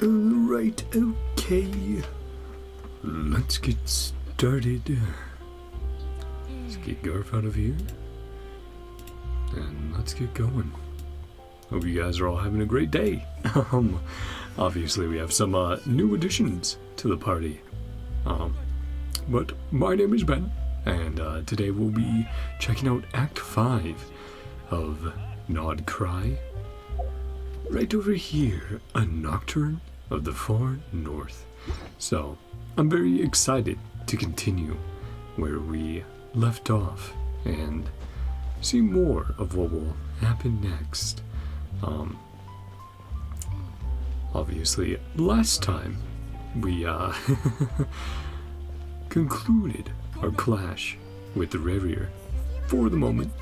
Alright, okay. Let's get started. Let's get Garf out of here. And let's get going. Hope you guys are all having a great day. Obviously we have some new additions to the party. But my name is Ben, and today we'll be checking out Act 5 of Nod-Krai. Right over here, A Nocturne of the Far North. So, I'm very excited to continue where we left off and see more of what will happen next. Obviously, last time we concluded our clash with the Revier. For the moment,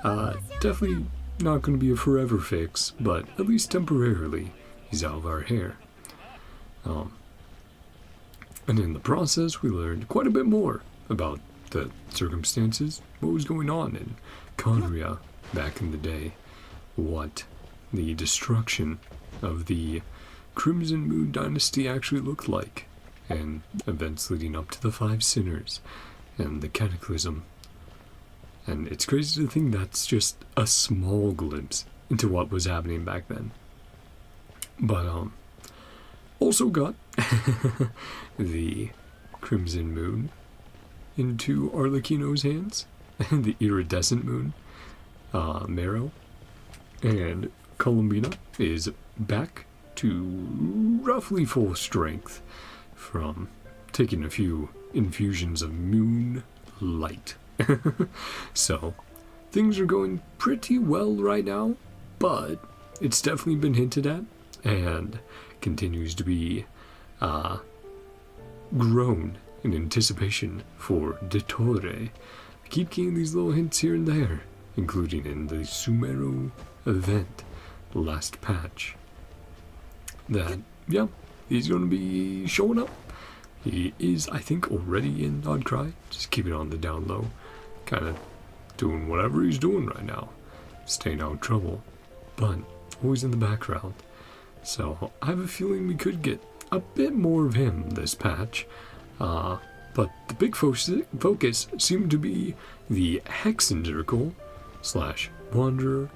definitely not going to be a forever fix, but at least temporarily he's out of our hair. And in the process, we learned quite a bit more about the circumstances, what was going on in Conria back in the day, what the destruction of the Crimson Moon Dynasty actually looked like, and events leading up to the Five Sinners and the Cataclysm. And it's crazy to think that's just a small glimpse into what was happening back then. But also got the Crimson Moon into Arlecchino's hands, and the Iridescent Moon, Marrow, and Columbina is back to roughly full strength from taking a few infusions of moon light. So, things are going pretty well right now, but it's definitely been hinted at and continues to be grown in anticipation for Dettore. I keep getting these little hints here and there, including in the Zzzero event last patch, that, yeah, he's going to be showing up. He is, I think, already in Nod-Krai, just keeping it on the down low, kind of doing whatever he's doing right now, staying out of trouble, but always in the background. So I have a feeling we could get a bit more of him this patch, but the big focus seemed to be the Hexenzirkel / Wanderer,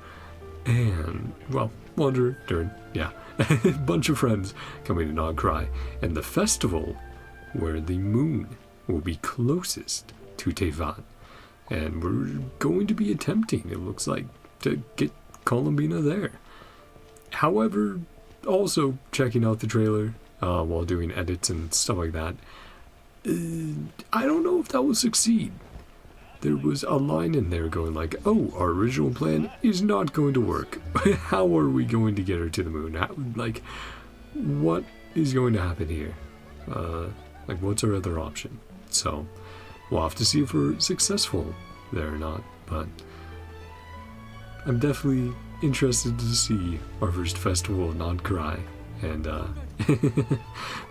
and, well, Wanderer, Dern, yeah, a bunch of friends coming to Nod-Krai, and the festival where the moon will be closest to Tevat. And we're going to be attempting, it looks like, to get Columbina there. However, also checking out the trailer while doing edits and stuff like that, I don't know if that will succeed. There was a line in there going like, oh, our original plan is not going to work. How are we going to get her to the moon? Like, what is going to happen here? Like, what's our other option? So, we'll have to see if we're successful there or not, but I'm definitely interested to see our first festival of Nod-Krai and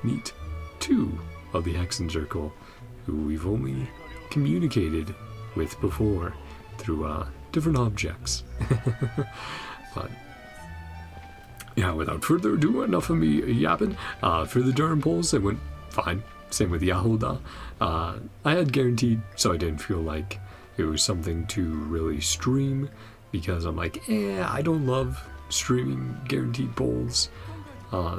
meet two of the Hexenzirkel who we've only communicated with before through different objects. But yeah, without further ado, enough of me yapping. For the Durham polls, it went fine. Same with Yahuda. I had guaranteed, so I didn't feel like it was something to really stream, because I'm like, I don't love streaming guaranteed polls,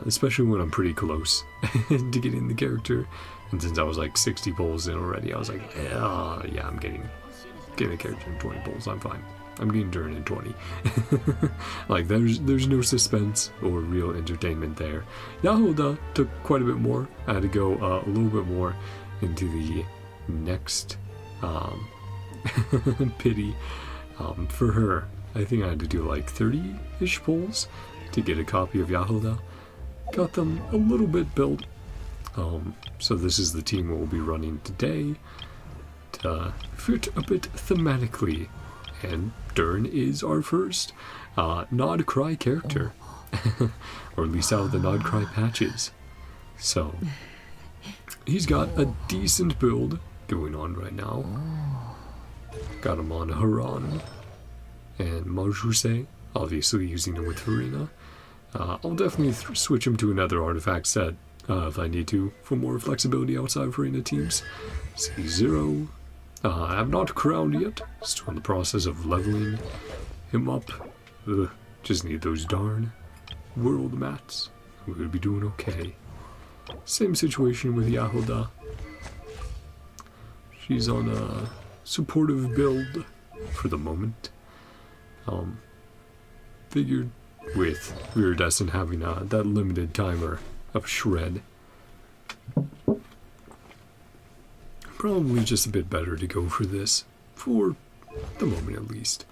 especially when I'm pretty close to getting the character. And since I was like 60 polls in already, I was like, yeah, I'm getting a character in 20 polls, I'm fine. I'm getting Durham in 20. Like, there's no suspense or real entertainment there. Yahuda took quite a bit more. I had to go a little bit more into the next pity. For her, I think I had to do like 30-ish polls to get a copy of Yahuda. Got them a little bit built. So this is the team we'll be running today to fit a bit thematically. And Dern is our first Nod-Krai character, or at least out of the Nod-Krai patches. So, he's got a decent build going on right now. Got him on Haran and Marjuse, obviously using the wuthering. I'll definitely switch him to another artifact set if I need to, for more flexibility outside of arena teams. zzzero. I'm not crowned yet, still in the process of leveling him up. Just need those darn world mats. We'll be doing okay. Same situation with Yahoda. She's on a supportive build for the moment. Figured with Viridescent having that limited timer of shred, probably just a bit better to go for this, for the moment at least.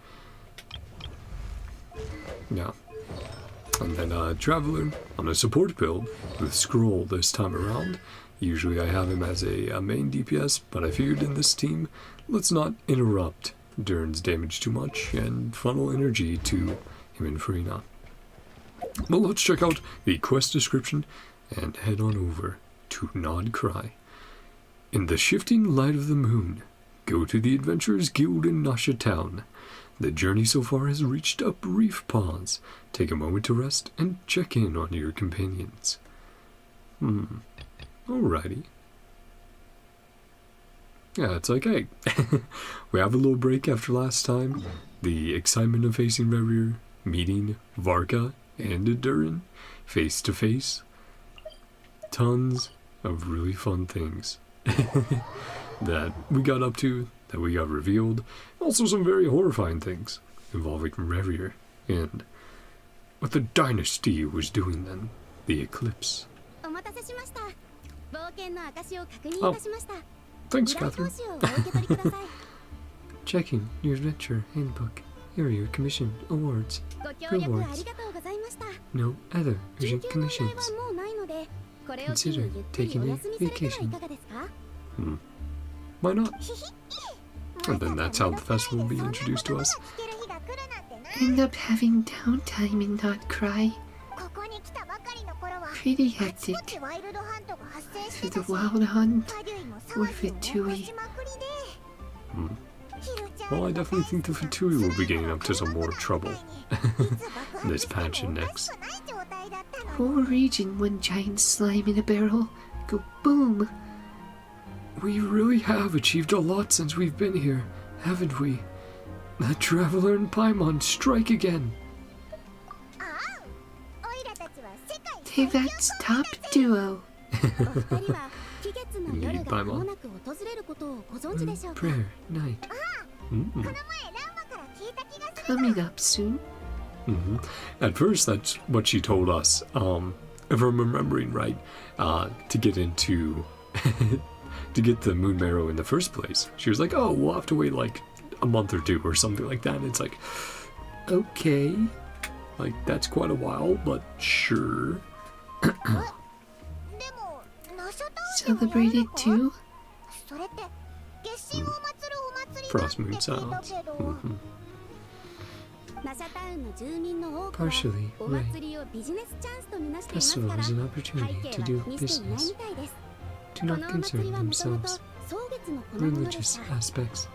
Yeah. And then Traveler on a support build with Scroll this time around. Usually I have him as a main DPS, but I figured in this team, let's not interrupt Durn's damage too much and funnel energy to him and Farina. But let's check out the quest description and head on over to Nod-Krai. In the shifting light of the moon, go to the Adventurers Guild in Nasha Town. The journey so far has reached a brief pause. Take a moment to rest and check in on your companions. Alrighty. Yeah, it's okay. We have a little break after last time. The excitement of facing Revier, meeting Varka and Durin face to face. Tons of really fun things that we got up to, that we got revealed. Also some very horrifying things involving Revier and what the dynasty was doing then. The eclipse. Oh, thanks, Catherine. Checking your adventure handbook. Here are your commission awards. Rewards. No other urgent commissions. Consider taking a vacation. Why not? And then that's how the festival will be introduced to us. End up having downtime in Nod-Krai. Pretty hectic. For the wild hunt or Fatui. Well, I definitely think the Fatui will be getting up to some more trouble this patch and next. Whole region, one giant slime in a barrel. Go boom. We really have achieved a lot since we've been here, haven't we? The Traveler and Paimon strike again. That's top duo. Indeed, Paimon. Prayer night. Coming up soon. At first, that's what she told us. If I'm remembering right, to get into to get the Moon Marrow in the first place, she was like, "Oh, we'll have to wait like a month or two or something like that." And it's like, okay, like that's quite a while, but sure. Celebrated too? Frost Moon sounds. Partially, right. Festival is an opportunity to do business. Do not concern themselves religious aspects.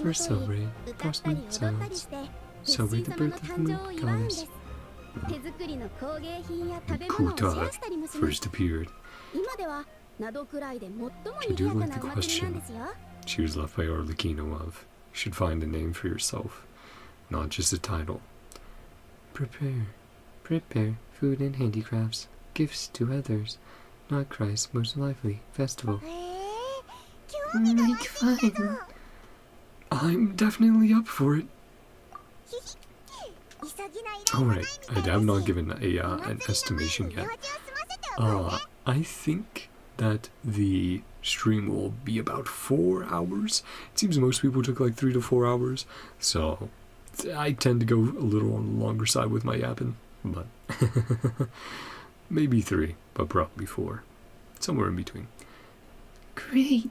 First celebrate Frost Moon sounds. Celebrate the birth of the moon goddess. Kuta first appeared. I do like the question she was left by Arlecchino of, you should find a name for yourself, not just a title. Prepare food and handicrafts, gifts to others. Nod-Krai's most lively festival. Like fun. I'm definitely up for it. Alright, I have not given an estimation yet. I think that the stream will be about 4 hours. It seems most people took like 3 to 4 hours, so I tend to go a little on the longer side with my yapping, but maybe 3, but probably 4. Somewhere in between. Great.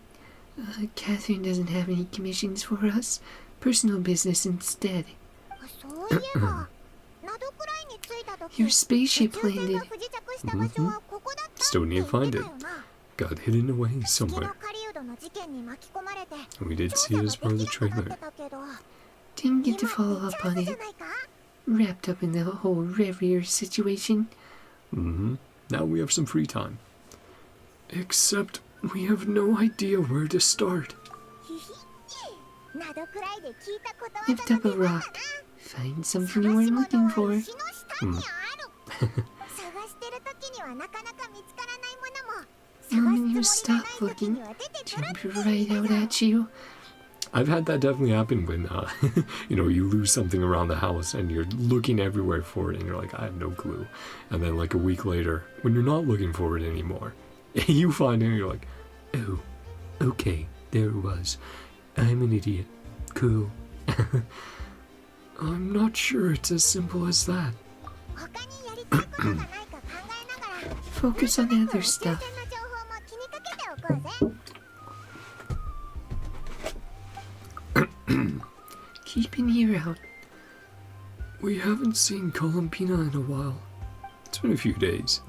Catherine doesn't have any commissions for us. Personal business instead. Your spaceship landed. Still need to find it. Got hidden away somewhere. We did see it as part of the trailer. Didn't get to follow up on it. wrapped up in the whole Revier situation. Now we have some free time. Except we have no idea where to start. Lift up a rock. Find something you were looking for. When you stop looking, jump right out at you. I've had that definitely happen when, you know, you lose something around the house and you're looking everywhere for it and you're like, I have no clue. And then like a week later, when you're not looking for it anymore, you find it and you're like, oh, okay, there it was. I'm an idiot. Cool. I'm not sure it's as simple as that. Focus on other stuff. Keep an ear out. We haven't seen Columbina in a while. It's been a few days.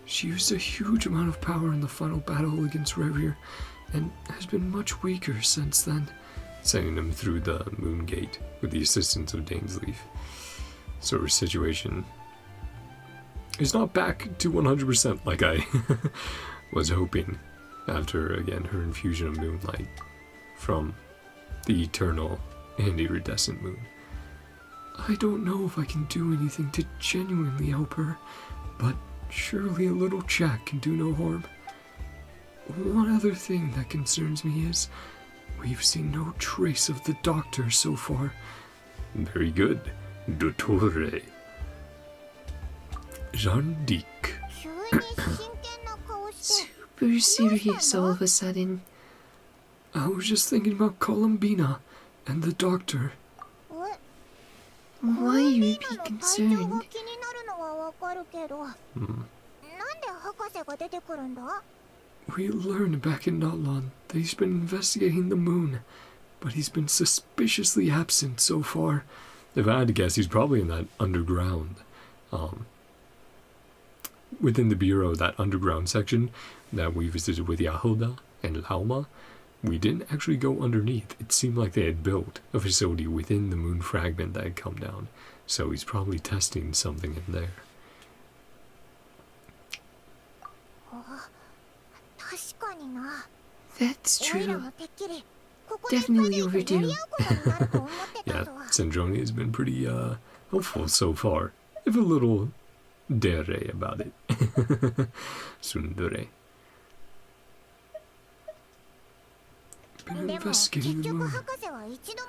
She used a huge amount of power in the final battle against Revier, and has been much weaker since then, sending him through the Moon Gate with the assistance of Dainsleif. So her situation is not back to 100% like I was hoping after, again, her infusion of moonlight from the eternal and iridescent moon. I don't know if I can do anything to genuinely help her, but surely a little chat can do no harm. One other thing that concerns me is we've seen no trace of the doctor so far. Very good. Dottore. Jandik. Super serious all of a sudden. I was just thinking about Columbina and the doctor. Why you would be concerned? We learned back in Nodland that he's been investigating the moon, but he's been suspiciously absent so far. If I had to guess, he's probably in that underground, within the bureau, that underground section that we visited with Yahoda and Lauma. We didn't actually go underneath. It seemed like they had built a facility within the moon fragment that had come down. So he's probably testing something in there. That's true. Definitely overdue. Yeah, Sandroni has been pretty helpful so far, if a little dere about it. Sundere. Been investigating the moon.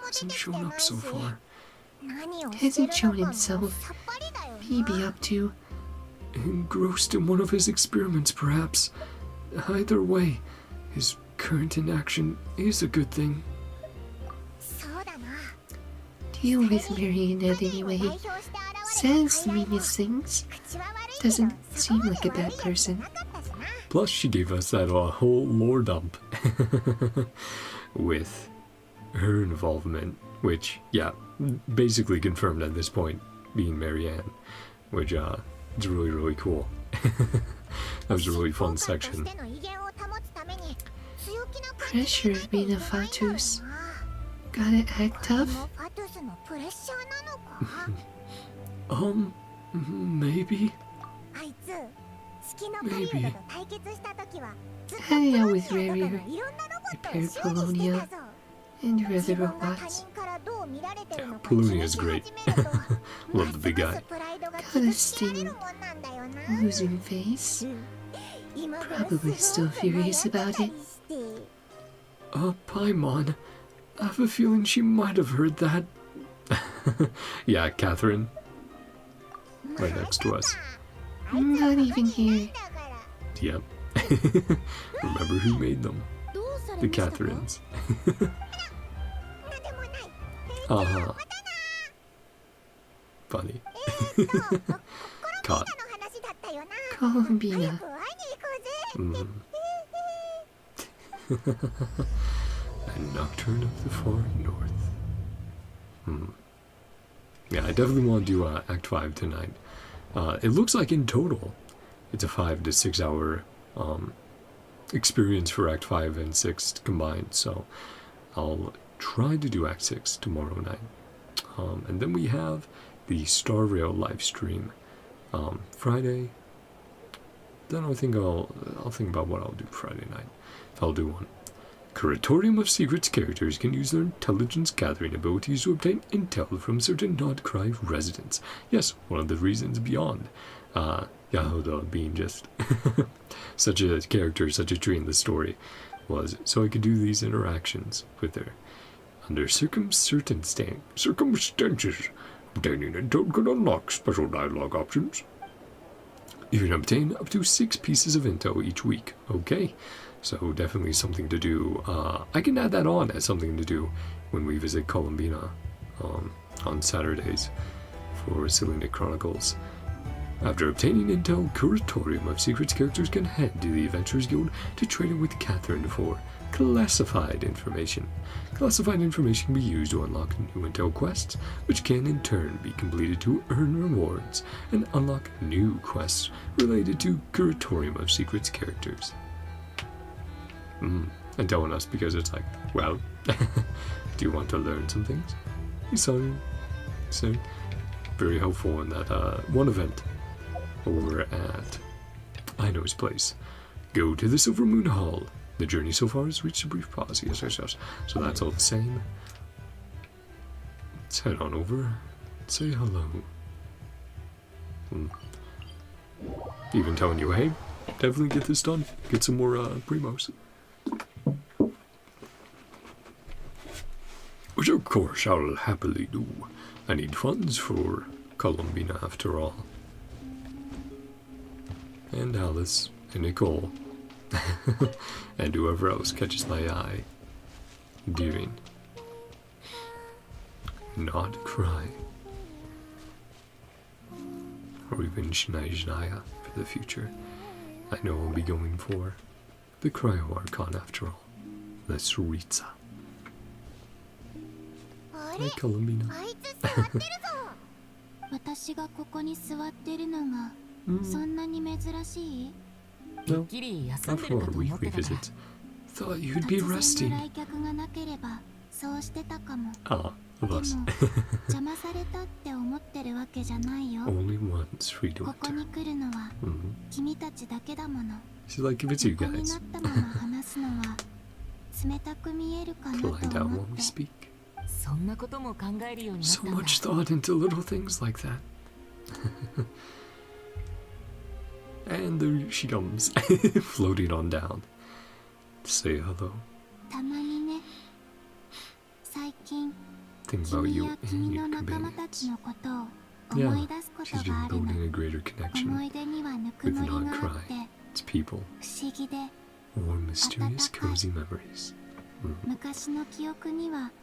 Hasn't shown up so far. Hasn't shown himself. He be up to. Engrossed in one of his experiments, perhaps. Either way, his current inaction is a good thing. Deal with Marionette anyway. Says the meanest things. Doesn't seem like a bad person. Plus, she gave us that whole lore dump with her involvement, which, yeah, basically confirmed at this point being Marianne, which is really, really cool. That was a really fun section. Pressure of being a Fatus. Gotta act tough? Maybe. Maybe. Hanging out with Revier, repaired Polonia, and your other robots. Yeah, Polonia's great. Love the big guy. Got a sting. Losing face. Probably still furious about it. Paimon. I have a feeling she might have heard that. Yeah, Catherine. Right next to us. Not even here. Yep. Remember who made them? The Catherines. Uh-huh. Funny. Caught. Columbina. A Nocturne of the Far North. Yeah, I definitely want to do Act 5 tonight. It looks like in total, it's a 5 to 6 hour experience for Act 5 and 6 combined, so I'll try to do Act 6 tomorrow night. And then we have the Starrail live stream Friday. Then I think I'll think about what I'll do Friday night. If I'll do one. Curatorium of Secrets characters can use their intelligence gathering abilities to obtain intel from certain Nod-Krai residents. Yes, one of the reasons beyond Yahoda being just such a character, such a tree in the story, was so I could do these interactions with her. Under circumstances, obtaining intel can unlock special dialogue options. You can obtain up to 6 pieces of intel each week. Okay, so definitely something to do. I can add that on as something to do when we visit Columbina on Saturdays for Selena Chronicles. After obtaining intel, Curatorium of Secrets characters can head to the Adventurers Guild to trade with Catherine for classified information. Classified information can be used to unlock new intel quests, which can in turn be completed to earn rewards and unlock new quests related to Curatorium of Secrets characters. And telling us because it's like, well, do you want to learn some things? So very helpful in that one event over at Aino's place. Go to the Silver Moon Hall. The journey so far has reached a brief pause. Yes. So that's all the same. Let's head on over. Say hello. Even telling you, hey, definitely get this done. Get some more primos. Which of course I'll happily do. I need funds for Columbina after all. And Alice and Nicole. And whoever else catches my eye during NodKrai or even Shnaya for the future. I know I'll be going for the Cryo Archon after all. The zzzero. Hi, Columbina. No, not for our weekly visits. Thought you'd be resting. Ah, of us. Only once free to enter. She's like, if it's you guys. Find out when we speak. So much thought into little things like that. And there she comes, floating on down. Say hello. Think about you and your companions. Yeah, she's been building a greater connection with NodKrai, its people. Warm, mysterious, cozy memories.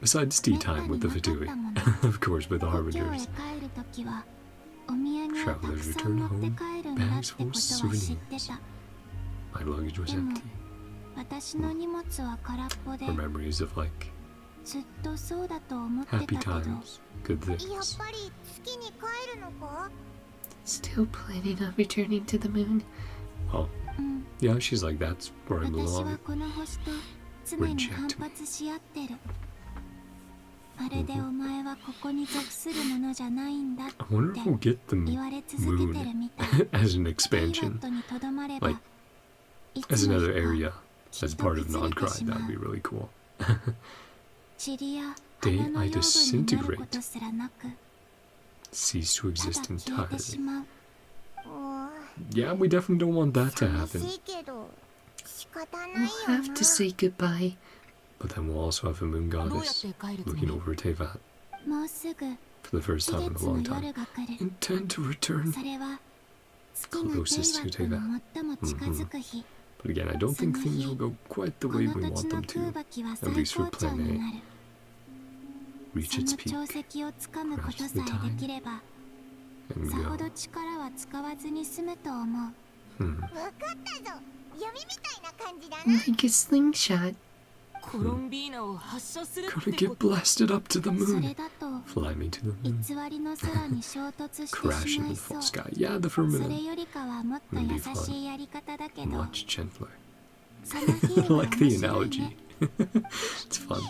Besides tea time with the Fatui, of course with the Harbingers. Travelers return home, bags full of souvenirs. My luggage was empty. Or memories of like happy times, good things. Still planning on returning to the moon. Oh, yeah, she's like, that's where I belong. Reject me. I wonder if we'll get the moon as an expansion, like as another area, as part of NodKrai. That would be really cool. Day I disintegrate, cease to exist entirely. Yeah, we definitely don't want that to happen. We'll have to say goodbye. But then we'll also have a moon goddess looking over Tevat for the first time in a long time. Intend to return closest to Tevat. But again, I don't think things will go quite the way we want them to, at least for Plan A. Reach its peak, crash the time, and go. Like a slingshot. Gonna get blasted up to the moon. Fly me to the moon. Crash into the full sky. Yeah, the firmament. Would be fun. Much gentler. I like the analogy. It's fun.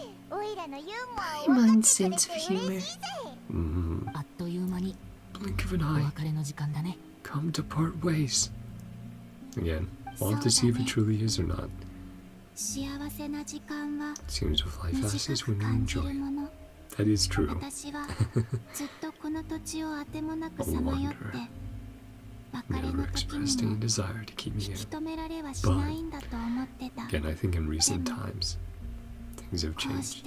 Paimon's sense of humor Blink of an eye. Come to part ways. Again, we'll have to see if it truly is or not. Seems to fly fastest when you enjoy it. That is true. A wanderer. Never expressed any desire to keep me here. But, again, I think in recent times, things have changed.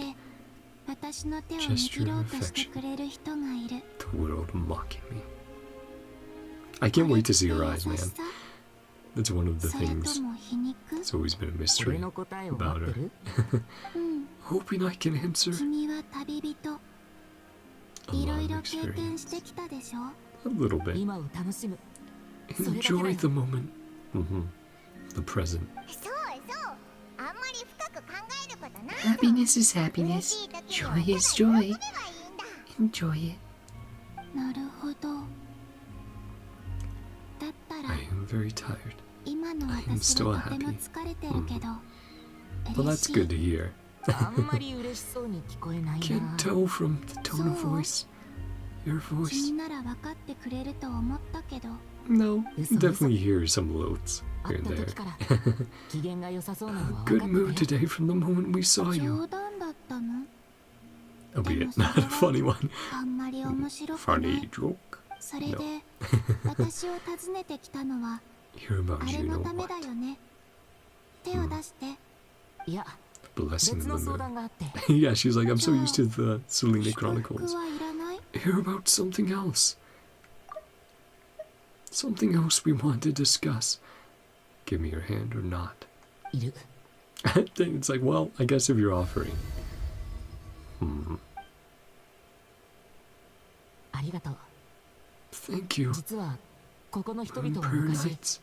Gesture of affection. The world mocking me. I can't wait to see her eyes, man. That's one of the things that's always been a mystery about her. Hoping I can answer. A long experience. A little bit. Enjoy the moment. The present. Happiness is happiness. Joy is joy. Enjoy it. I am very tired. I am still happy. Well, that's good to hear. Can't tell from the tone of voice. Your voice. No, you definitely hear some lilts here and there. A good mood today from the moment we saw you. Albeit not a funny one. Funny joke? No. Hear about you know what? Blessing in the moon. Yeah, she's like, I'm so used to the Selena Chronicles. Hear about something else. Something else we want to discuss. Give me your hand or not. It's like, well, I guess if you're offering. Thank you. On prayer nights.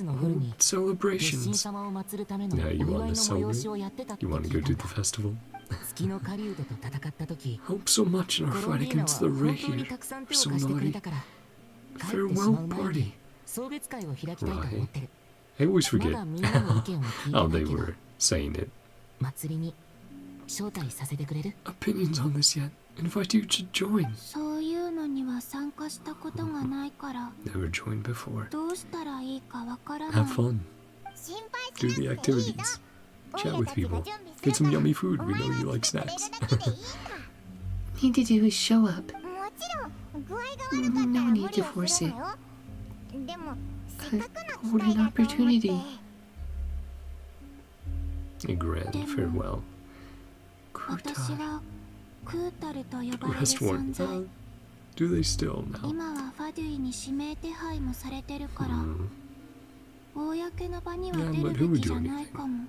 On celebrations. Yeah, you want to celebrate? You want to go to the festival? Hope so much in our fight against the ray here. We're so naughty. Farewell party. Right. I always forget how they were saying it. Opinions on this yet? Invite you to join. Never joined before. Have fun. Do the activities. Chat with people. Get some yummy food. We know you like snacks. Need to do is show up. No need to force it. What an opportunity. A grand farewell. Kutai. Rest one. Do they still now? Yeah, but who would do anything?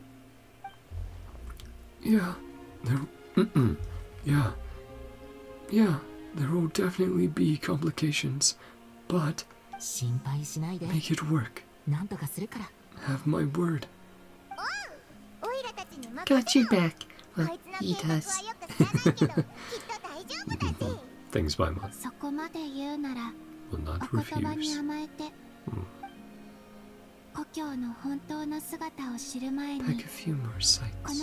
Yeah, yeah, there will definitely be complications, but make it work. Have my word. Got your back. Well, he does. Things by month. Will not refuse. Pack a few more sights.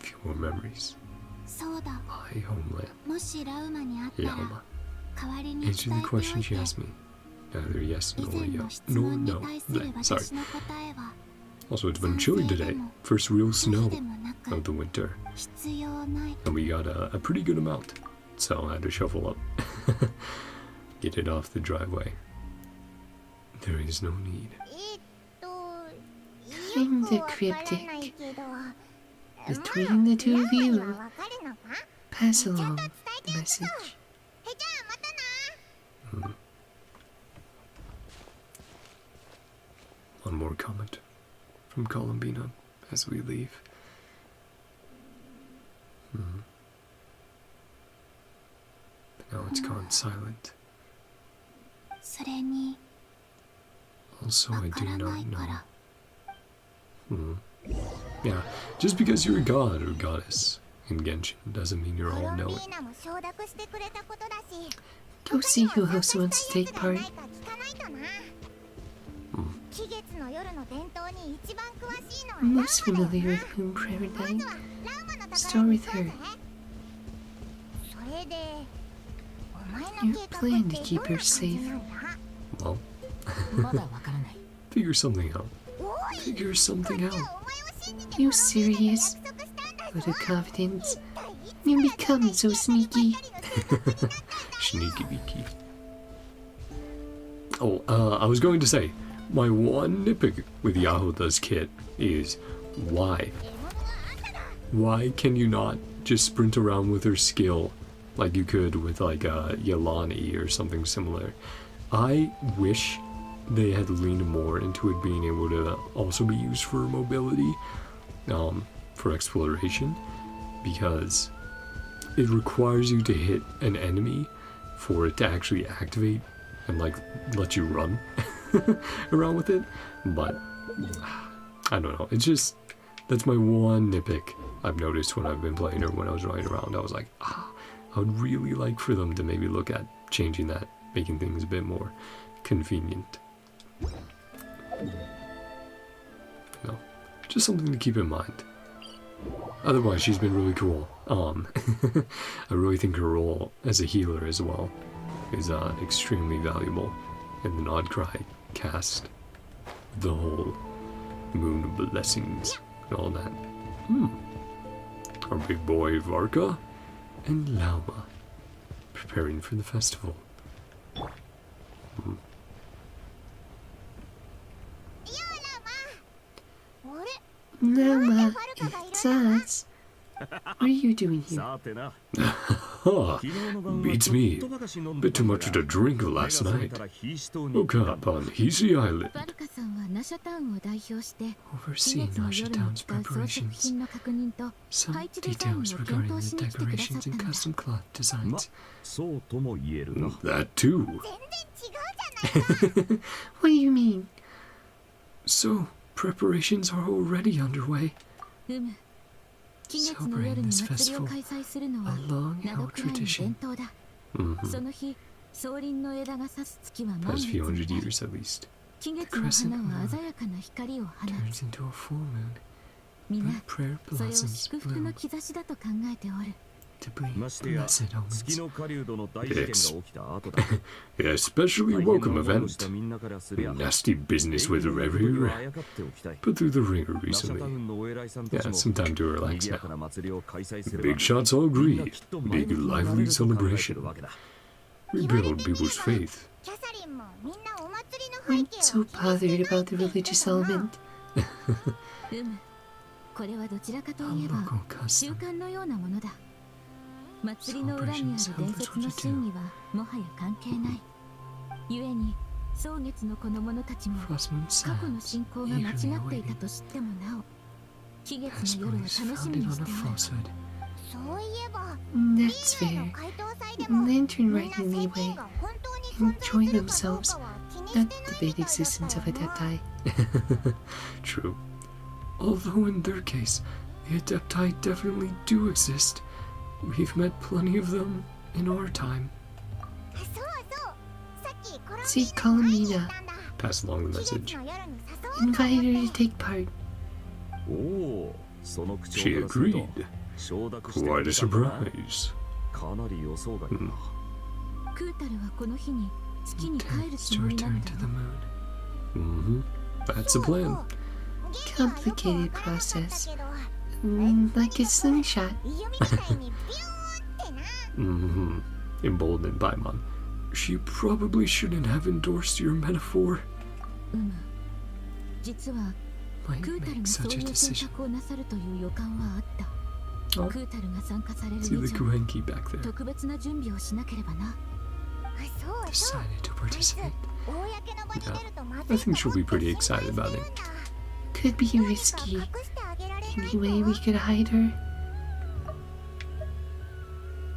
Few more memories. My homeland. Yama. Answer the question she asked me. Neither yes nor yes. No. Sorry. Also, it's been chilly today. First real snow of the winter. And we got a pretty good amount. So I had to shovel up. Get it off the driveway. There is no need. Kinda cryptic. Between the two of you, pass along the message. One more comment from Columbina as we leave. Now it's gone silent. Also, I do not know. Yeah, just because you're a god or goddess in Genshin doesn't mean you're all-knowing. Go see who else wants to take part. I'm most familiar with Moon Prayer Night. Start with her. Your plan to keep her safe. Well, figure something out. Figure something out. You serious? What a confidence. You become so sneaky. Sneaky beaky. Oh, I was going to say, my one nitpick with Yahoda's kit is why? Why can you not just sprint around with her skill like you could with like Yalani or something similar? I wish they had leaned more into it being able to also be used for mobility, for exploration, because it requires you to hit an enemy for it to actually activate and like let you run around with it. But I don't know, it's just, that's my one nitpick I've noticed when I've been playing or when I was riding around. I was like, I would really like for them to maybe look at changing that, making things a bit more convenient. No, just something to keep in mind. Otherwise, she's been really cool. I really think her role as a healer as well is extremely valuable in the NodKrai cast. The whole moon blessings and all that. Our big boy Varka and Lauma preparing for the festival. Lauma, it's us. What are you doing here? Ha! Beats me. Bit too much to drink last night. Woke up on Hisi Island. Overseeing Nasha Town's preparations. Some details regarding the decorations and custom cloth designs. That too. What do you mean? So, preparations are already underway. Celebrating this festival, a long-held tradition. Past few hundred years at least. The crescent moon turns into a full moon, when prayer blossoms bloom to bring blessed omens. Especially welcome event. Nasty business with Revu. Put through the ringer recently. Yeah, some time to relax now. Big shots all agree. Big lively celebration. Rebuild people's faith. I'm so bothered about the religious element. A local custom. Celebrations help us what to do. Frostmoon silence, eagerly awaiting. As beliefs founded on a falsehood. That's fair. Lantern right in leeway. Enjoy themselves, not debate existence of Adepti. True. Although in their case, the Adepti definitely do exist. We've met plenty of them in our time. See Columbina. Pass along the message. Invite her to take part. She agreed. Quite a surprise. Intends to return to the moon. That's the plan. Complicated process. Like a slingshot. Emboldened by Mon. She probably shouldn't have endorsed your metaphor. Might make such a decision. Oh, see the Kuhenki back there. Decided to participate. Yeah, I think she'll be pretty excited about it. Could be risky. Any way we could hide her?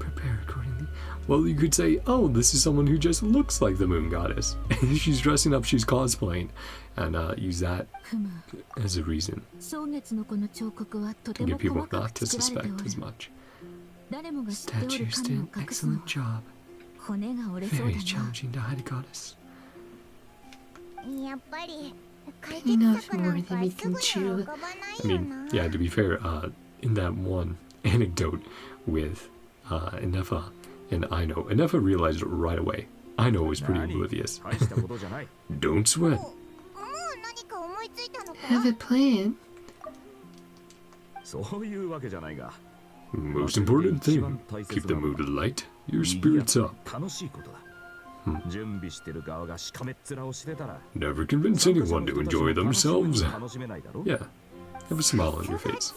Prepare accordingly. Well, you could say, oh, this is someone who just looks like the moon goddess. She's dressing up, she's cosplaying, and use that as a reason to get people not to suspect as much. Statues did an excellent job. Very challenging to hide a goddess. Enough more than we can chew. I mean, yeah, to be fair, in that one anecdote with Inefa and Aino. Inefa realized it right away. Aino was pretty oblivious. Don't sweat. Have a plan? Most important thing, keep the mood light, your spirits up. Never convince anyone to enjoy themselves. Yeah, have a smile on your face.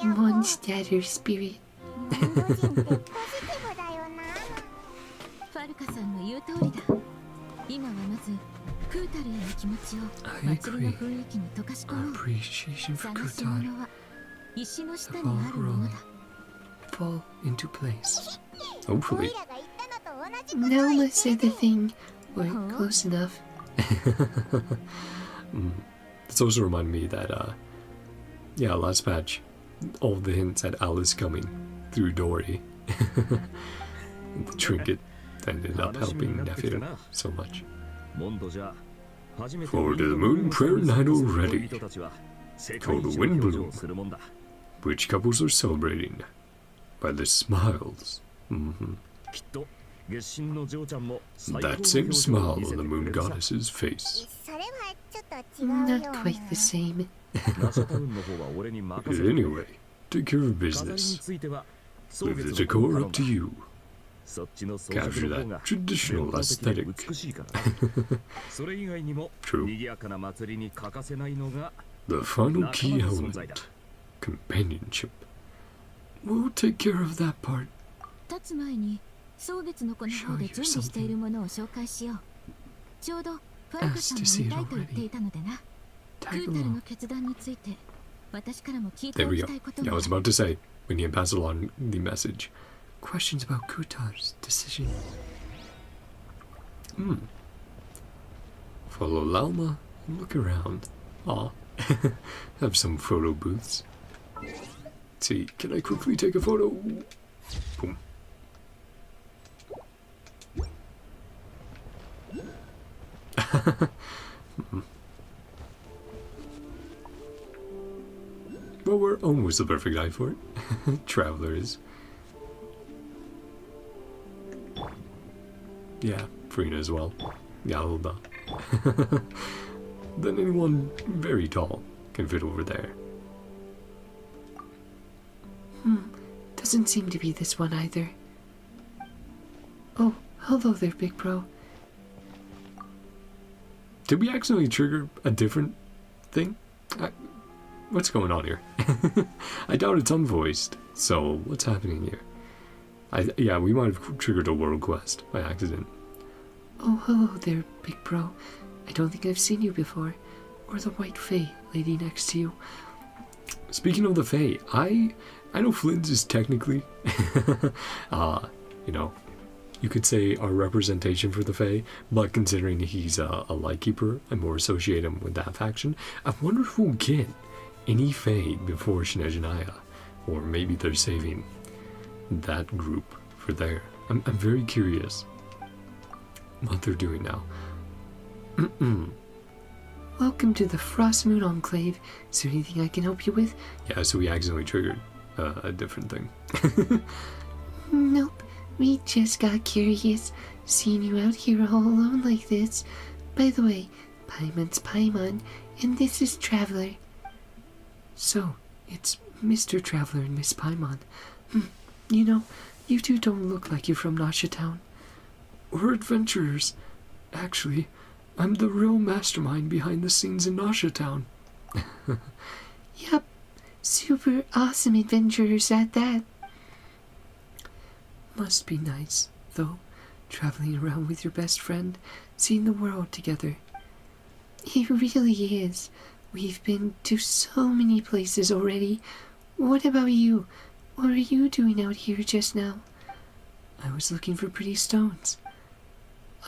Monster spirit. I agree. Our appreciation for Kutar have all fall into place. Hopefully. Now let's say the thing. We're close enough. This also reminded me that, yeah, last patch, all the hints at Alice coming through Dory. The trinket ended up helping Nephir so much. Forward to the moon, prayer night already. For the wind bloom, which couples are celebrating by the smiles. That same smile on the moon goddess's face. Not quite the same. Anyway, take care of business. Leave the decor up to you. Capture that traditional aesthetic. True. The final key element, companionship. We'll take care of that part. Show you something. Asked to see it already. Tag along. There we go. Yeah, I was about to say, we need to pass along the message. Questions about Kutar's decision. Follow Lalma and look around. Aw. Have some photo booths. Let's see, can I quickly take a photo? Boom. Well, we're almost the perfect guy for it. Travelers. Yeah, Frina as well. Yalda. Then anyone very tall can fit over there. Doesn't seem to be this one either. Oh, hello there, big bro. Did we accidentally trigger a different thing? What's going on here? I doubt it's unvoiced, so what's happening here? Yeah, we might have triggered a world quest by accident. Oh, hello there, big bro. I don't think I've seen you before. Or the white fae lady next to you. Speaking of the fae, I know Flint is technically, you know, you could say our representation for the fae, but considering he's a lightkeeper, I more associate him with that faction. I wonder if we'll get any fae before Shinejinaya, or maybe they're saving that group for there. I'm very curious what they're doing now. Welcome to the Frost Moon Enclave. Is there anything I can help you with? Yeah, so we accidentally triggered a different thing. Nope, we just got curious, seeing you out here all alone like this. By the way, Paimon's Paimon, and this is Traveler. So, it's Mr. Traveler and Miss Paimon. You know, you two don't look like you're from Nasha Town. We're adventurers. Actually, I'm the real mastermind behind the scenes in Nasha Town. Yep, super awesome adventurers at that. Must be nice, though, traveling around with your best friend, seeing the world together. It really is. We've been to so many places already. What about you? What are you doing out here just now? I was looking for pretty stones.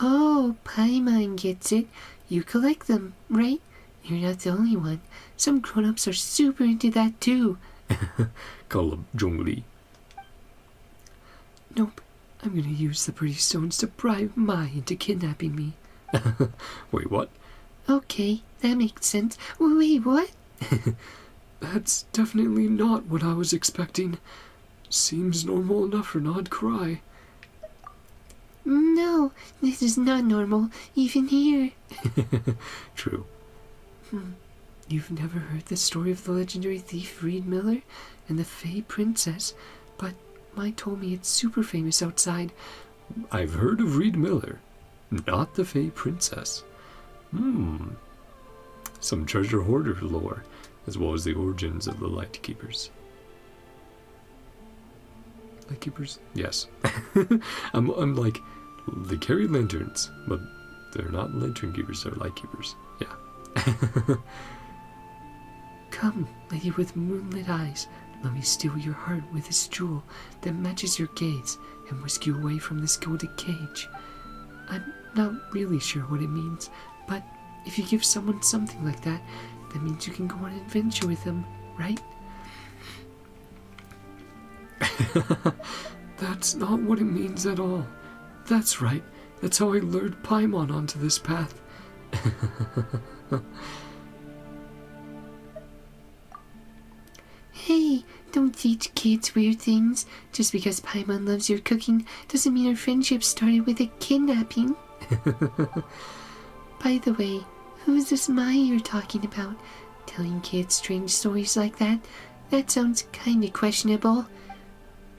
Oh, Paimon gets it. You collect them, right? You're not the only one. Some grown-ups are super into that too. Call him Zhongli. Nope. I'm gonna use the pretty stones to bribe Mai into kidnapping me. Wait, what? Okay, that makes sense. Wait, what? That's definitely not what I was expecting. seems normal enough for NodKrai. No, this is not normal, even here. True. You've never heard the story of the legendary thief Reed Miller and the Fey Princess, but Mike told me it's super famous outside. I've heard of Reed Miller, not the Fey Princess. Some treasure hoarder lore, as well as the origins of the Lightkeepers. Lightkeepers? Yes. I'm like, they carry lanterns, but they're not lantern keepers, they're Lightkeepers. Yeah. Come, lady with moonlit eyes, let me steal your heart with this jewel that matches your gaze and whisk you away from this gilded cage. I'm not really sure what it means, but if you give someone something like that, that means you can go on an adventure with them, right? That's not what it means at all. That's right. That's how I lured Paimon onto this path. Hey, don't teach kids weird things. Just because Paimon loves your cooking doesn't mean our friendship started with a kidnapping. By the way, who's this Mai you're talking about? Telling kids strange stories like that? That sounds kinda questionable.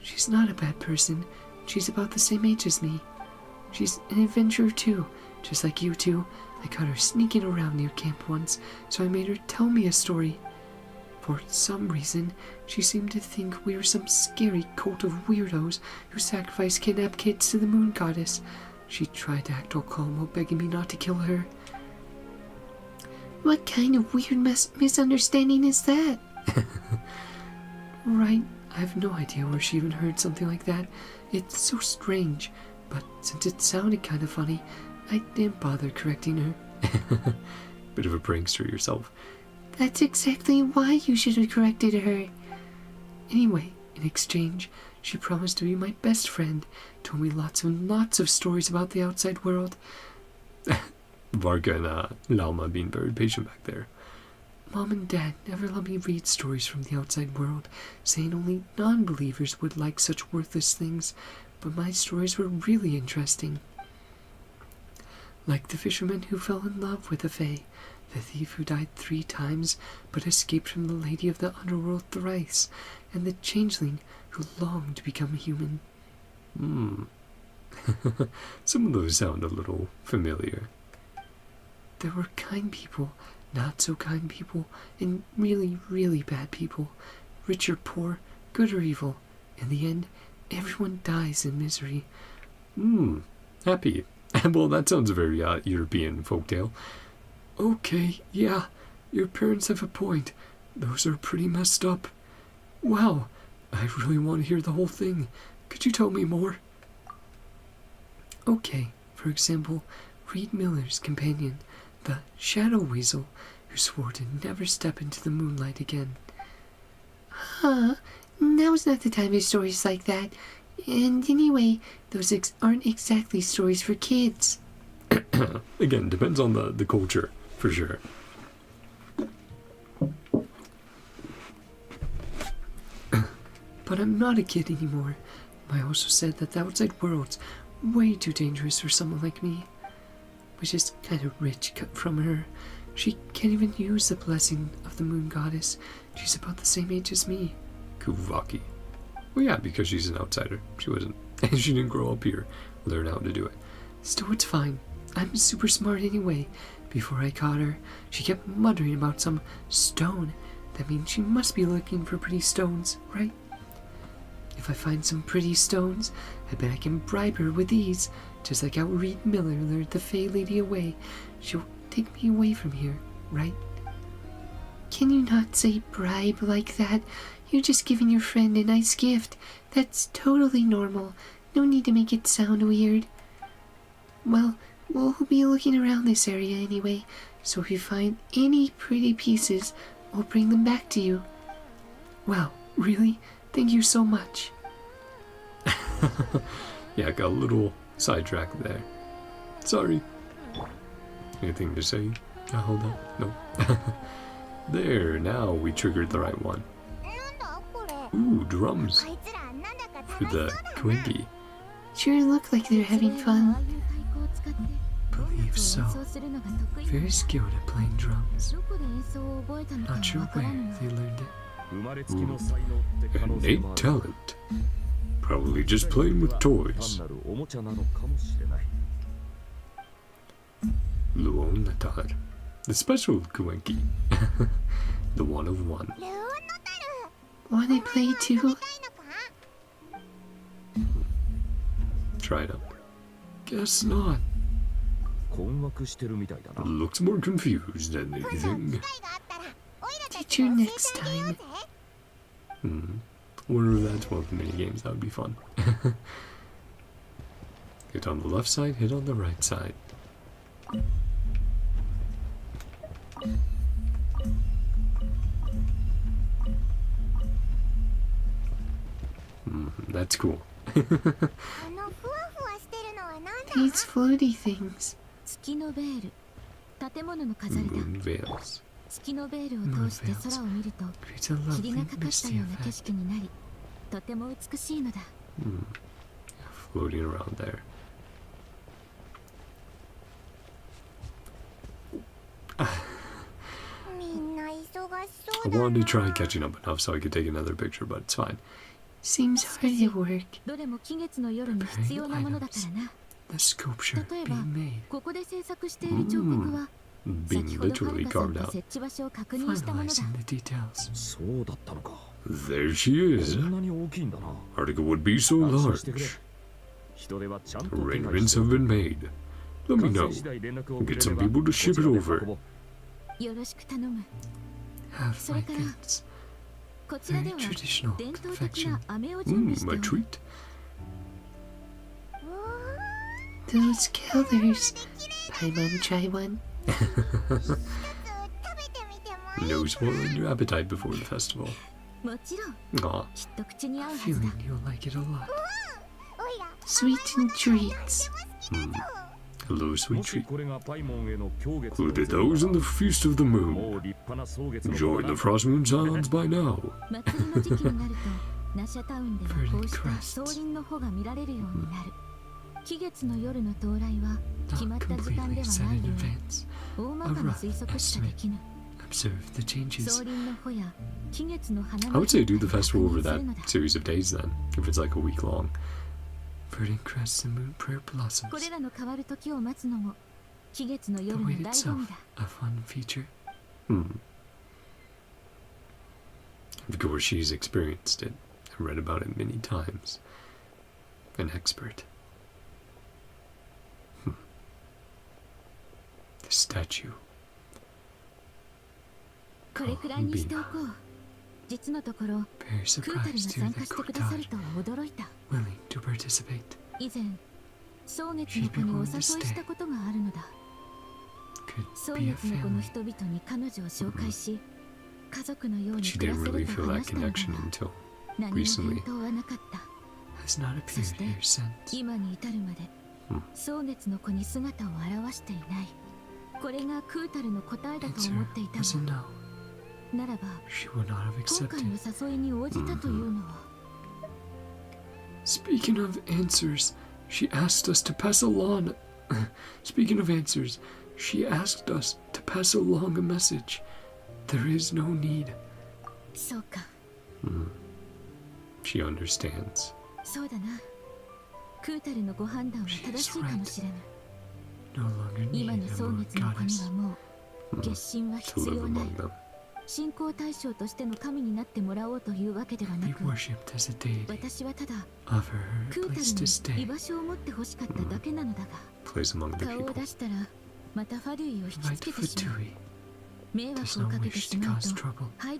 She's not a bad person. She's about the same age as me. She's an adventurer too, just like you two. I caught her sneaking around near camp once, so I made her tell me a story. For some reason, she seemed to think we were some scary cult of weirdos who sacrifice kidnapped kids to the moon goddess. She tried to act all calm while begging me not to kill her. What kind of weird misunderstanding is that? Right, I have no idea where she even heard something like that. It's so strange, but since it sounded kind of funny, I didn't bother correcting her. Bit of a prankster yourself. That's exactly why you should have corrected her. Anyway, in exchange, she promised to be my best friend, told me lots and lots of stories about the outside world. Varka and Lauma being very patient back there. Mom and Dad never let me read stories from the outside world, saying only non-believers would like such worthless things, but my stories were really interesting. Like the fisherman who fell in love with a fae, the thief who died 3 times but escaped from the lady of the underworld thrice, and the changeling who longed to become human. Some of those sound a little familiar. There were kind people, not so kind people, and really, really bad people. Rich or poor, good or evil. In the end, everyone dies in misery. Happy. Well, that sounds a very European folktale. Okay, yeah, your parents have a point. Those are pretty messed up. Wow, I really want to hear the whole thing. Could you tell me more? Okay, for example, Reed Miller's companion, the Shadow Weasel, who swore to never step into the moonlight again. Huh? Now's not the time for stories like that. And anyway, those aren't exactly stories for kids. Again, depends on the culture, for sure. But I'm not a kid anymore. I also said that the outside world's way too dangerous for someone like me. Which is kind of rich cut from her. She can't even use the blessing of the moon goddess. She's about the same age as me. Kuvaki. Well, yeah, because she's an outsider. She wasn't. And she didn't grow up here. Learn how to do it. Still, it's fine. I'm super smart anyway. Before I caught her, she kept muttering about some stone. That means she must be looking for pretty stones, right? If I find some pretty stones, I bet I can bribe her with these. Just like how Reed Miller lured the Fey Lady away. She'll take me away from here, right? Can you not say bribe like that? You're just giving your friend a nice gift. That's totally normal. No need to make it sound weird. Well, we'll be looking around this area anyway, so if you find any pretty pieces, we'll bring them back to you. Wow, really? Thank you so much. Yeah, I got a little sidetracked there. Sorry. Anything to say? Hold on. No. There, now we triggered the right one. Ooh, drums. for the Kuenki. Sure look like they're having fun. Believe so. Very skilled at playing drums. Not sure where they learned it. Innate talent. Probably just playing with toys. Luonatar. The special Kuenki. The one of one. Wanna play too? Try it out. Guess not. Looks more confused than anything. Teacher next time. Wonder if that's one of the mini games. That would be fun. Hit on the left side, hit on the right side. That's cool. These floaty things. Moon veils. Creates a lovely misty effect. Floating around there. I wanted to try catching up enough so I could take another picture, but it's fine. Seems hard at work. Preparing items. The sculpture being made. Being literally carved out. Finalizing the details. There she is. Article would be so large. Arrangements have been made. Let me know. Get some people to ship it over. Have my things. Very traditional confection. A treat. Those colors. Paimon, try one. No spoiling your appetite before the festival. Aw. Feeling you'll like it a lot. Sweet and treats. Hello, sweet treat. Included those in the Feast of the Moon. Enjoy the Frost Moon sounds by now. Verdant crusts. Not completely set in advance. A rough estimate. Observe the changes. I would say do the festival over that series of days then, if it's like a week long. Verdant crests and moon prayer blossoms. The wait itself, a fun feature. Of course, she's experienced it and read about it many times. An expert. The statue. Columbina. Very surprised to hear that Kurtad willing to participate. She'd be willing to stay. Could be a family. But she didn't really feel that connection until recently. Has not appeared here since. Answer was a no. She would not have accepted. Speaking of answers, she asked us to pass along. Speaking of answers, she asked us to pass along a message. There is no need. She understands. She is right. No longer need a moon goddess. To live among them. Be worshipped as a deity. Offer her a place to stay. Plays among the people. Invite Futui. Does not wish to cause trouble. Her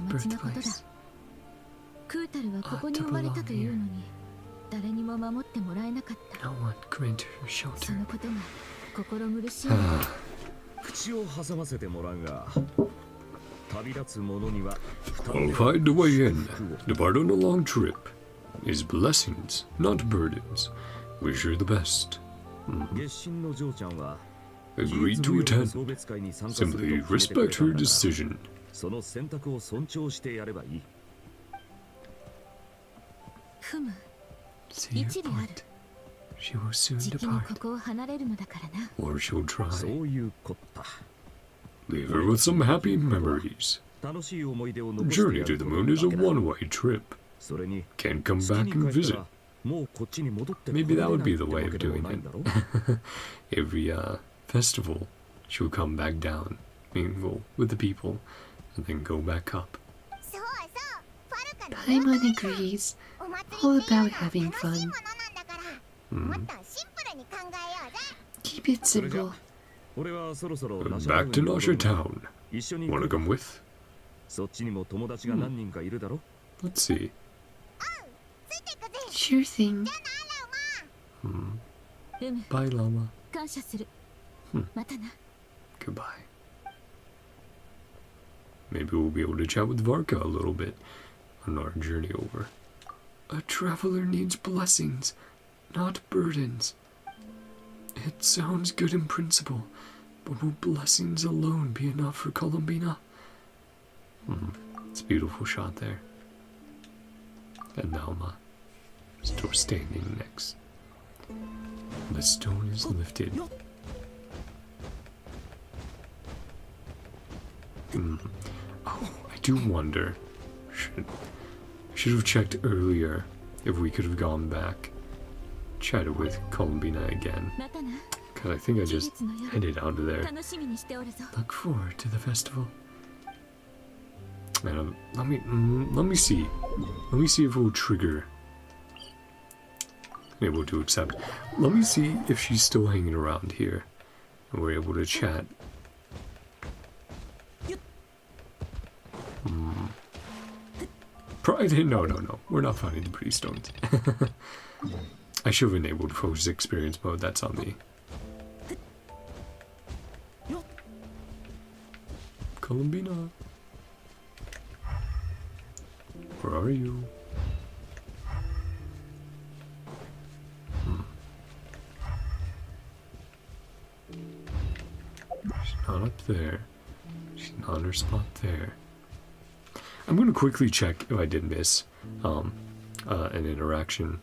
birthplace ought to belong here. No one granted her shelter. I'll find a way in. Depart on a long trip. His blessings, not burdens. Wish her the best. Agreed to attend. Simply respect her decision. その選択を尊重してやればいい。ふむ。 See your point. She will soon じきにこ depart, こを離れるのだからな。 or she'll そう try. いうこった。 Leave her with some happy memories. 楽しい思い出を残してや Journey る to the こと moon is a だけだ。 one-way trip. それに Can't come 月 back に and 帰った visit. らもうこっちに戻ってこ Maybe れ that ない would っ be て the わ way け of でも doing ないんだろ。 it. Every festival, she'll come back down, mingle with the people, and then go back up. そうそう。ファルカ Paimon agrees. お祭り All っていうのは about having 楽しい fun. ものなんだから、もっとシンプルに考えようぜ。 Keep it simple. 俺はそろそろ Back to Nosha Town. 一緒に Wanna come with? そっちにも友達が何人かいるだろ。 Let's see. ついていくぜ。 Sure thing. うむ。 Bye, Llama. 感謝する。またな。 Goodbye. Maybe we'll be able to chat with Varka a little bit on our journey over. A traveler needs blessings, not burdens. It sounds good in principle, but will blessings alone be enough for Columbina? It's a beautiful shot there. And Nalma, still standing next. The stone is lifted. Oh, I do wonder. Should have checked earlier if we could have gone back, chatted with Columbina again. またな。 Cause I think I just headed out of there. 楽しみにしておるぞ。 Look forward to the festival. And let me see. Let me see if it will trigger. Able to accept. Let me see if she's still hanging around here, and we're able to chat. Pride? No. We're not finding the pretty stones. I should have enabled Frozen experience mode. That's on me. Columbina. Where are you? She's not up there. She's not in her spot there. I'm going to quickly check if I did miss an interaction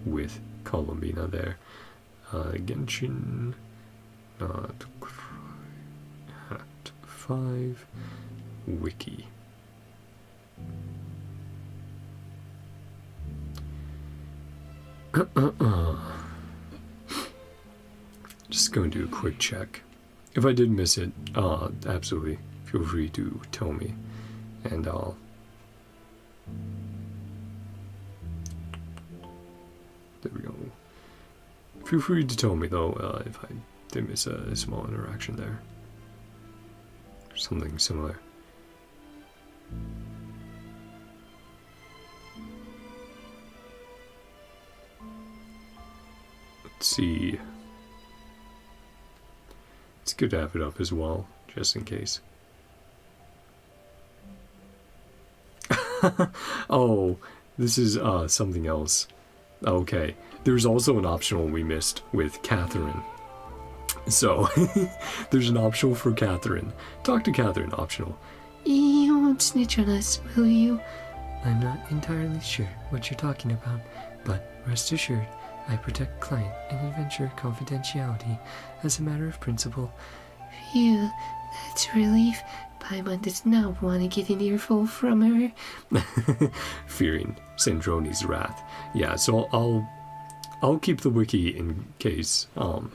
with Columbina there. Genshin Hat 5 Wiki. Just going to do a quick check. If I did miss it, absolutely feel free to tell me, and I'll. There we go. Feel free to tell me though if I did miss a small interaction there. Something similar. Let's see. It's good to have it up as well, just in case. Oh, this is something else. Okay, there's also an optional we missed with Catherine. So, there's an optional for Catherine. Talk to Catherine, optional. You won't snitch on us, will you? I'm not entirely sure what you're talking about, but rest assured, I protect client and adventurer confidentiality as a matter of principle. Phew, that's a relief. Paimon does not want to get an earful from her. Fearing Sandroni's wrath. Yeah, so I'll keep the wiki in case I'm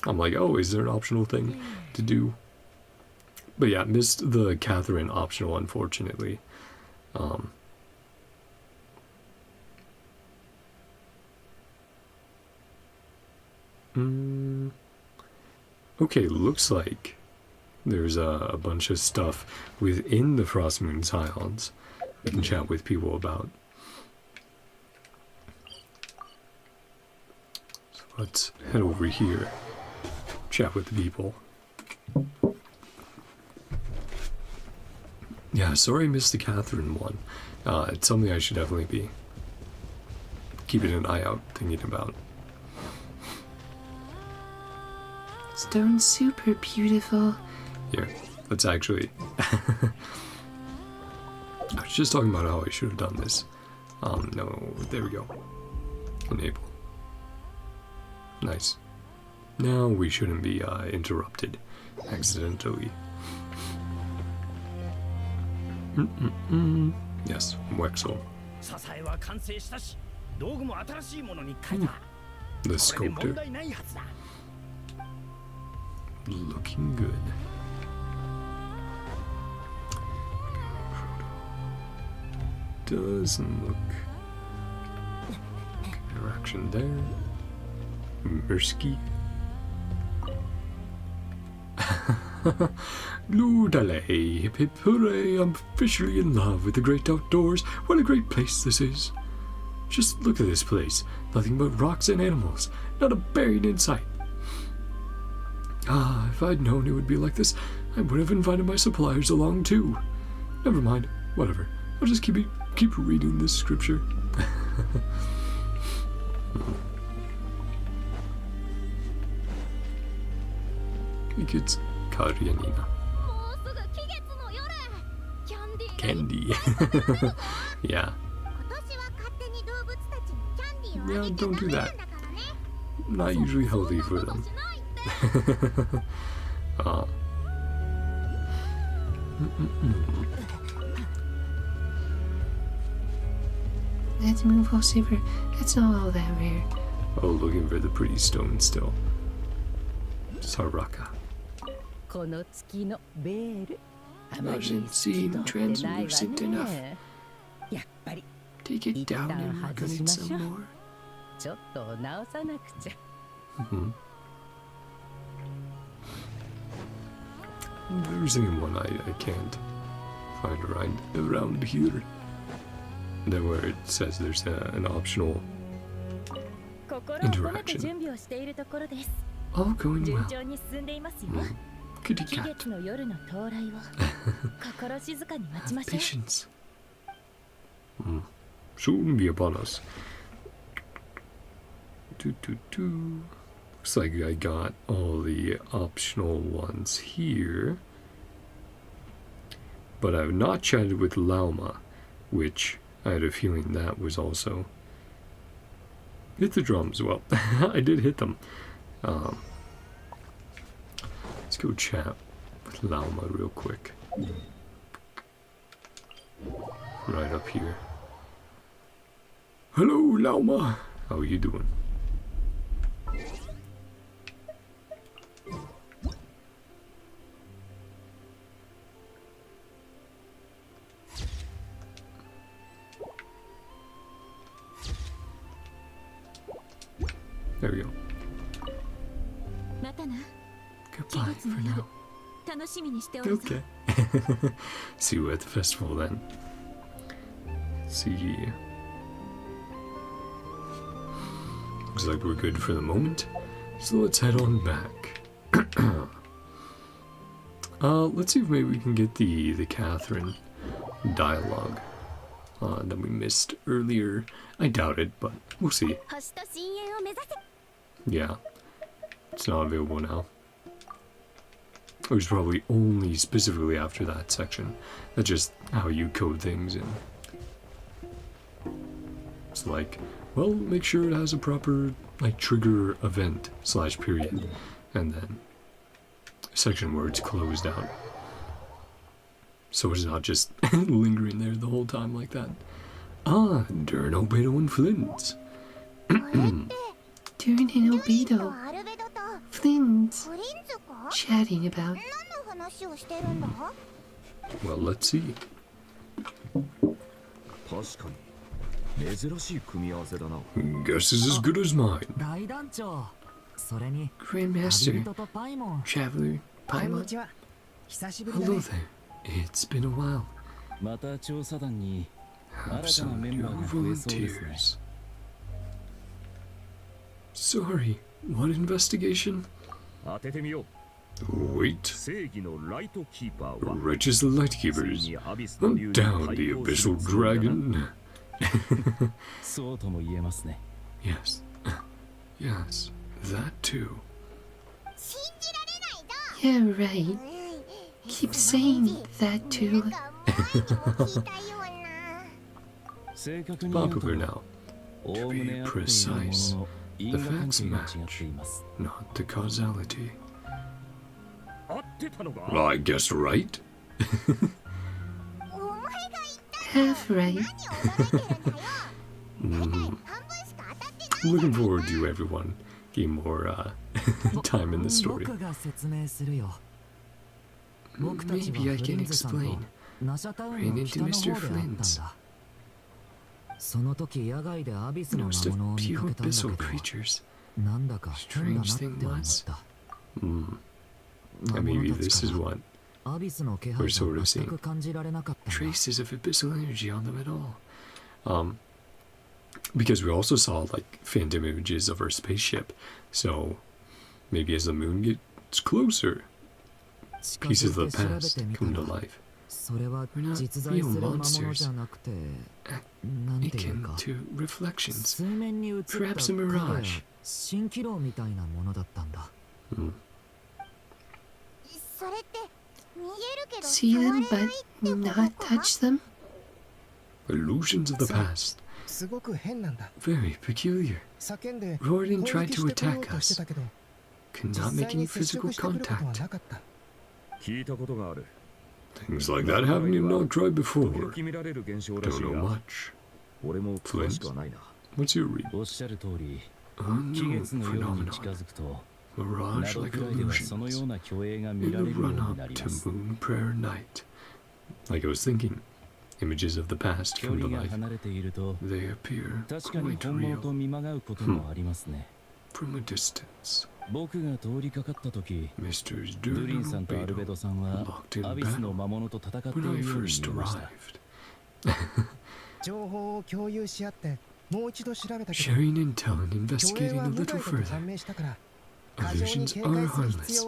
like, oh, is there an optional thing to do? But yeah, missed the Catherine optional, unfortunately. Okay, looks like there's a bunch of stuff within the Frost Moon Scions we can chat with people about. So let's head over here, chat with the people. Yeah, sorry I missed the Catherine one. It's something I should definitely be keeping an eye out, thinking about. Stone's super beautiful. Here, let's actually I was just talking about how I should have done this. No, there we go. Enable. Nice. Now we shouldn't be interrupted accidentally. Yes, Wexel. The sculptor. Looking good. Doesn't look. Interaction there. Mirsky. Loodale, hip hip hooray, I'm officially in love with the great outdoors. What a great place this is. Just look at this place. Nothing but rocks and animals. Not a berry in sight. Ah, if I'd known it would be like this, I would have invited my suppliers along too. Never mind. Whatever. I'll just keep reading this scripture. It's Karyanina. Candy. Yeah. Yeah, don't do that. Not usually healthy for them. Let's move all silver. That's not all that rare. Oh, looking for the pretty stone still. Saraka. Doesn't seem translucent enough. Take it down and work on it some more. There's only one I can't find around here. Then where it says there's an optional interaction. All going well. Kitty cat. Patience. Soon be upon us. Looks like I got all the optional ones here. But I've not chatted with Lauma, which I had a feeling that was also. Hit the drums. Well, I did hit them. Let's go chat with Lauma real quick. Right up here. Hello, Lauma. How are you doing? There we go. Goodbye for now. Okay. See you at the festival then. See. Looks like we're good for the moment. So let's head on back. Let's see if maybe we can get the Catherine dialogue that we missed earlier. I doubt it, but we'll see. Yeah. It's not available now. It was probably only specifically after that section. That's just how you code things in. It's like, well, make sure it has a proper, like, trigger event / period. And then a section where it's closed out. So it's not just lingering there the whole time like that. Ah, Durn, Obedo, and Flint. Durn and Obedo. Flint. Chatting about. Well, let's see. Guess is as good as mine. Grandmaster. Traveler. Paimon. Hello there. It's been a while. Have some new volunteers. Sorry, what investigation? Wait. Righteous Lightkeepers. Hunt down the Abyssal Dragon. Yes. Yes, that too. Yeah, right. Keep saying that too. Popular now. To be precise, the facts match, not the causality. Well, I guess right? Half right. Looking forward to everyone getting more time in the story. Maybe I can explain. Ran into Mr. Flynn's. Most of few abyssal creatures. Strange thing was, And maybe this is what we're sort of seeing. traces of abyssal energy on them at all. Because we also saw like phantom images of our spaceship, so maybe as the moon gets closer, pieces of the past come to life. We're not real monsters, akin to reflections, perhaps a mirage. See them but not touch them? Illusions of the past. Very peculiar. Roared and tried to attack us. Could not make any physical contact. Things like that happened in Nod-Krai before. Don't know much. Flint, what's your read? Unknown phenomenon. Mirage-like illusions in the run-up to Moon Prayer Night. Like I was thinking, images of the past come to life. They appear quite real from a distance. Mr. Zzzero locked in battle when I first arrived. Sharing intel and investigating a little further. Illusions are harmless.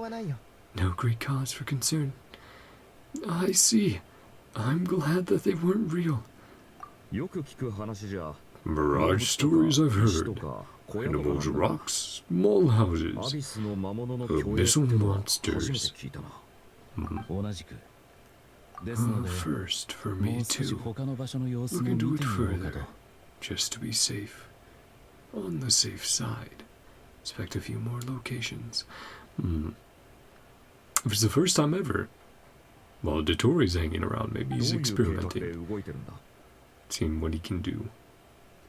No great cause for concern. I see. I'm glad that they weren't real. Mirage stories I've heard. Animals, rocks, small houses, abyssal monsters. First for me too. Look into it further, just to be safe. On the safe side. Expect a few more locations. If it's the first time ever, well, Dotori's hanging around. Maybe he's experimenting, seeing what he can do.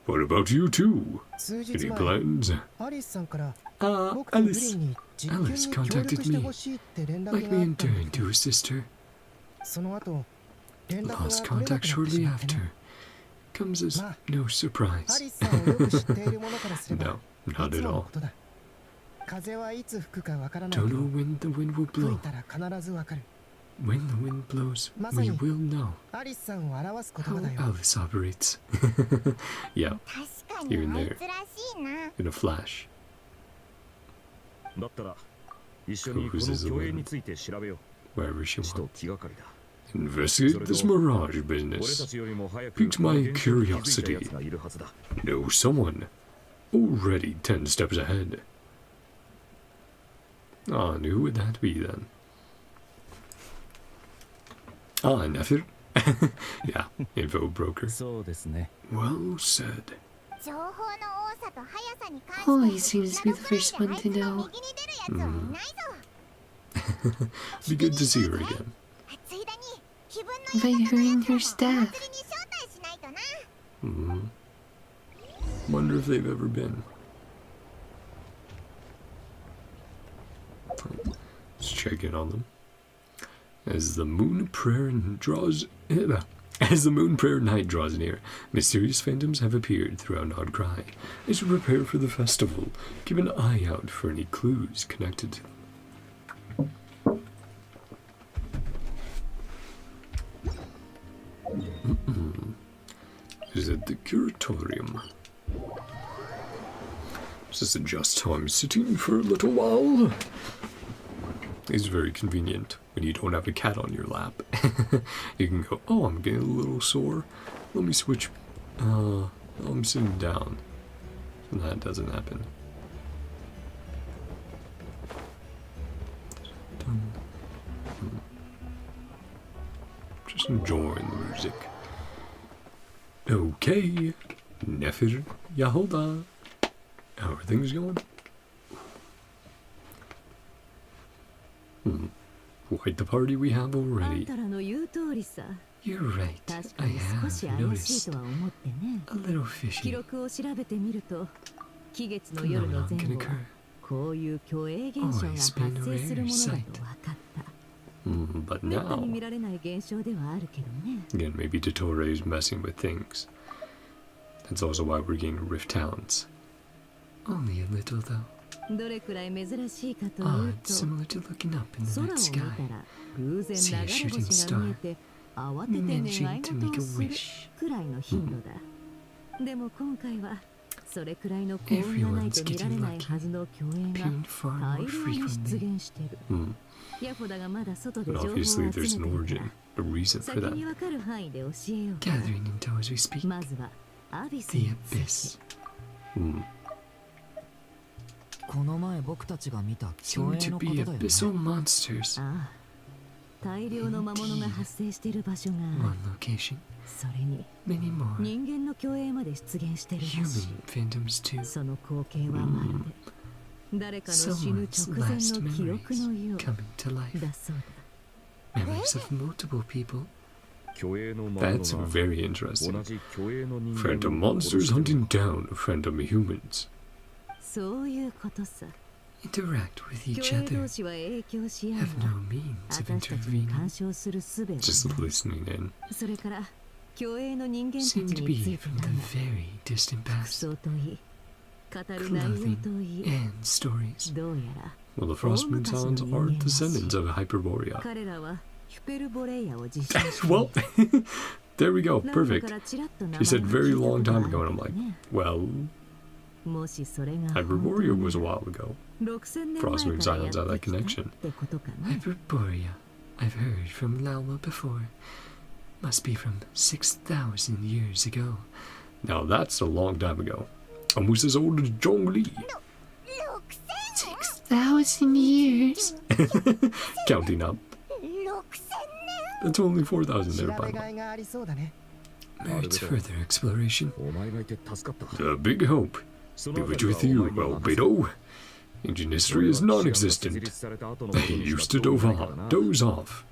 What about you two? Any plans? Alice. Alice contacted me. Like me and Darren to assist her. Lost contact shortly after. Comes as no surprise. No, not at all. Don't know when the wind will blow. When the wind blows, we will know how Alice operates. Yeah, here and there, in a flash. Who's is the wind? Wherever she wants. Investigate this mirage business. Piqued my curiosity. Know someone already 10 steps ahead. Ah, and who would that be then? Ah, Nefer. Yeah, info broker. Well said. Holly seems to be the first one to know. Be good to see her again. Invite her and her staff. Wonder if they've ever been. Let's check in on them. As the moon prayer night draws near, mysterious phantoms have appeared throughout Nod-Krai. As you prepare for the festival, keep an eye out for any clues connected to them. Is it the curatorium? Just adjust how I'm sitting for a little while. It's very convenient when you don't have a cat on your lap. You can go, oh, I'm getting a little sore. Let me switch. I'm sitting down. And that doesn't happen. Just enjoying the music. Okay, Nefir Yahoda. How are things going? Quite the party we have already. You're right, I have noticed a little fishy phenomenon can occur. Always been a rare sight. But now, again, maybe Dottore is messing with things. That's also why we're getting rift talents. Only a little though. Odd, similar to looking up in the night sky. See a shooting star. Mention to make a wish. Everyone's getting lucky, appearing far more frequently. But obviously there's an origin, a reason for that. Gathering into as we speak. The abyss. Seem to be abyssal monsters. One location. Many more. Human phantoms too. Someone's last memories coming to life. Memories of multiple people. That's very interesting. Phantom monsters hunting down phantom humans. Interact with each other. Have no means of intervening. Just listening in. Seem to be from the very distant past. Clothing and stories. Well, the Frostmoon Talons are descendants of Hyperborea. Well, there we go. Perfect. He said very long time ago, and I'm like, well, Hyperborea was a while ago. Frostmoon Talons have that connection. Hyperborea. I've heard from Lauma before. Must be from 6,000 years ago. Now that's a long time ago. Almost as old as Zhongli. 6,000 years? Counting up. That's only 4,000 there, by the way. Merits further exploration. A big hope. Be with you, Albedo. Ancient history is non-existent. They used to doze off.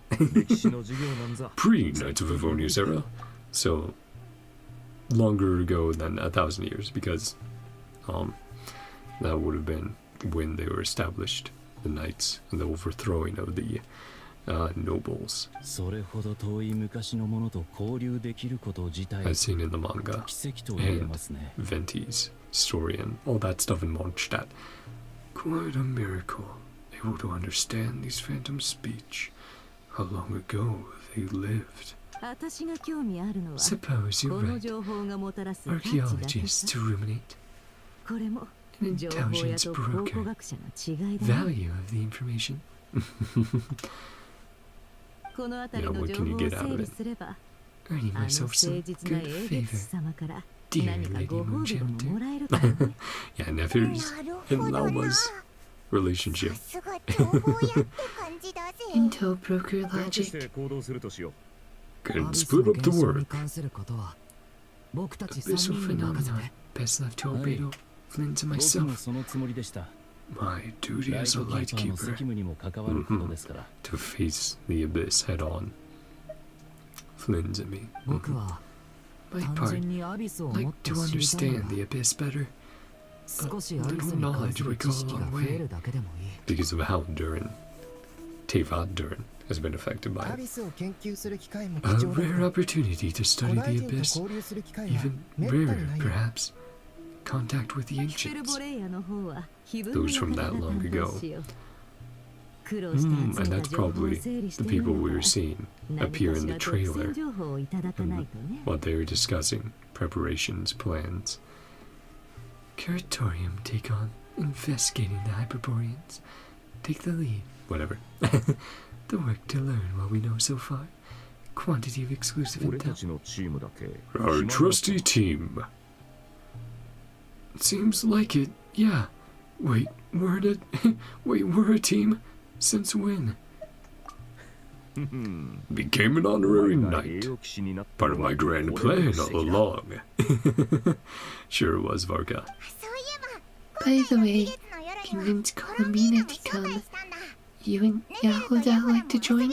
Pre-Knights of Favonius era. So, longer ago than 1,000 years, because that would have been when they were established, the knights, and the overthrowing of the nobles. As seen in the manga, and Venti's story and all that stuff in Mondstadt. Quite a miracle, able to understand these phantoms' speech. How long ago they lived. Suppose you're right. Archaeologists ruminate. An intelligence broker. Value of the information. Now what can you get out of it? Earning myself some good favor. Dear Lady Moonshelter. Yeah, Nefir's and Lauma's relationship. Intel broker logic. Can split up the work. Abyssal phenomenon. Best left to Albedo, Flynn, and myself. My duty as a lightkeeper. To face the abyss head on. Flynn's and me. My part, like to understand the abyss better. A little knowledge would go a long way. Because of how Tevat Durin has been affected by it. A rare opportunity to study the abyss. Even rarer, perhaps. Contact with the ancients. Those from that long ago. And that's probably the people we were seeing appear in the trailer. What they were discussing, preparations, plans. Curatorium take on investigating the Hyperboreans. Take the lead. Whatever. The work to learn what we know so far. Quantity of exclusive intel. Our trusty team. Seems like it, yeah. Wait, we're a team? Since when? Became an honorary knight. Part of my grand plan all along. Sure it was, Varka. By the way, convince Columbina to come. You and Yahoda like to join?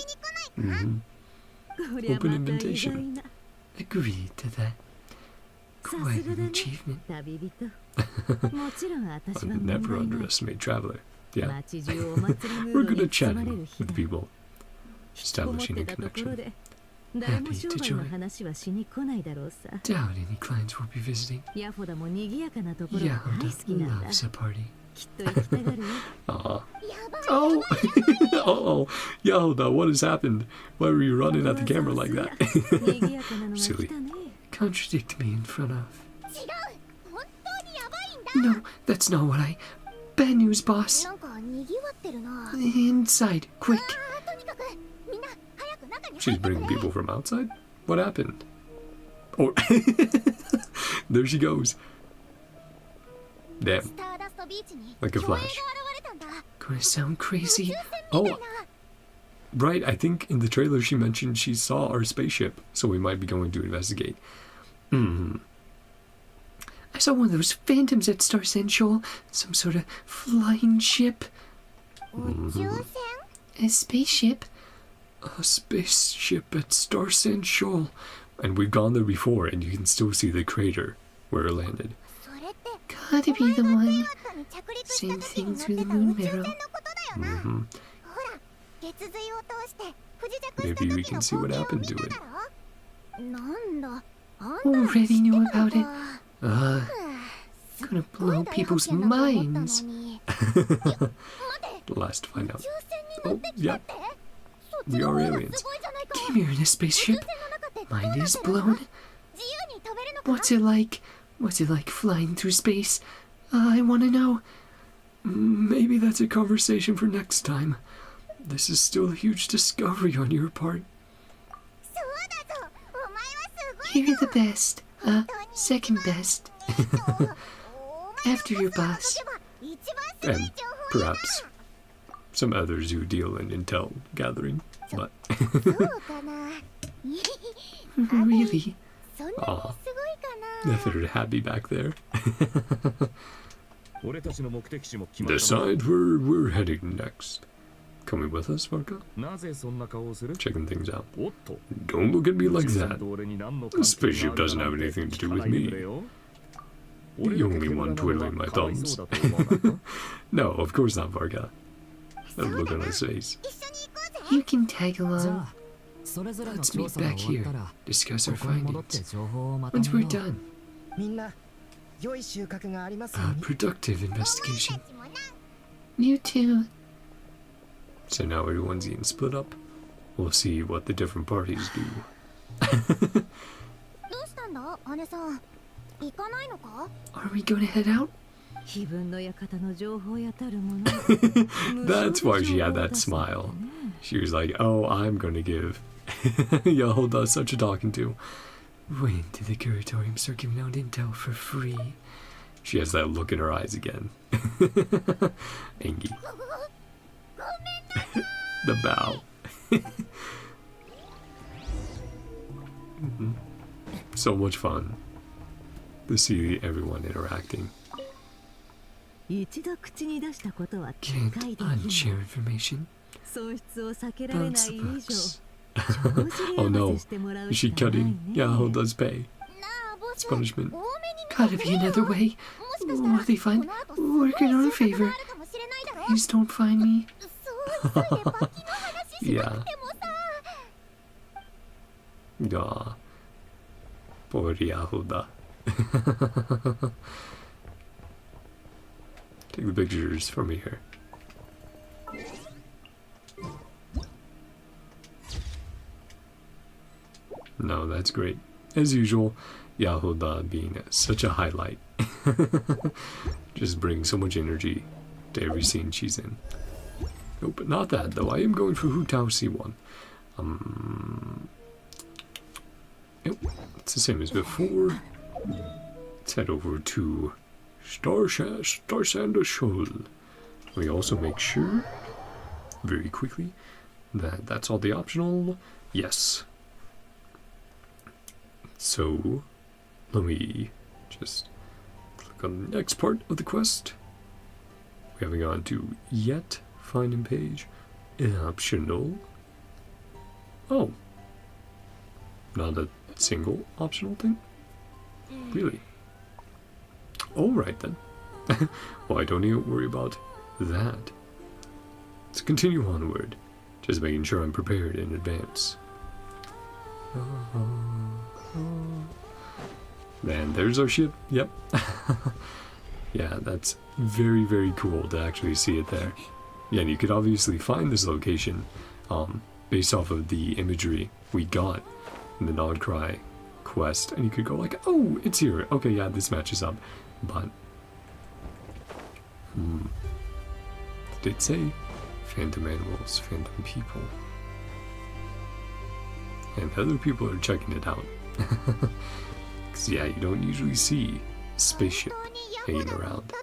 Open invitation. Agreed to that. Quite an achievement. I'll never underestimate Traveler. Yeah. We're good at chatting with people. Establishing a connection. Happy to join. Doubt any clients will be visiting. Yahoda loves a party. Oh. Oh, Yahoda, what has happened? Why were you running at the camera like that? Silly. Contradict me in front of. No, that's not what I... Bad news, boss. Inside, quick. She's bringing people from outside? What happened? Oh, there she goes. Damn. Like a flash. Gonna sound crazy. Oh, right, I think in the trailer she mentioned she saw our spaceship, so we might be going to investigate. I saw one of those phantoms at Star Central. Some sort of flying ship. A spaceship? A spaceship at Star Central. And we've gone there before, and you can still see the crater where it landed. Gotta be the one. Same thing through the moon marrow. Maybe we can see what happened to it. Already knew about it. Gonna blow people's minds. Last to find out. Oh, yep. We are aliens. Came here in a spaceship. Mind is blown. What's it like? What's it like flying through space? I want to know. Maybe that's a conversation for next time. This is still a huge discovery on your part. You're the best. Second best. After your boss. And perhaps some others who deal in intel gathering, but... Really? Aw. They're happy back there. Decide where we're heading next. Coming with us, Varka? Checking things out. Don't look at me like that. The spaceship doesn't have anything to do with me. The only one twiddling my thumbs. No, of course not, Varka. That look on his face. You can tag along. Let's meet back here. Discuss our findings. Once we're done. A productive investigation. You too. So now everyone's getting split up. We'll see what the different parties do. Are we going to head out? That's why she had that smile. She was like, oh, I'm gonna give Yahoda such a talking to. Wait until the curatorium start giving out intel for free. She has that look in her eyes again. Engi. The bow. So much fun to see everyone interacting. Can't unshare information. Bounce the books. Oh no, is she cutting Yahoda's pay? It's punishment. Gotta be another way. What they find, work in our favor. Please don't find me. Yeah. Aw. Poor Yahoda. Take the pictures for me here. No, that's great. As usual, Yahoda being such a highlight. Just brings so much energy to every scene she's in. Oh, but not that though. I am going for Hu Tao C1. Yep, it's the same as before. Let's head over to Starsander Shoal. We also make sure, very quickly, That's all the optional? Yes. So, let me just click on the next part of the quest. We haven't gone to yet. Finding page. Optional. Oh. Not a single optional thing? Really? Alright then. Well, I don't need to worry about that. Let's continue onward. Just making sure I'm prepared in advance. Man, there's our ship. Yep. Yeah, that's very, very cool to actually see it there. Yeah, and you could obviously find this location based off of the imagery we got in the Nod-Krai quest. And you could go like, oh, it's here. Okay, yeah, this matches up. But, did it say phantom animals, phantom people? And other people are checking it out. Because, yeah, you don't usually see a spaceship hanging around.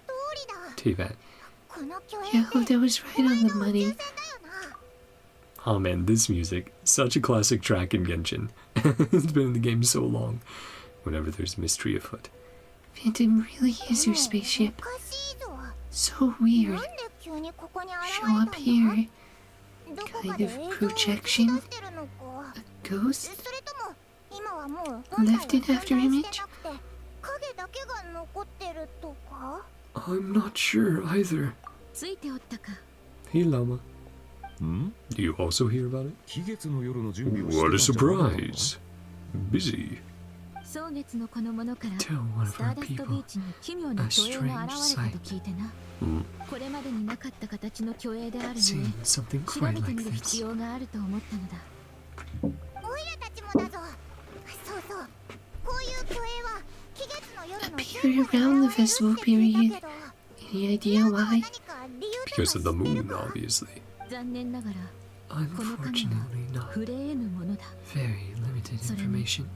T-Vat. Yo, that was right on the money. Oh man, this music, such a classic track in Genshin. It's been in the game so long. Whenever there's mystery afoot. Phantom really is your spaceship. So weird. Show up here. Kind of projection. A ghost? Left in after image? I'm not sure either. Hey Llama. Do you also hear about it? What a surprise. Busy. Tell one of our people a strange sight. Seeing something quite like this. Appeared around the festival period. Any idea why? Because of the moon, obviously. Unfortunately not. Very limited information.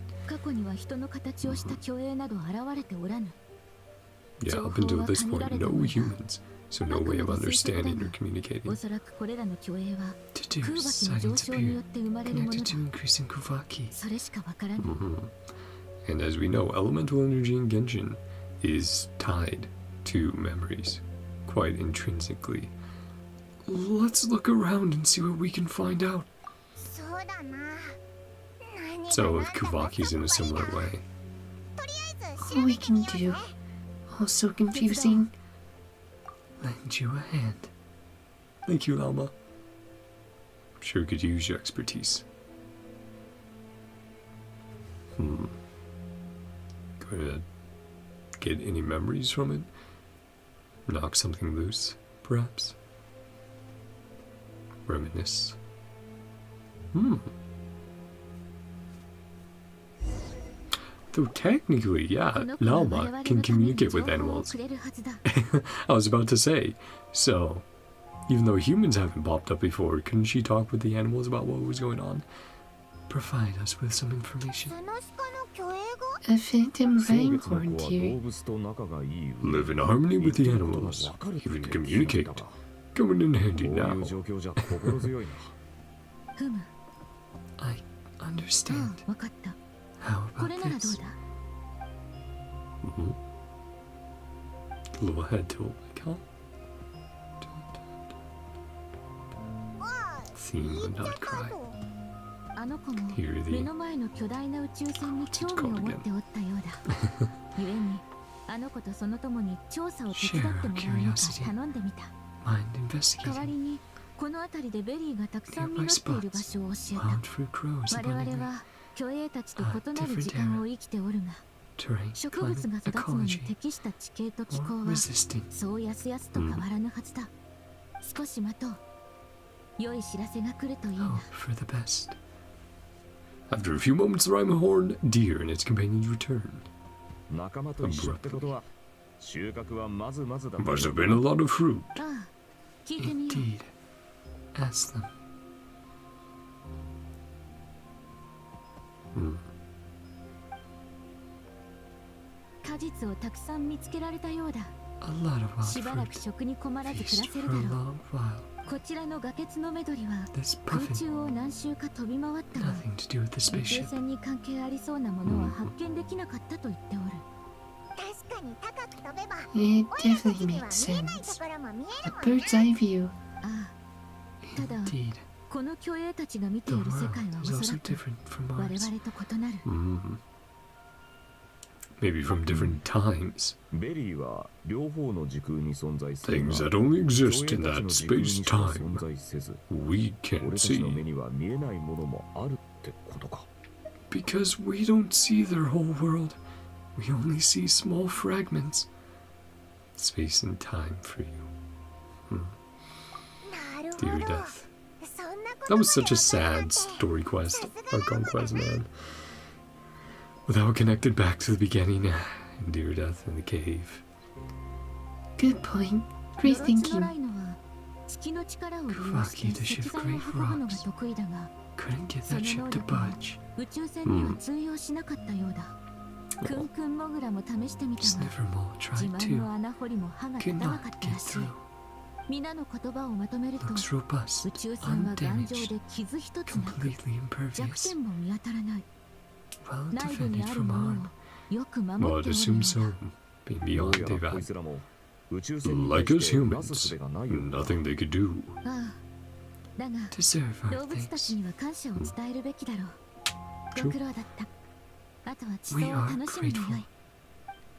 Yeah, up until this point, no humans, so no way of understanding or communicating. Deduce sightings appear connected to increasing Kuvaki. And as we know, elemental energy in Genshin is tied to memories, quite intrinsically. Let's look around and see what we can find out. So if Kuvaki's in a similar way. All we can do, also confusing, lend you a hand. Thank you, Llama. Sure could use your expertise. Gonna get any memories from it? Knock something loose, perhaps? Reminisce. Though technically, yeah, Llama can communicate with animals. I was about to say, so, even though humans haven't popped up before, couldn't she talk with the animals about what was going on? Provide us with some information. A phantom rhyme here. Live in harmony with the animals, even communicate. Coming in handy now. I understand. How about this? A little head tilt, like, huh? Theme of Nod-Krai. Here the... What's it called again? Share our curiosity. Mind investigating. Nearby spots. Wild fruit grows abundantly. Different era. Terrain, climate, ecology, or resistance. Hope for the best. After a few moments, the rhyme horn, deer and its companions return. Abruptly. Must have been a lot of fruit. Indeed. Ask them. a lot of しばらく wild 食に困らず fruit 暮 feast らせる for だ a ろう。 long while. こちらの崖つのめどりは This 空 puffin, 中を何周か飛び回ったが nothing to do with the 宇宙 spaceship. 船に関係ありそうなものは発見できなかったと言っておる。確かに高く飛べば It 俺たち definitely には makes 見えないと sense. ころも見 A えるもん bird's eye view. ああ、ただ Indeed. この巨鋭たちが見て The いる世 world 界は is お also そらく different from 我 ours. 々と異なる。 Maybe from different times. ベリーは両方の時空に存在する Things が that only 競 exist 泳 in たち that の時空にしか space-time 存在せず we 俺 can't たちの目 see. には見えないものもあるってことか。 Because we don't see their whole world. We only see small fragments. Space and time for you. なるほ Dear ど death. そんなこ That とま was で such a わかるなん sad て story quest, or conquest, man. Without connected back to the beginning, Dear Death in the cave. Good point. ド Great ロツノ thinking. ライノは月の力を利用 Fuck し you, て the 石 ship 材を Great 運ぶのが Rocks. 得意だが Couldn't get そ that の ship 能 to 力は budge. 宇宙船には通用しなかったようだ。クンクンモグラも試してみたが Snivermole 自 tried 慢の to. 穴掘りも歯が立た Could なか not ったら get しい。 through. 皆の言葉をまとめると Looks robust. 宇宙船は頑丈 Undamaged. で傷一つなく Completely 弱 impervious. 点も見当たらない Well 内部に defended ある from も harm. のをよく Well, 守 I'd っておる assume よう so. だ。 Being どう beyond やらこい Devat. つらも宇宙船に Like 対 us してなすす humans, べがないようだ。 nothing they could do. ああ、だが Deserve 動 our 物たち thanks. には感謝を伝えるべきだろう。 True. ご苦労だった。あとは地層 We を are 楽しむのよい。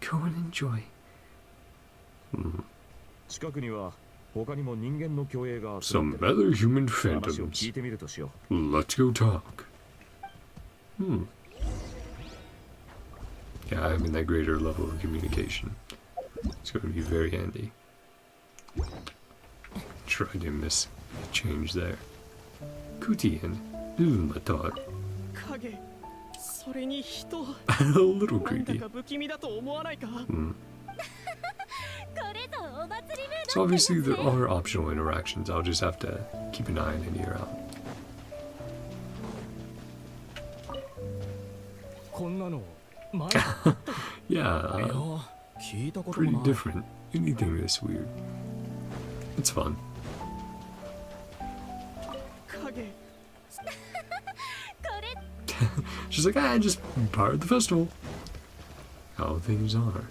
Go and enjoy. 近くには他にも人間の巨栄が集ま Some ってる。 other human 話を聞 phantoms. いてみるとしよ Let's go talk. Yeah, I'm in that greater level of communication. It's going to be very handy. Tried to miss a change there. Kutian, Ilmatar. 影それに人 A little なんだ creepy. か不気味だと思わないか So obviously there are optional interactions. I'll just have to keep an eye in and ear out. こんなの前 Yeah, いや聞いたことも pretty ない different. Anything this weird. It's fun. 影 She's like, I just part of the festival. How things are.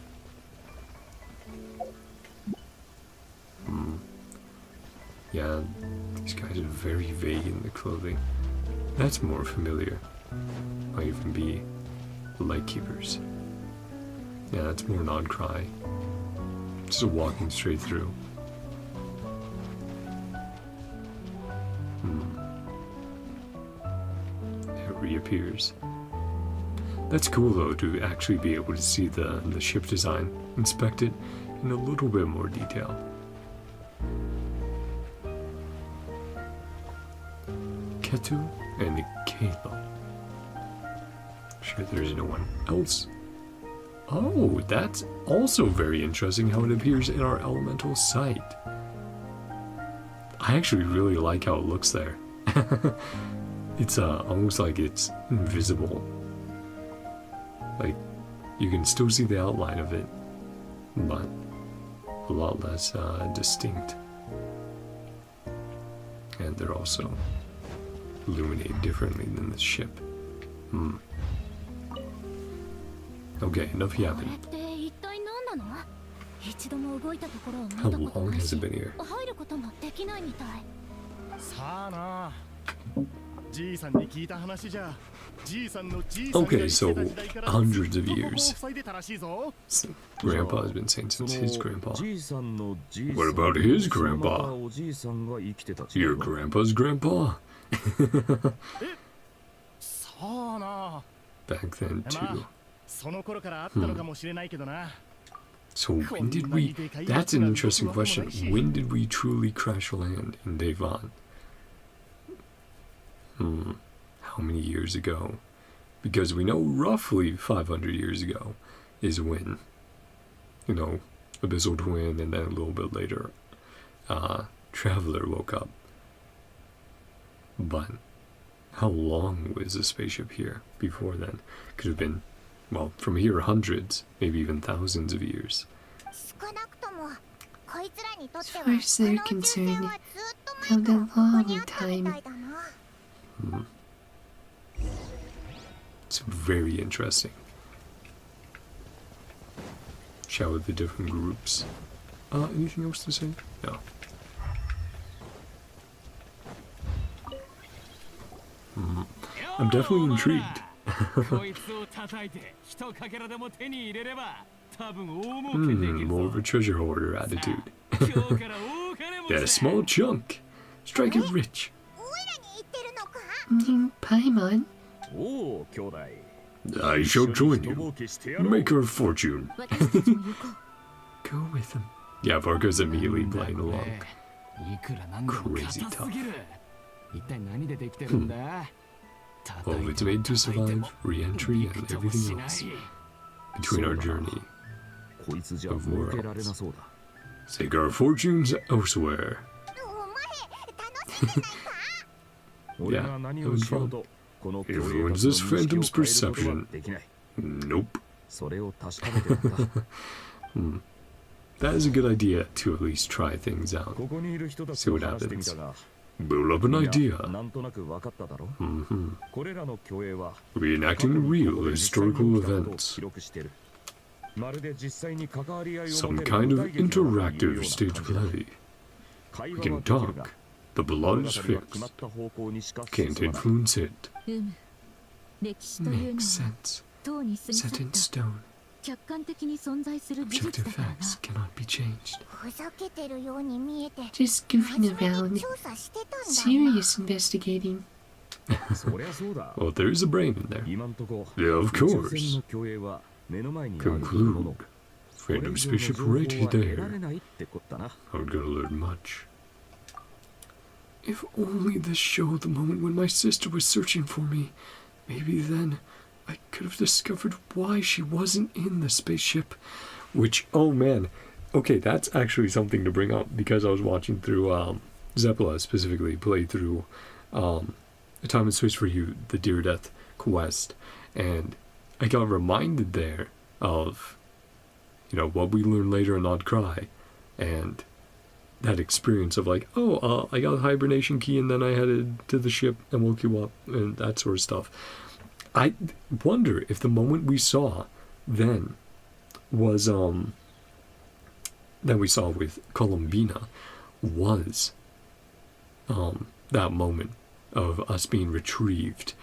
Yeah, these guys are very vague in their clothing. That's more familiar. Might even be lightkeepers. Yeah, that's more Nod-Krai. Just walking straight through. It reappears. That's cool though, to actually be able to see the ship design, inspect it in a little bit more detail. Ketu and Kalo. Sure there's no one else. Oh, that's also very interesting how it appears in our elemental sight. I actually really like how it looks there. It's almost like it's invisible. Like, you can still see the outline of it, but a lot less distinct. And they're also illuminated differently than the ship. Okay, enough これ yapping. って一体何なの？一度も動いたところを見 How たこと long ない has し it been here? 入ることもできないみたい。さあなじいさんに聞いた話じゃじいさんのじいさんが Okay, 生 so きてた時代から hundreds of ずっと years. 塞いでたらしいぞ Grandpa has been saying そ since の his grandpa. じいさんのじいさん What about his そのまた grandpa? おじいさんが生きてた時代 Your は grandpa's grandpa? さあな Back then, too. その頃からあったのかもしれないけどな So when did we... That's an interesting question. When did we truly crash land in Devon? How many years ago? Because we know roughly 500 years ago is when, you know, Abyssal Twin and then a little bit later, Traveler woke up. But how long was the spaceship here before then? Could have been, well, from here hundreds, maybe even thousands of years. 少なくとも As far as they're concerned, lived a long time. It's very interesting. Shower the different groups. Anything else to say? No. I'm definitely intrigued. More of a treasure hoarder attitude. Yeah, small chunk. Strike it rich. Paimon? I shall join you. Make our fortune. Go with him. Yeah, Vargo's immediately playing along. Crazy tough. Well, it's made to survive, re-entry, and everything else. Between our journey of worlds. Seek our fortunes elsewhere. Yeah, having fun. Influences Phantom's perception. Nope. That is a good idea to at least try things out. See what happens. Build up an idea. Reenacting real historical events. Some kind of interactive stage play. We can talk. The blood is fixed. Can't influence it. Makes sense. Set in stone. Objective facts cannot be changed. Just goofing around. Serious investigating. Well, there is a brain in there. Yeah, of course. Conclude. Phantom's bishop right there. I'm gonna learn much. If only this showed the moment when my sister was searching for me. Maybe then I could have discovered why she wasn't in the spaceship. Which, oh man. Okay, that's actually something to bring up, because I was watching through, Zeppela specifically play through, A Time and Space for You, the Dear Death quest. And I got reminded there of, you know, what we learned later in Nod-Krai. And that experience of like, oh, I got a hibernation key and then I headed to the ship and woke you up and that sort of stuff. I wonder if the moment we saw then was, that we saw with Columbina was, that moment of us being retrieved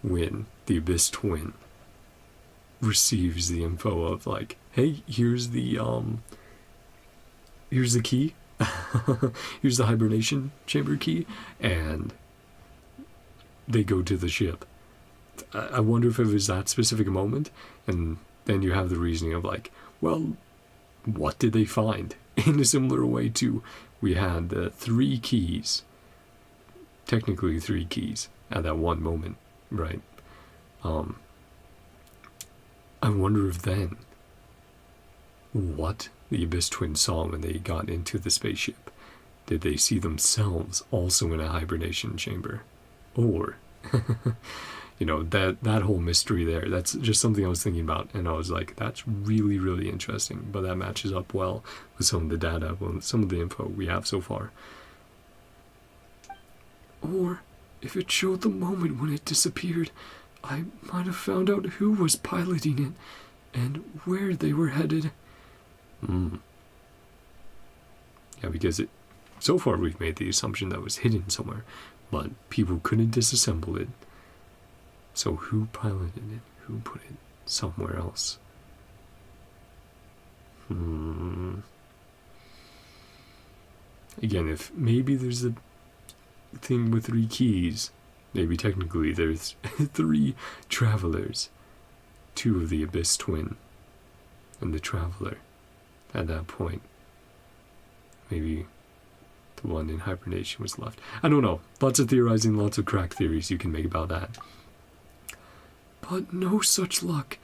when the Abyss Twin receives the info of like, hey, here's the key. Here's the hibernation chamber key, and they go to the ship. I wonder if it was that specific moment, and then you have the reasoning of like, well, what did they find? In a similar way to, we had 3 keys, technically 3 keys, at that one moment, right? I wonder if then, what the Abyss Twins saw when they got into the spaceship. Did they see themselves also in a hibernation chamber? Or, you know, that whole mystery there, that's just something I was thinking about, and I was like, that's really, really interesting, but that matches up well with some of the data, well, some of the info we have so far. Or, if it showed the moment when it disappeared, I might have found out who was piloting it, and where they were headed. Yeah, because so far we've made the assumption that it was hidden somewhere, but people couldn't disassemble it. So who piloted it? Who put it somewhere else? Again, if maybe there's a thing with 3 keys, maybe technically there's 3 travelers. 2 of the Abyss Twin and the Traveler. At that point, maybe the one in hibernation was left. I don't know. Lots of theorizing, lots of crack theories you can make about that. But no such luck.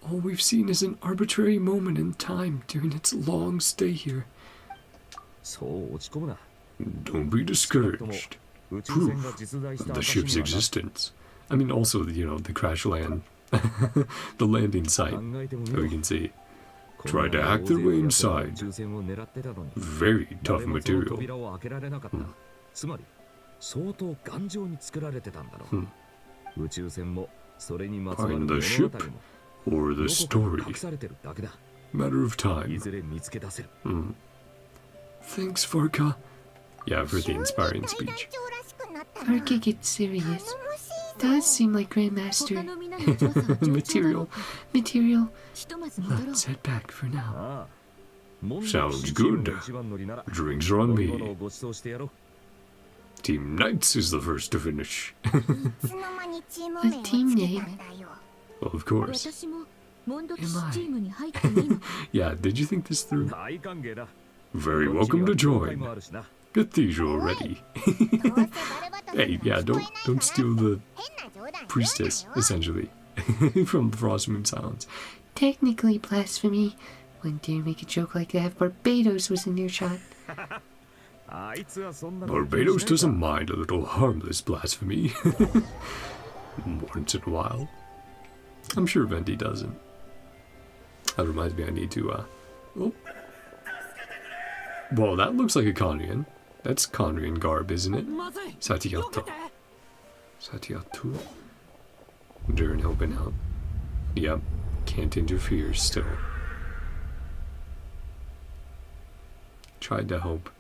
All we've seen is an arbitrary moment in time during its long stay here. Don't be discouraged. Proof of the ship's existence. I mean, also, you know, the crash land, the landing site that we can see. tried to hack their way inside. Very tough material. つまり相当頑丈に作られてたんだろう。宇宙船もそれにまつわる Find 物 the 語 ship も or ど the こかに story. 隠されてるだけだ。 Matter of い time. ずれ見つけ出せる。 Thanks, Farka. Yeah, for the inspiring speech. Arca gets serious. Does seem like Grandmaster. 他の皆の調査は順調だろう Material. ひとまず戻ろう Let's head back for now. ああ。問題 Sounds チーム good. の一番乗りなら Drinks are on 飲み me. 物をご馳走してやろう。 Team Knights is the first to finish. いつの間にチーム名をつけたんだよ。 Of course. 私もモンド騎士チームに入っていいの Yeah, did you think this through? 大歓迎だ。 Very welcome to 教会 join. もあるしな。 Cathedral ready. どうせバルバトス Hey, に yeah, 聞こ don't えない steal から the 変な冗談言うなよ priestess, essentially, from the Frost Moon Silence. Technically blasphemy. Wouldn't dare make a joke like that if Barbados was in earshot. あいつはそんな Barbados doesn't mind a little harmless blasphemy. Once in a while. I'm sure Venti doesn't. That reminds me I need to, oh. Well, that looks like a Conrian. That's Conrian garb, isn't it? Satiato. Satiato. Durin helping out. Yep. Can't interfere still. Tried to help.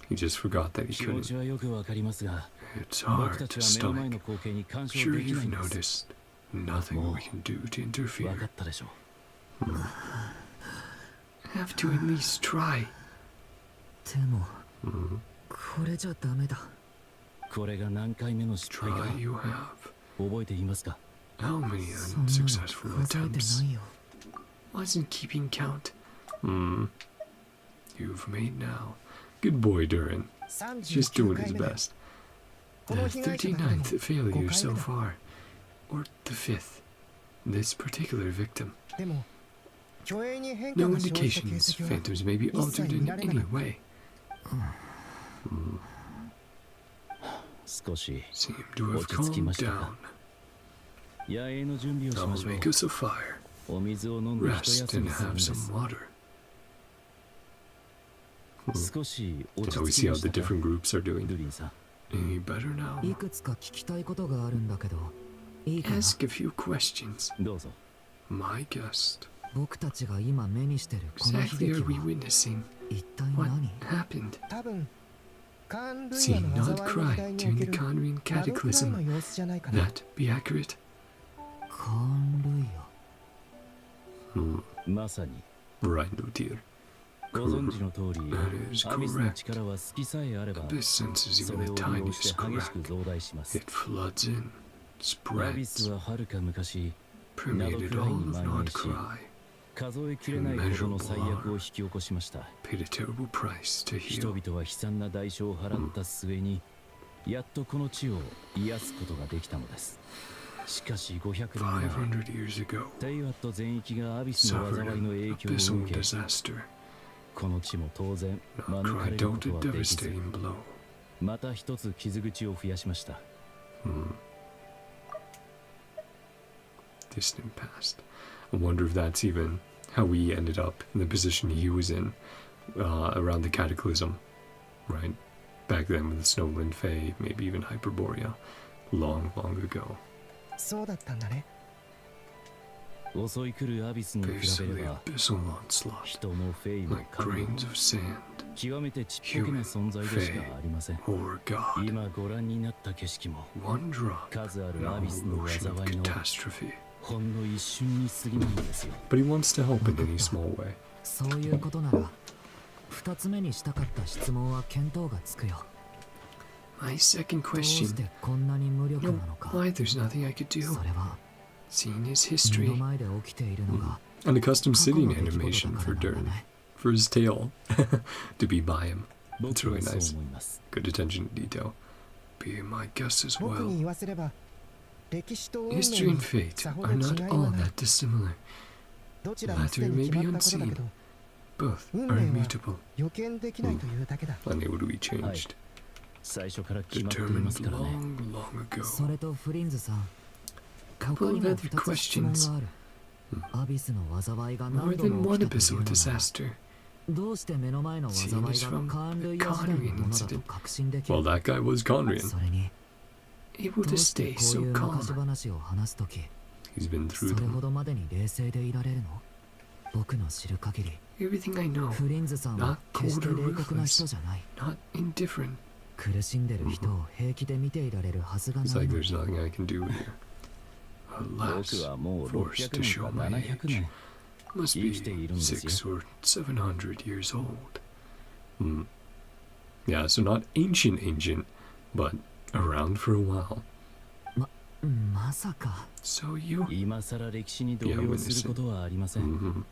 He just forgot that he 気持 couldn't. ちはよくわかりますが、 It's 僕 hard た to ちは目の前 stomach. の光景に干渉 Sure できない you've んです。 noticed nothing we can do to わか interfere. ったでしょ Have to at least try. でもこれじゃダメだ。う。これが何回目の失敗か Try you have. 覚えていますか？ How many そんなの unsuccessful 数えて attempts? ないよ。 Wasn't keeping count. You've made now. Good boy, Durin. Just doing his best. The 39th failure so far. Or the 5th. This particular victim. でも虚栄に変化 No が生じた形 indications 跡は phantoms may be altered in any way. 少し Seem to have 落ち着き calmed ました down. か？野営の準備をし I'll ましょう。 make us a fire. お水を飲んで一 Rest 休 and みするん have で some す。 water. 少し落 Shall we ち着 see き how ま the したか？ different groups are ル doing? リンさん。 Any better now? いくつか聞きたいことがあるんだけど、いいかな。 Ask a few questions. どうぞ。 My guest. 僕たちが今目にしてるこの悲 Exactly 劇 are we は witnessing? 一体 What 何？ happened? 多分カンルイヤ Seeing の災いの時 Nod-Krai 代に during お the ける Conrian ナドクライの cataclysm. 様子じゃないかな。 That be accurate? カーンルイヤ。 まさに Right, no dear. ご存知の通り、 That is アビスの correct. 力は隙さえあれば、 This senses そ even れ the を利用して tiniest 激しく crack. 増大します。 It floods in, アビス spreads, ははるか昔、 permeated all of Nod-Krai, 数えきれないほどの最悪を引き起こしました。 paid a terrible price to 人 heal. 々は悲惨な代償を払った末に、やっとこの地を癒すことができたのです。しかし500年前、 500 years ago, テイワット全域がアビスの suffered 災いの an 影響を abyssal 受け、 disaster. この地も当然免れ Nod-Krai るこ dealt と a はできず、 devastating blow. また一つ傷口を増やしました。 Distant past. I wonder if that's even how we ended up in the position he was in around the cataclysm, right? Back then with the Snowland Fae, maybe even Hyperborea, long, long ago. そうだったんだね。襲い来るアビスに比 Faced べ with れ the ば、 abyssal onslaught, 人もフェイも like 神も grains of sand, 極めてちっぽけな存在でしかありません。 or God. 今ご覧になった景色も、 One drop, 数あ an るアビスの ocean of 災いの catastrophe. ほんの一瞬に過ぎないんですよ。 But he wants to help in any small way. そういうことなら、二つ目にしたかった質問は見当がつくよ。 My second どうし question, てこんなに無力 you なのか。 why there's nothing I could そ do. れは Seeing his 目の history, 前で起きているのが and a custom 過去 sitting の出来事 animation だ for からなん Dern, だね。 for his tail to be by him. That's 僕は really そう nice. 思います。 Good attention to detail. Be my guest as 僕に well. 言わせれば歴史と運命 History に and fate さほ are ど not 違い all はない。 that dissimilar. どちらもすでに決まったことだけど Both 運 are 命は immutable, 予見できないというだけだ。 unable to be changed. 最初から決まってい Determined ますからね。 long, long そ ago. れとフリンズさん、他 Couple に of も other 二つ質問 questions. がある。アビスの災いが More 何度 than も one 起きたという abyssal のなら disaster. どうして目の前の災いが Seeing as from カーン類 the ア時代の Conrian ものだと incident. 確信でき Well, る。 that guy was Conrian. それに Able ど to うして stay こうい so う昔 calm. 話を話すとき He's been そ through れ them. ほどまでに冷静でいられるの？僕の知る限り Everything I know, フリンズさんは決して冷酷な人じゃない。 not indifferent. 苦しんでる人を平気で見ていられるはずが It's ない like の there's nothing I can do here. 僕 Alas, はもう forced 600 to 年 show か my 700 age. 年 Must 生きているん be ですよ。 600 or 700 years old. Yeah, so not ancient, but around for a while. まさか So you, 今さら歴史に動揺することはありません。 Mhm.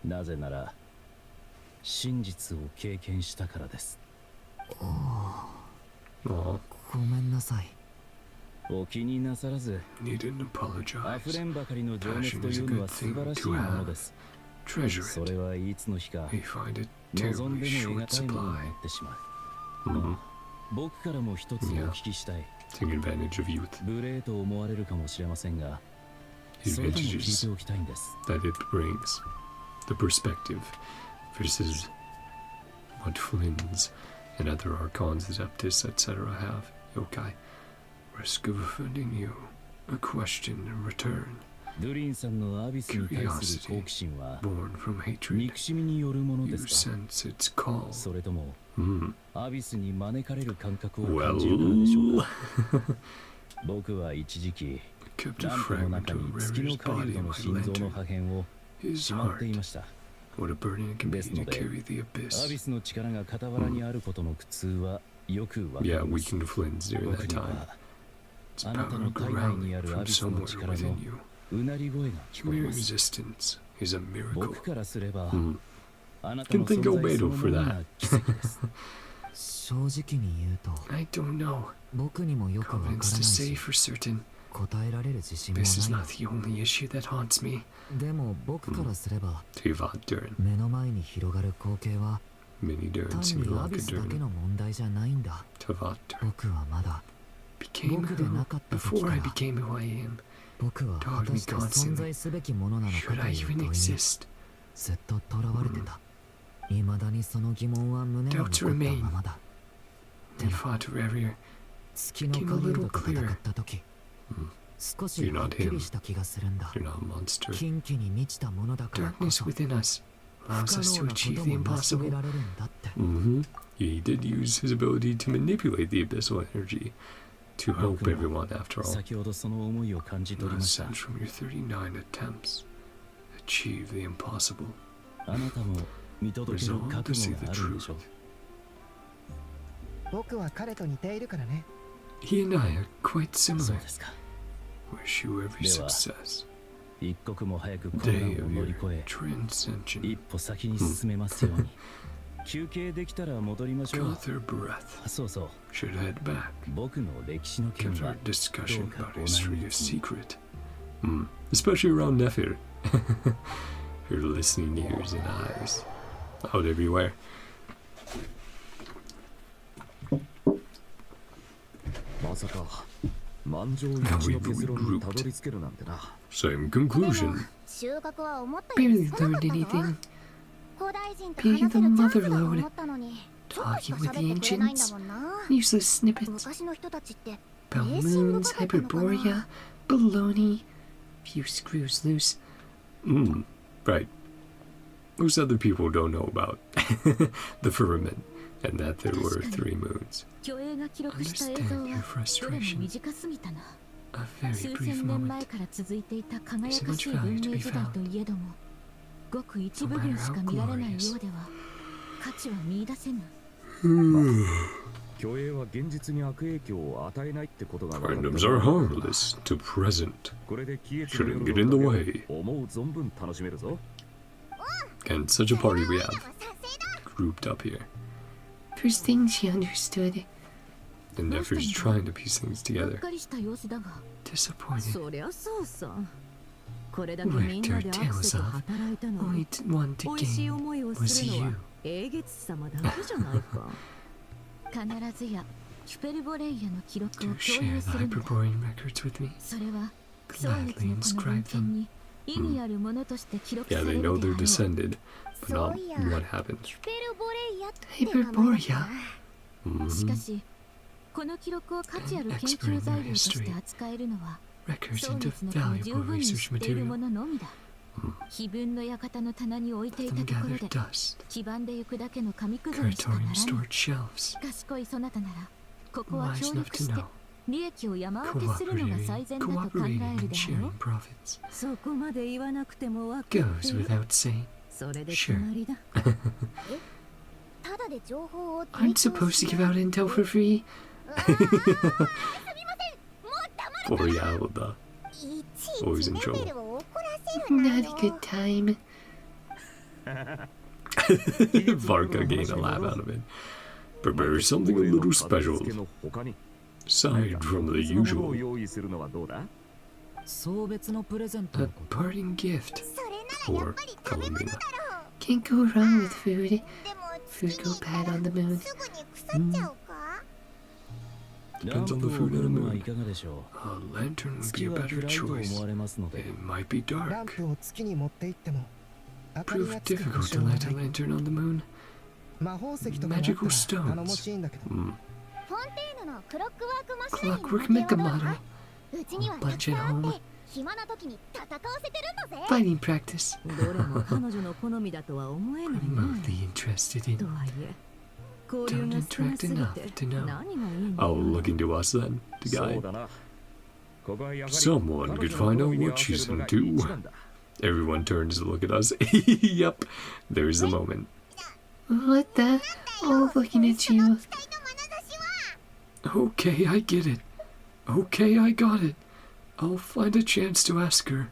なぜなら真実を経験したからです。 Aw, ごめんなさい。お気になさらず、 needn't あふれ apologize. んばかりの情熱というのは素晴らしいものです。 Treasure そ it. れはいつの日か We find it 望ん terribly でも得 short 難いものにな supply. ってしまう。 Mhm. 僕からも一つお聞きしたい。 Take advantage of youth. 無礼と思われるかもしれませんが、 His それとも聞い advantages ておきたいんです。 that it brings. The perspective versus what Flynn's and other Archons, Adeptus, etc. have. Yokai. Risk of offending you. A question in return. ドゥリンさんのアビスに対する好奇心は Born from hatred. 憎しみによるもの You ですか？ sense its call. それとも Hmm. アビスに招かれる感覚を感じるからでしょう Well, か？僕は一時期 kept a ランプの fragment 中 of に月 Rever's の影 body と in の my 心臓の lantern. 破片を His しまってい heart. ました。 What a burden it can be ですの to で carry the アビ abyss. スの力が傍らにあることの苦痛はよくわかり Yeah, ます。 weakened Flynn's during 僕 that に time. は It's あなた power の体内にあ growling るア from ビスの somewhere 力の within you. うなり声が聞こえ Mere ます。 resistance is a miracle. 僕からすれば Hmm. あなたの Can 存 thank 在そ Albedo の for もの that. が奇跡です。正直に言うと I don't know. 僕にもよくわからない Confidence to say し for certain. 答えられる自信も This is ない not the only issue that haunts me. でも僕からすれば Tivat Durin. 目の前に広がる光景は Mini 単 Durin, にア Simulaka ビスだけ Durin. の問題じゃないんだ。 Tavat Durin. 僕はまだ Became 僕で who? なかった時 Before か I ら became who I am. 僕は果たして存在すべきものなのか Should と I いう even 問いに exist? ずっと囚われてた。未だにその疑問は胸に残ったままだ。 We fought Revier. 月の影と戦った時 Hmm. 少しはっきりした気がするんだ。 You're not a monster. 禁忌に満ちたものだからこ Darkness そ within us 不 allows 可 us 能 to なこ achieve と the も成し遂げ impossible. られるんだって。 Mm-hmm. He did use his ability to manipulate the abyssal energy to help everyone after all. 先ほどその思いを感じ取り In ま a した。 sense, from your 39 attempts, achieve the impossible. あなたも見届ける Resolve 覚 to 悟 see が the あるんでしょ truth. う。僕は彼と似ているからね。 He and I are quite そう similar. ですか。 Wish you every では success. 一刻も早く困 Day 難を of 乗り your 越え、 transcension. 一歩先に進めますように。休憩できたら戻りましょう。 Gather breath. そうそう。 Should head back. 僕の歴史の件 Give は our discussion どうか about ご history 内 a 密に。 secret. Especially around Nephir. Your listening ears and eyes. Out everywhere. まさか満場一致の結論にたどり着けるなんてな。 Same conclusion. 収穫は思ったより Barely 少なか learned ったぞ anything. 古代人と Being 話せ the るチャンスだと mother 思ったのにちょっとしか Talking with the 喋ってくれないんだ ancients. もんな Useless snippets. 昔の人たちって Bell 迷信 moons, 深かったのかな Hyperborea, baloney. Few screws loose. Right. Most other people don't know about the firmament and that there were 3 moons. 虚栄が記録した映像 Understand は your どれも frustration. 短すぎたな。 A very 数 brief 千年前 moment. から続いていた輝 So か much しい value 文 to 明 be 時代 found. といえども、ごく一部分しか見られないようでは価値は見出せぬ。虚栄は現実に悪影響を与えないってことが分かった。 Randoms are harmless to present. これでキエツ Shouldn't get in the way. 思う存分楽しめるぞ。 And such a party we have 賛成だ grouped up here. First things she understood. And Nephir's trying to piece things がっ together. かりした様子だが、 Disappointed. そりゃそうさ。これだけ Where みんなで their アクセ tails と off. 働いたの Only に、 one to 美味しい gain 思いを was するのは you. 英月様だけじゃないか。必ずやヒュペルボレイヤの記録を To 共有 share す the るんだ。 Hyperborean records with me. それは、草月 Gladly のこの文 inscribe 献 them. に Yeah, they know they're descended, but not what happened. Hyperborea. An expert in their history. Records into valuable research material. Let them gather dust. Curatorium stored shelves. Wise enough to know. Cooperating and sharing profits. Goes without saying. Sure. Aren't supposed to give out intel for free? Poor Yaelda. Always in trouble. Not a good time. Varka gained a laugh out of it. Prepare something a little special. Aside from the usual. A parting gift for Columbina. Can't go wrong with food. Food go bad on the moon. Depends on the food and the moon. A lantern would be a better choice. It might be dark. Prove difficult to light a lantern on the moon. Magical stones. Clockwork mecha model. Bunch at home. Fighting practice. Remotely interested in. Don't interact enough to know. Oh, look into us then, the guy. Someone could find out what she's into. Everyone turns to look at us. Yep, there's the moment. What the? Oh, looking at you. Okay, I get it. Okay, I got it. I'll find a chance to ask her.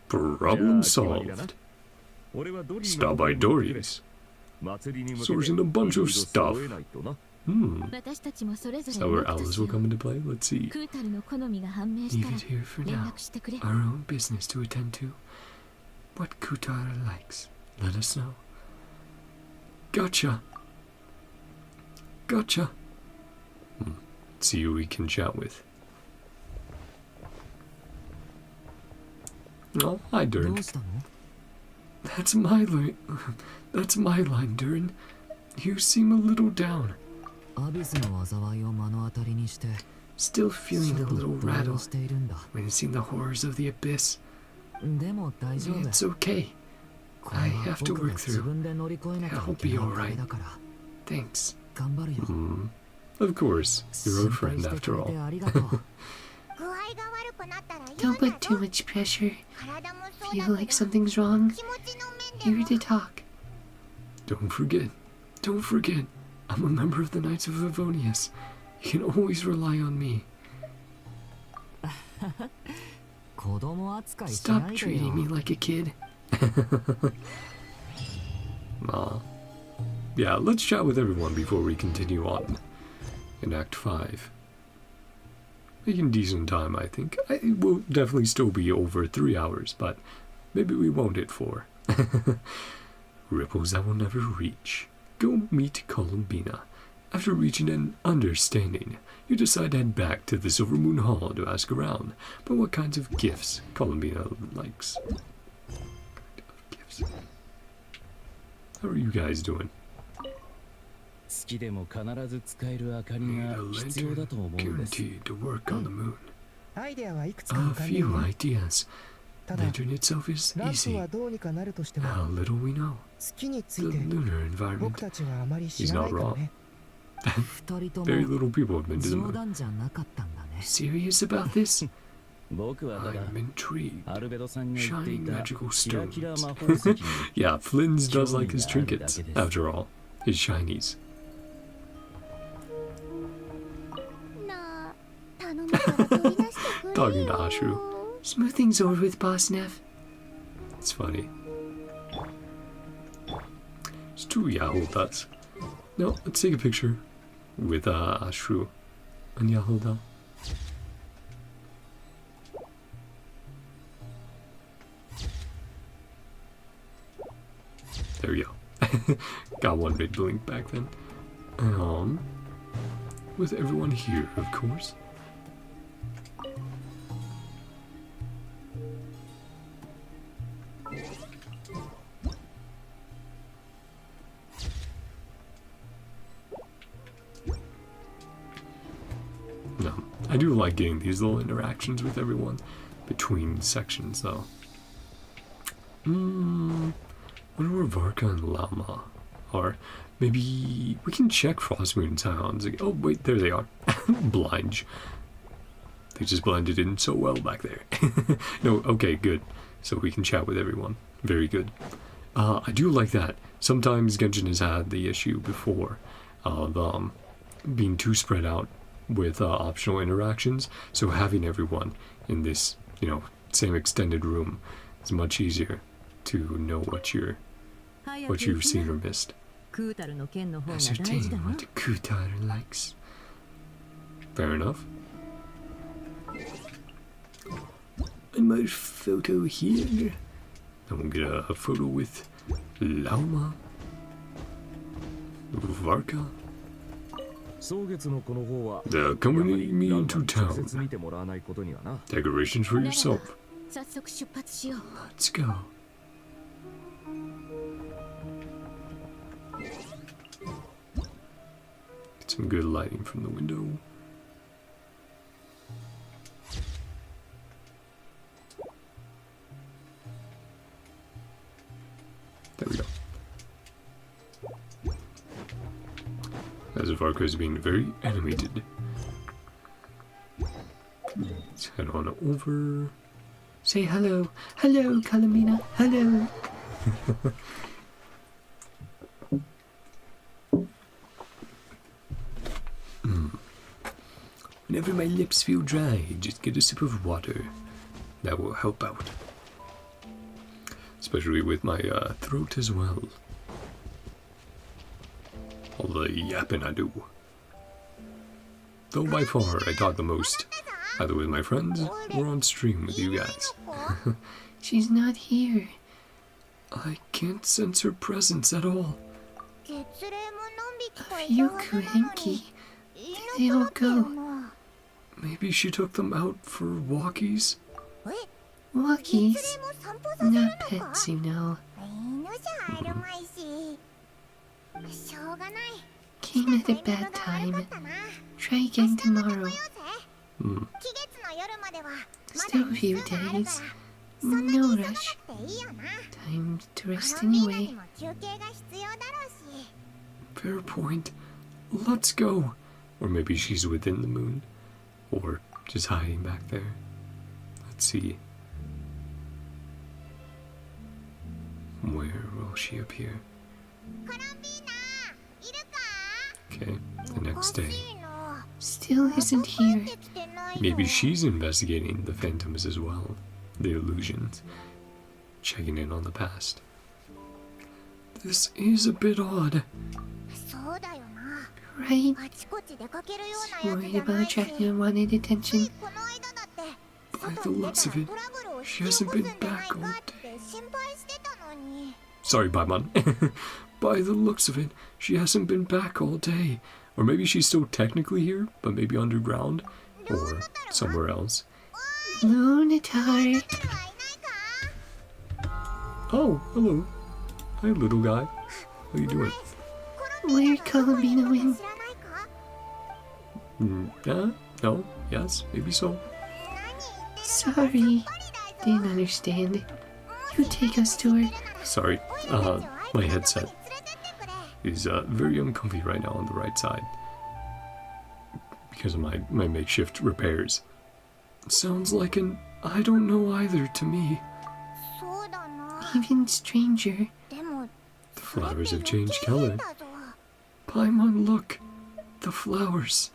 Problem solved. Stop by Dory's. Sourcing a bunch of stuff. Is that where Alice will come into play? Let's see. Leave it here for now. Our own business to attend to. What Kutara likes, let us know. Gotcha. Gotcha. See who we can chat with. Oh, hi, Durin. That's my line. That's my line, Durin. You seem a little down. Still feeling a little rattled when seeing the horrors of the abyss. It's okay. I have to work through. I'll be alright. Thanks. Of course, you're our friend after all. Don't put too much pressure. Feel like something's wrong? Here to talk. Don't forget, I'm a member of the Knights of Favonius. You can always rely on me. Stop treating me like a kid. Yeah, let's chat with everyone before we continue on. In Act 5. Making decent time, I think. It will definitely still be over 3 hours, but maybe we won't hit 4. Ripples that will never reach. Go meet Columbina. After reaching an understanding, you decide to head back to the Silver Moon Hall to ask around about what kinds of gifts Columbina likes. Gifts. How are you guys doing? Need a lantern guaranteed to work on the moon. A few ideas. Lantern itself is easy. How little we know. The lunar environment. He's not wrong. Very little people have been to the moon. Serious about this? I'm intrigued. Shining magical stones. Yeah, Flynn's does like his trinkets, after all. His shinies. Talking to Ashru. Smooth things over with Boss Neff. It's funny. It's two Yahodas. No, let's take a picture with Ashru and Yahoda. There we go. Got one big blink back then. With everyone here, of course. do like getting these little interactions with everyone between sections, though. Wonder where Varka and Llama are. Maybe we can check Frostmoon Scions. Oh, wait, there they are. Blind. They just blended in so well back there. No, okay, good. So we can chat with everyone. Very good. I do like that. Sometimes Genshin has had the issue before of being too spread out with optional interactions. So having everyone in this, you know, same extended room is much easier to know what you've seen or missed. Ascertain what Kutar likes. Fair enough. And my photo here. Then we'll get a photo with Llama, Varka. They're accompanying me into town. Decorations for yourself. Let's go. Get some good lighting from the window. There we go. As if Arco is being very animated. Let's head on over. Say hello. Hello, Columbina. Hello. Whenever my lips feel dry, just get a sip of water. That will help out. Especially with my throat as well. All the yapping I do. Though by far I talk the most, either with my friends or on stream with you guys. She's not here. I can't sense her presence at all. Ryuku, Henki, where they all go? Maybe she took them out for walkies? Walkies? Not pets, you know. Came at a bad time. Try again tomorrow. Still a few days. No rush. Time to rest anyway. Fair point. Let's go. Or maybe she's within the moon. Or just hiding back there. Let's see. Where will she appear? Okay, the next day. Still isn't here. Maybe she's investigating the phantoms as well. The illusions. Checking in on the past. This is a bit odd. Right? Worried about attracting unwanted attention. By the looks of it, she hasn't been back all day. Sorry, Paimon. By the looks of it, she hasn't been back all day. Or maybe she's still technically here, but maybe underground. Or somewhere else. Lunatar. Oh, hello. Hi, little guy. How you doing? Where'd Columbina win? No, yes, maybe so. Sorry. Didn't understand. You take us to her. Sorry, my headset is very uncomfy right now on the right side. Because of my makeshift repairs. Sounds like an I don't know either to me. Even stranger. The flowers have changed color. Paimon, look! The flowers.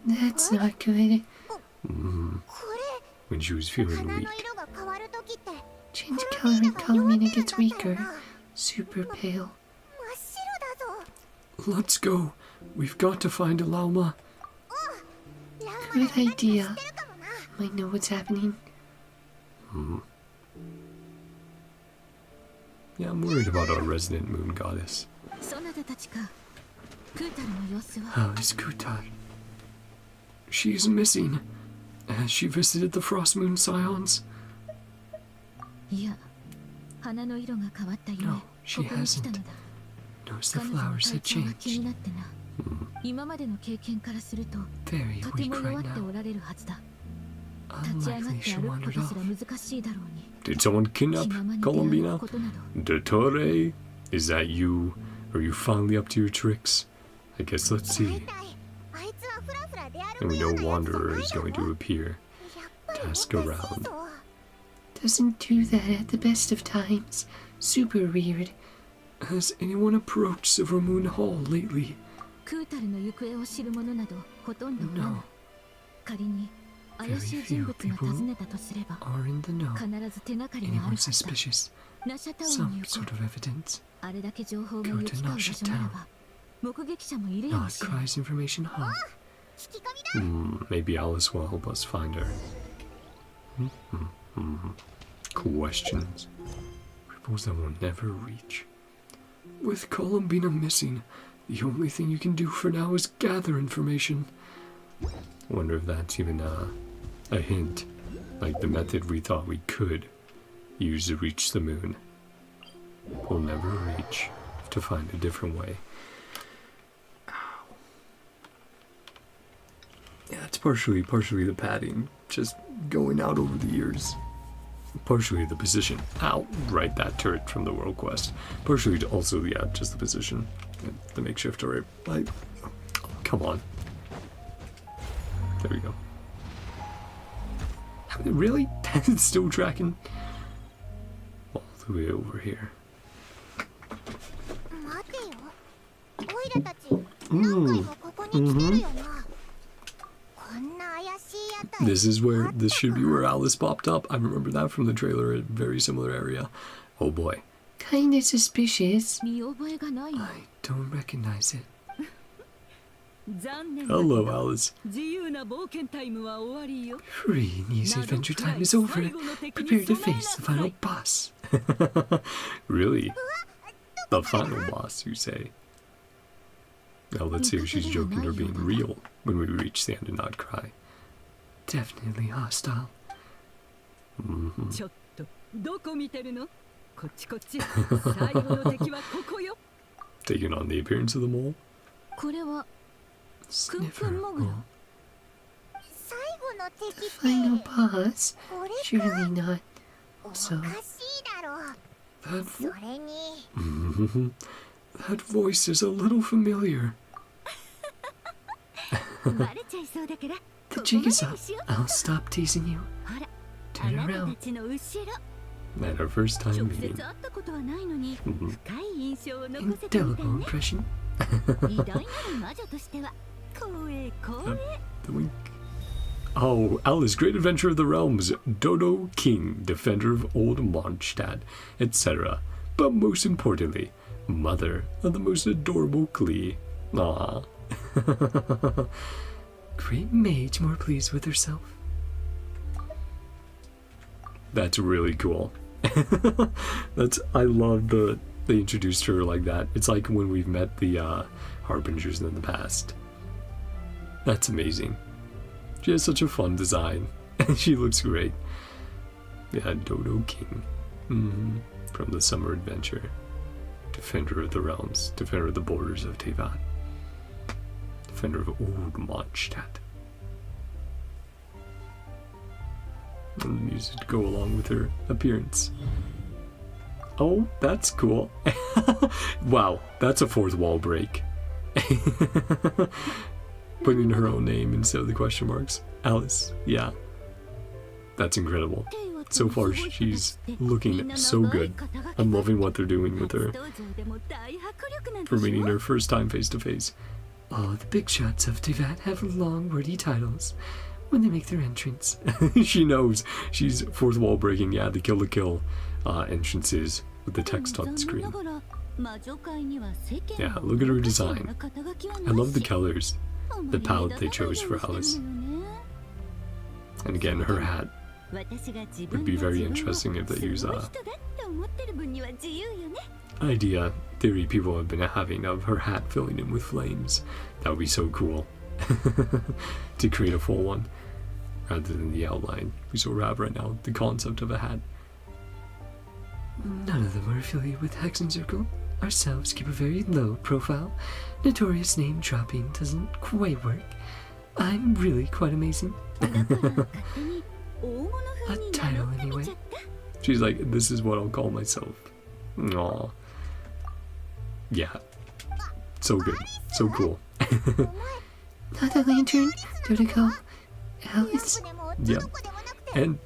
That's not good. When she was feeling weak. Change color and Columbina gets weaker. Super pale. Let's go. We've got to find a llama. Good idea. Might know what's happening. Yeah, I'm worried about our resident moon goddess. How is Kutar? She's missing. Has she visited the Frost Moon Scions? No, she hasn't. Notice the flowers had changed. 今までの経験からすると very とて weak も弱 right って now. おられるはずだ。立ち上が Unlikely って she 歩く wandered ことすら off. 難しいだろうに。 Did someone 気 kidnap ままに出歩 Columbina? くことなど Dottore? Is that you? Are you finally up to your tricks? I guess let's 大 see. 体あいつはフラフラ出 And 歩 we くよ know うなやつじゃ Wanderer ない is だろ。 going to appear. やっぱりおかしい Task around. ぞ。 Doesn't do that at the best of times. Super weird. Has anyone approached Silver Moon Hall lately? クータルの行方を知る者などほとんどおらぬ。 No. 仮に怪しい人物が訪ねたとすれば Are in the know. 必ず手がかりがある Anyone はずだ。 suspicious? ナシャタウンに Some 行こ sort う。 of evidence? あれだけ情報が Go 行 to き交う場所ならば目撃者もいるやもしれない。 NodKrai's information hub. 聞き込みだ。 Maybe Alice will help us find her. Questions. Ripples that we'll never reach. With Columbina missing, the only thing you can do for now is gather information. Wonder if that's even a hint. Like the method we thought we could use to reach the moon. We'll never reach. Have to find a different way. Yeah, it's partially the padding, just going out over the years. Partially the position. Ow! Right, that turret from the World Quest. Partially also, yeah, just the position. The makeshift turret. Like, come on. There we go. Really? It's still tracking? All the way over here. 待てよ。オイラたち何回もここに来てるよな。こんな怪しい屋台。 This is where, this should be where Alice popped up. I remember that from the trailer, a very similar area. Oh boy. Kinda suspicious. 見覚えがないよ。 I don't recognize it. 残念だけ Hello, ど Alice. 自由な冒険タイムは終わりよ。 Free and easy adventure time is over. Prepare to face the final boss. Really? The final boss, you say? Now let's see if she's joking or being real when we reach the end of Nod-Krai. Definitely hostile. ちょっとどこ見てるの？こっちこっち。最後の敵はここよ。 Taking on the appearance of the mole? これは Sniffer. Mogura. Mole. 最後の敵って Final boss? これ Surely not. おかし So, いだろ。 That それに that voice is a little familiar. バレちゃいそうだから。 The jig is up. I'll stop teasing you. あら、 Turn あなた around. たちの後ろ。 And our first time 直 meeting. 接会ったことはないのに、 Mhm. 深い印象を残せたみたい indelible ね。 impression. 偉大なる魔女としては光栄光栄。 The wink. Oh, Alice, Great Adventure of the Realms, Dodo King, Defender of Old Mondstadt, etc. But most importantly, Mother of the most adorable Klee. Aww. Great mage, more pleased with herself. That's really cool. I love they introduced her like that. It's like when we've met the Harbingers in the past. That's amazing. She has such a fun design. And she looks great. Yeah, Dodo King. From the Summer Adventure. Defender of the Realms. Defender of the Borders of Tevat. Defender of Old Mondstadt. And the music to go along with her appearance. Oh, that's cool. Wow, that's a fourth wall break. Putting her own name instead of the question marks. Alice, yeah. That's incredible. So far, she's looking so good. I'm loving what they're doing with her. For meeting her first time face to face. Oh, the big shots of Tevat have long, wordy titles when they make their entrance. She knows. She's fourth wall breaking, yeah, the Kill la Kill entrances with the text on the screen. Yeah, look at her design. I love the colors. The palette they chose for Alice. And again, her hat. Would be very interesting if they use theory people have been having of her hat filling in with flames. That would be so cool. To create a full one rather than the outline we sort of have right now, the concept of a hat. None of them are affiliated with Hexenzirkel. ourselves keep a very low profile. Notorious name dropping doesn't quite work. I'm really quite amazing. A title anyway. She's like, this is what I'll call myself. Aww. Yeah. So good. So cool. Not a lantern, Dodoko. Alice. Yeah. And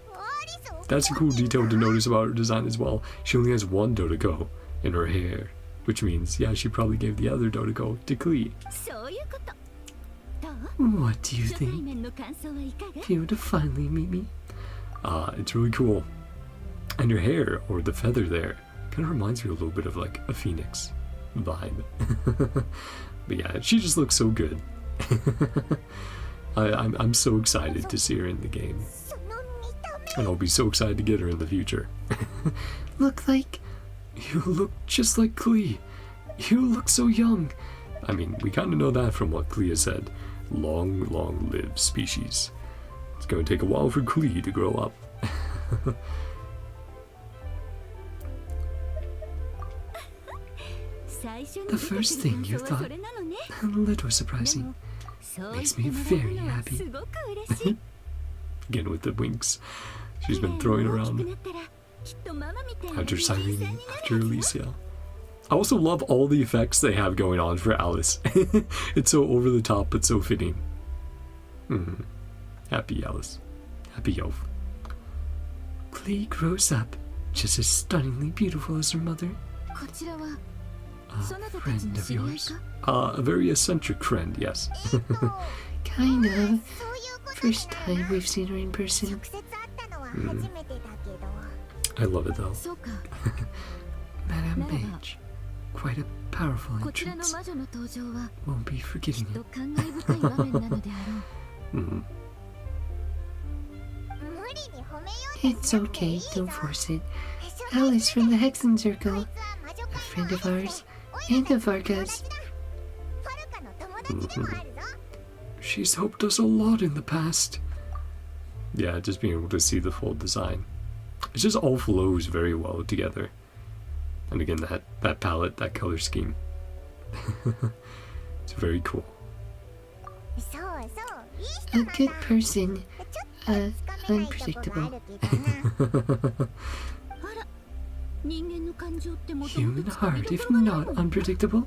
that's a cool detail to notice about her design as well. She only has one Dodoko in her hair, which means, yeah, she probably gave the other Dodoko to Klee. What do you think? Feel to finally meet me? It's really cool. And her hair, or the feather there, kind of reminds me a little bit of like a phoenix vibe. But yeah, she just looks so good. I'm so excited to see her in the game. And I'll be so excited to get her in the future. Look like... You look just like Klee. You look so young. I mean, we kind of know that from what Klee has said. Long, long live species. It's going to take a while for Klee to grow up. The first thing you thought, a little surprising. Makes me very happy. Again with the winks she's been throwing around. After Cyrene, after Alicia. I also love all the effects they have going on for Alice. It's so over the top but so fitting. Happy Alice. Happy elf. Klee grows up just as stunningly beautiful as her mother. A friend of yours? A very eccentric friend, yes. Kind of. First time we've seen her in person. I love it though. Madame Mage. Quite a powerful entrance. Won't be forgetting it. It's okay, don't force it. Alice from the Hexenzirkel, a friend of ours, and of Varga's. She's helped us a lot in the past. Yeah, just being able to see the full design. It just all flows very well together. And again, that palette, that color scheme. It's very cool. A good person. Unpredictable. Human heart, if not unpredictable?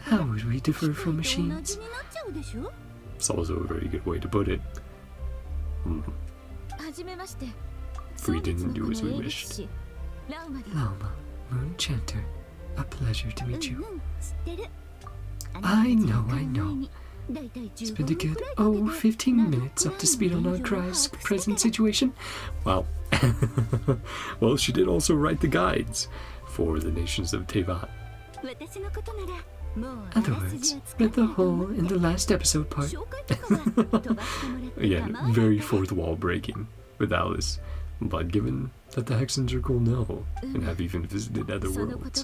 How would we differ from machines? It's also a very good way to put it. We didn't do as we wished. Lauma, Moon Chanter, a pleasure to meet you. I know. It's been a good, 15 minutes up to speed on NodKrai's present situation. Wow. Well, she did also write the guides for the nations of Tevat. Other words, read the whole in the last episode part. Again, very fourth wall breaking with Alice. But given that the Hexenzirkel know and have even visited other worlds.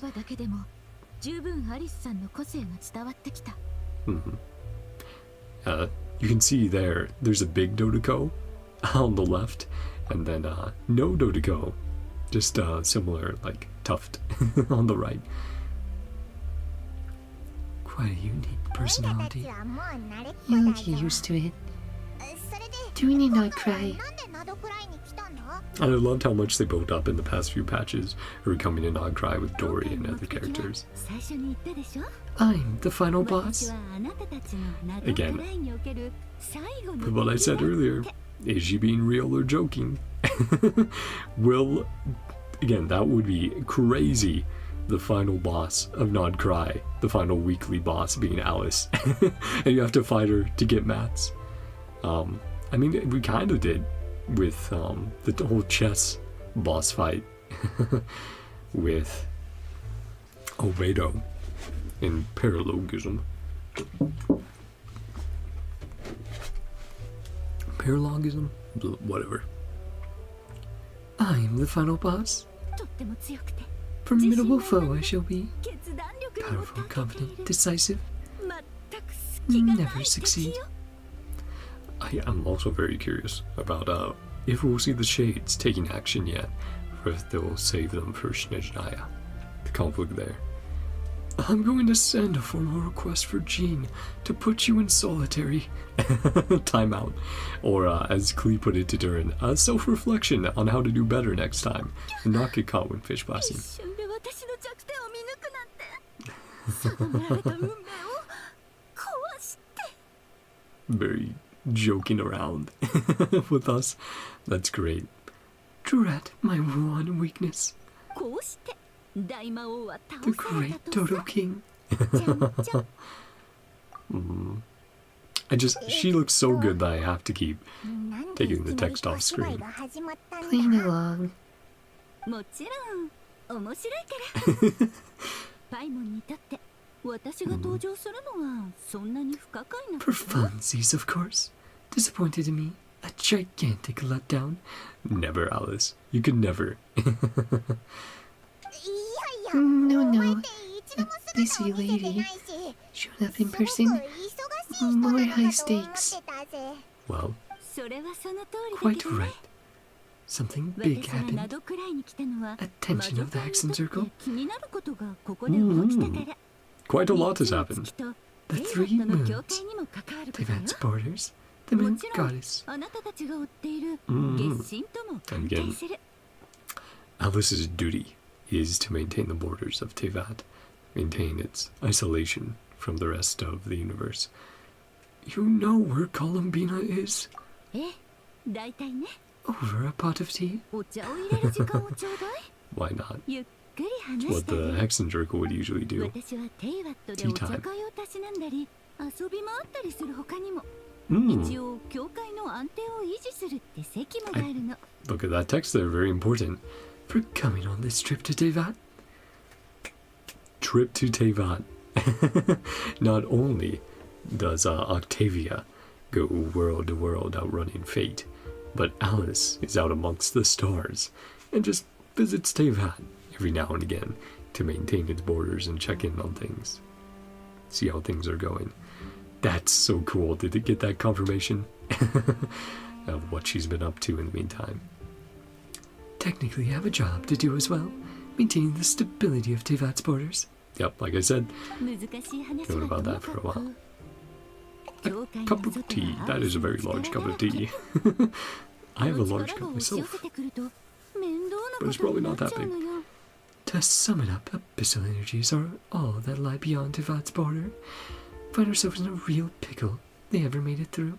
You can see there's a big Dodoko on the left, and then no Dodoko, just similar like tuft on the right. Quite a unique personality. You'll get used to it. Doing a Nod-Krai. And I loved how much they built up in the past few patches, her coming in Nod-Krai with Dory and other characters. I'm the final boss. Again, with what I said earlier, is she being real or joking? Again, that would be crazy. The final boss of Nod-Krai, the final weekly boss being Alice. And you have to fight her to get mats. I mean, we kind of did with the whole chess boss fight with Obedo in Paralogism. Paralogism? Whatever. I'm the final boss. Formidable foe I shall be. Powerful, confident, decisive. Never succeed. I am also very curious about if we'll see the Shades taking action yet, or if they'll save them for Snezhnaya. the conflict there. I'm going to send a formal request for Jean to put you in solitary timeout, or as Klee put it to Durin, a self-reflection on how to do better next time and not get caught when fish blasting. Very joking around with us. That's great. Drat, my one weakness. The great Dodo King. She looks so good that I have to keep taking the text off screen. Playing along. For funsies, of course. Disappointed in me. A gigantic letdown. Never, Alice. You could never. No. A busy lady. Showed up in person. More high stakes. Well, Quite right. Something big happened. Attention of the Hexenzirkel. Quite a lot has happened. The three moons. Tevat's borders. The moon goddess. And again, Alice's duty is to maintain the borders of Tevat, maintain its isolation from the rest of the universe. You know where Columbina is? Over a pot of tea? Why not? It's what the Hexenzirkel would usually do. Tea time. Look at that text there, very important. For coming on this trip to Tevat? Trip to Tevat. Not only does Octavia go world to world outrunning fate, but Alice is out amongst the stars and just visits Tevat every now and again to maintain its borders and check in on things. See how things are going. That's so cool. Did it get that confirmation of what she's been up to in the meantime? Technically, I have a job to do as well, maintaining the stability of Tevat's borders. Yep, like I said, known about that for a while. A cup of tea. That is a very large cup of tea. I have a large cup myself, but it's probably not that big. To sum it up, abyssal energies are all that lie beyond Tevat's border. Find ourselves in a real pickle. They ever made it through.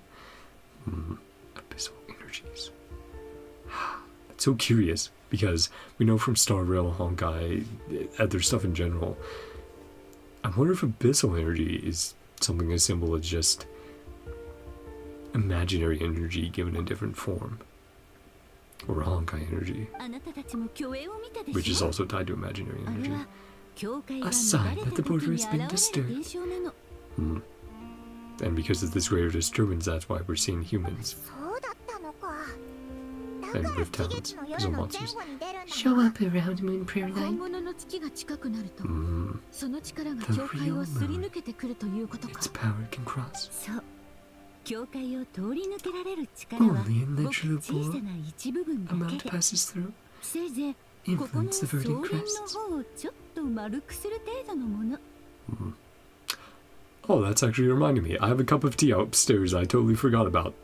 Abyssal energies. So curious, because we know from Starrail, Honkai, other stuff in general. I wonder if abyssal energy is something as simple as just imaginary energy given a different form. Or Honkai energy, which is also tied to imaginary energy. A sign that the border has been disturbed. And because of this greater disturbance, that's why we're seeing humans and rift talents, so monsters. Show up around Moon Prayer Night. The real moon. Its power can cross. Only an inexorable amount passes through. Influence the verdant crests. Oh, that's actually reminding me. I have a cup of tea upstairs I totally forgot about.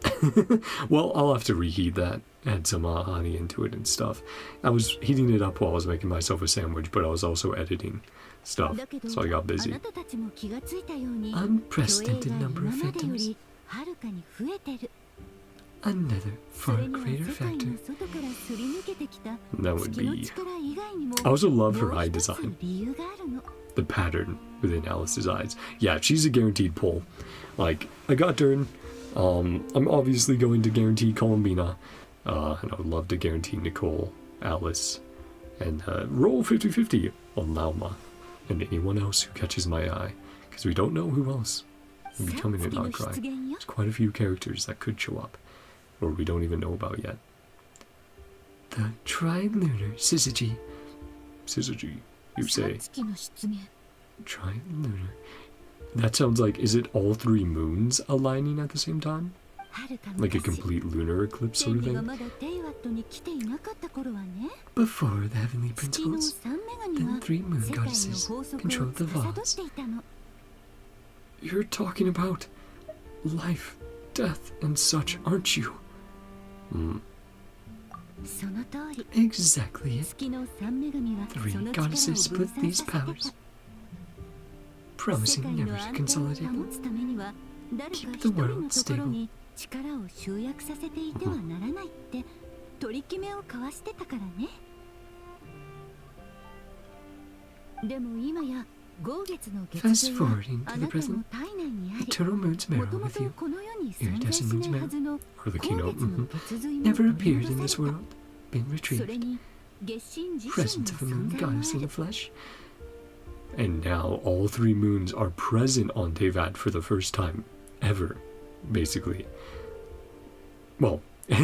Well, I'll have to reheat that. Add some honey into it and stuff. I was heating it up while I was making myself a sandwich, but I was also editing stuff, so I got busy. Unprecedented number of phantoms. Another far greater factor. That would be... I also love her eye design. The pattern within Alice's eyes. Yeah, she's a guaranteed pull. Like, I got Durin. I'm obviously going to guarantee Columbina. And I would love to guarantee Nicole, Alice, and roll 50-50 on Lauma and anyone else who catches my eye. Because we don't know who else will be coming in Nod-Krai. There's quite a few characters that could show up, or we don't even know about yet. The Tri-Lunar Syzygy. Syzygy, you say? Tri-Lunar. That sounds like, is it all three moons aligning at the same time? Like a complete lunar eclipse sort of thing? Before the heavenly principles, Then 3 moon goddesses control the laws. You're talking about life, death, and such, aren't you? Exactly it. 3 goddesses split these powers, promising never to consolidate them. Keep the world stable. 力を集約させていてはならないって取り決めを交わしてたからね。でも今や豪月の月 Fast 星は forwarding あ to な the たの present, 体内にあり、 Eternal Moon's も marrow とも with と you, この世に存在し Iridescent ない Moon's はずの Or the 豪 keynote. 月の血髄も never 取り appeared 戻 in さ this れ world, been た。それ retrieved. に月神自身 Presence の of a 存 moon 在も goddess あ in the る。 flesh. And now all 3 moons are present on Tevat for the first time ever, basically. Well,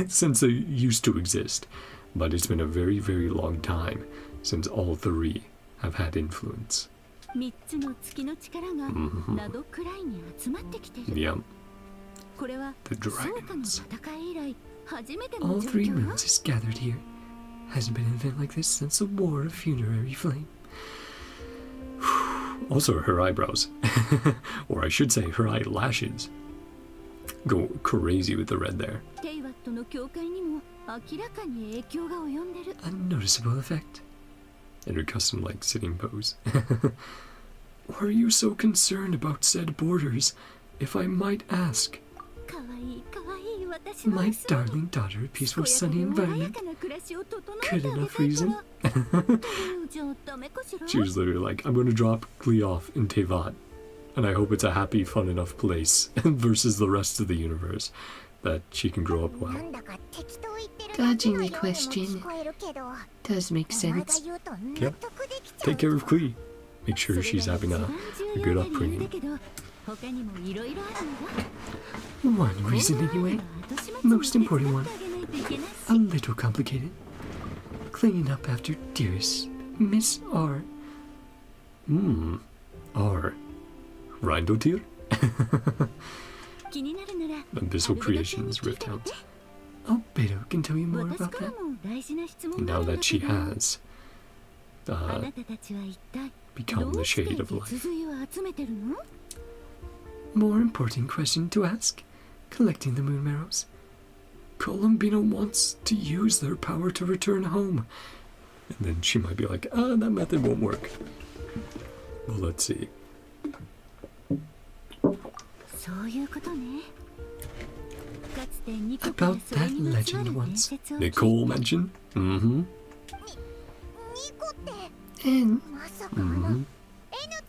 since they used to exist, but it's been a very, very long time since all 3 have had influence. 3つの月の力がナドクライに集まってきている。 Yeah, これは the 創価の dragons. 戦い以来初めて All の状 3 況よ。 moons is gathered here. Hasn't been an event like this since the War of Funerary Flame. Also her eyebrows. Or I should say her eyelashes. Go crazy with the red there. テイワットの教会にも明らかに影響が及んでる。 A noticeable effect. And her custom like sitting pose. Why are you so concerned about said borders, if I might ask? かわいいかわいい私の My 娘。 darling daughter, a peaceful, 健やか sunny で穏や environment. かな暮らしを整えてあ Good げたい enough から。 reason. というじゃダメかしら。 She was literally like, I'm gonna drop Klee off in Tevat, and I hope it's a happy, fun enough place versus the rest of the universe that she can grow up な well. んだか適当言ってるだけのようにも聞こえるけど、 Does make お前が sense. 言うと納得できちゃう Take care of Klee. Make sure she's having a good だ upbringing. けど他にもいろいろあるのだ。 One reason anyway. Most important one. A little complicated. Cleaning up after dearest Miss R. R. Reindotir? 気になるなら Abyssal Creations Rift Hound. Albedo can tell you more 私 about から that. も大事な質問があ Now るんだ that け she ど、 has あなたたちは一体 become ど the うして shade of 月 life. 髄を集めてるの？ More important question to ask. Collecting the moon marrows. Columbina wants to use their power to return home. And then she might be like, that method won't work. Well, let's see. そういうことね。かつてニコから About それにまつわ that る legend 伝 once. 説を聞い Nicole mentioned? Mm-hmm. ニコって And まさかN っ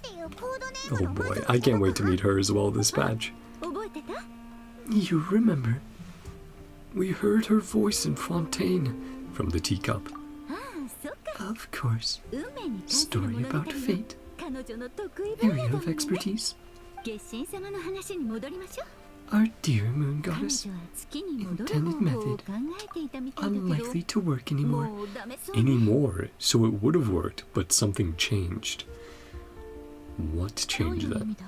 ていうコードネー Oh ムの魔 boy, 女 I can't wait to meet her as well this patch. 覚えてた？ you remember. We heard her voice in Fontaine from the teacup. ああ、そっか。 Of course. 運命に関する Story 物語 about は fate. 彼女の得意分野 Area だも of んね。 expertise. 月神様の話に戻りましょう。 Our dear moon 彼 goddess. 女は月に戻る Intended 方法を method. 考えていたみたいだけど、 Unlikely to work anymore. もうダメそうね。 Anymore, so it would have worked, but something changed. What どうい changed う意 then? 味だ？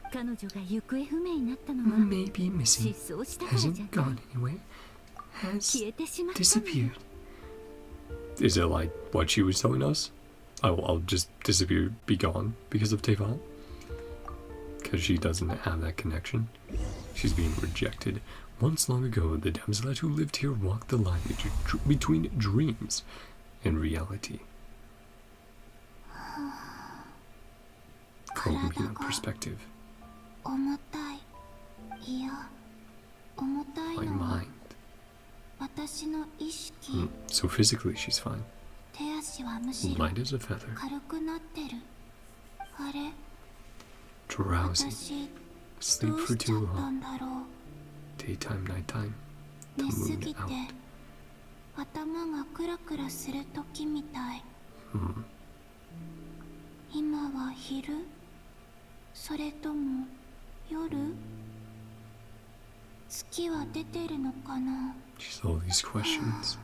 彼女が行方不明になったのは Maybe missing. 失踪したからじゃ Hasn't ない。 gone anywhere. 消 Has えてしまったのよ。 disappeared. Is it like what she was telling us? I'll just disappear, be gone because of Tevat? Because she doesn't have that connection. She's being rejected. Once long ago, the damselette who lived here walked the line between dreams and reality. Columbina perspective. 重たい。いや、重たい My のは mind. 私の意識。 So physically, she's fine. 手足はむしろ Light as a feather. 軽くなってる。あれ、 Drowsy. 私 Sleep どう for しちゃ too ったん long. だろう。 Daytime, nighttime. The 寝す moon ぎて out. 頭がクラクラする時みたい。 Hmm. 今は昼？それとも夜？月は出てるのかな？ She's all these questions.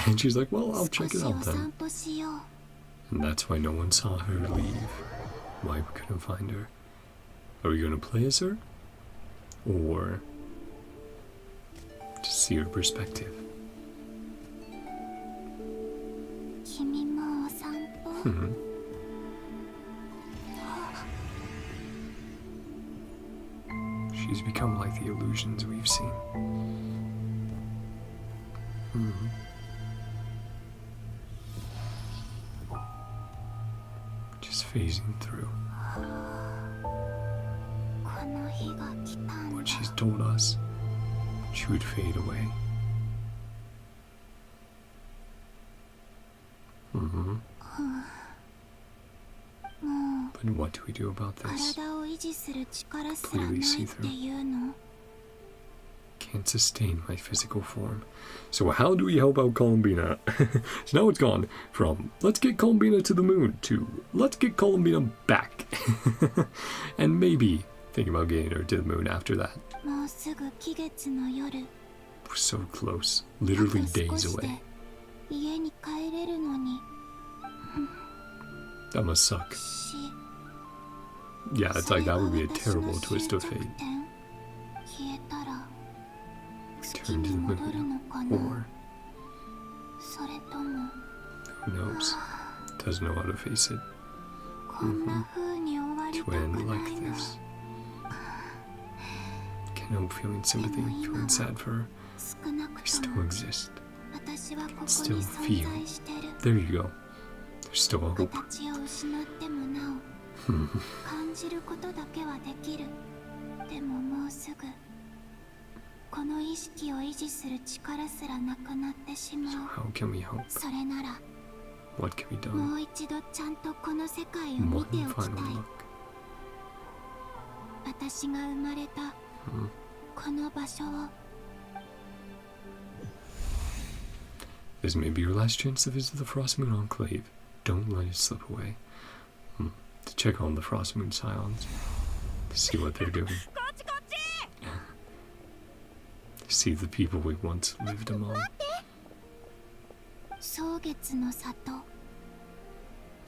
And she's like, well, I'll 少 check し it お out 散 then. 歩しよう。 And that's why no one saw her leave. Why we couldn't find her. Are we gonna play as her? Or just see her perspective? 君も Hmm. She's become like the illusions we've seen. Hmm. Just phasing through. What she's told us, she would fade away. Mm-hmm. But what do we do about this? Clearly see-through. Can't sustain my physical form. So how do we help out Columbina? So now it's gone from let's get Columbina to the moon to let's get Columbina back. And maybe think about getting her to the moon after that. We're so close. Literally days away. That must suck. Yeah, it's like that would be a terrible twist of fate. Turn to the moon, or who knows? Doesn't know how to face it. To end like this. Can't help feeling sympathy, feeling sad for her. I still exist. I can still feel. There you go. There's still a hope. So how can we hope? What can be done? One final look. This may be your last chance to visit the Frost Moon Enclave. Don't let it slip away. To check on the Frost Moon Scions. To see what they're doing. To see the people we once lived among.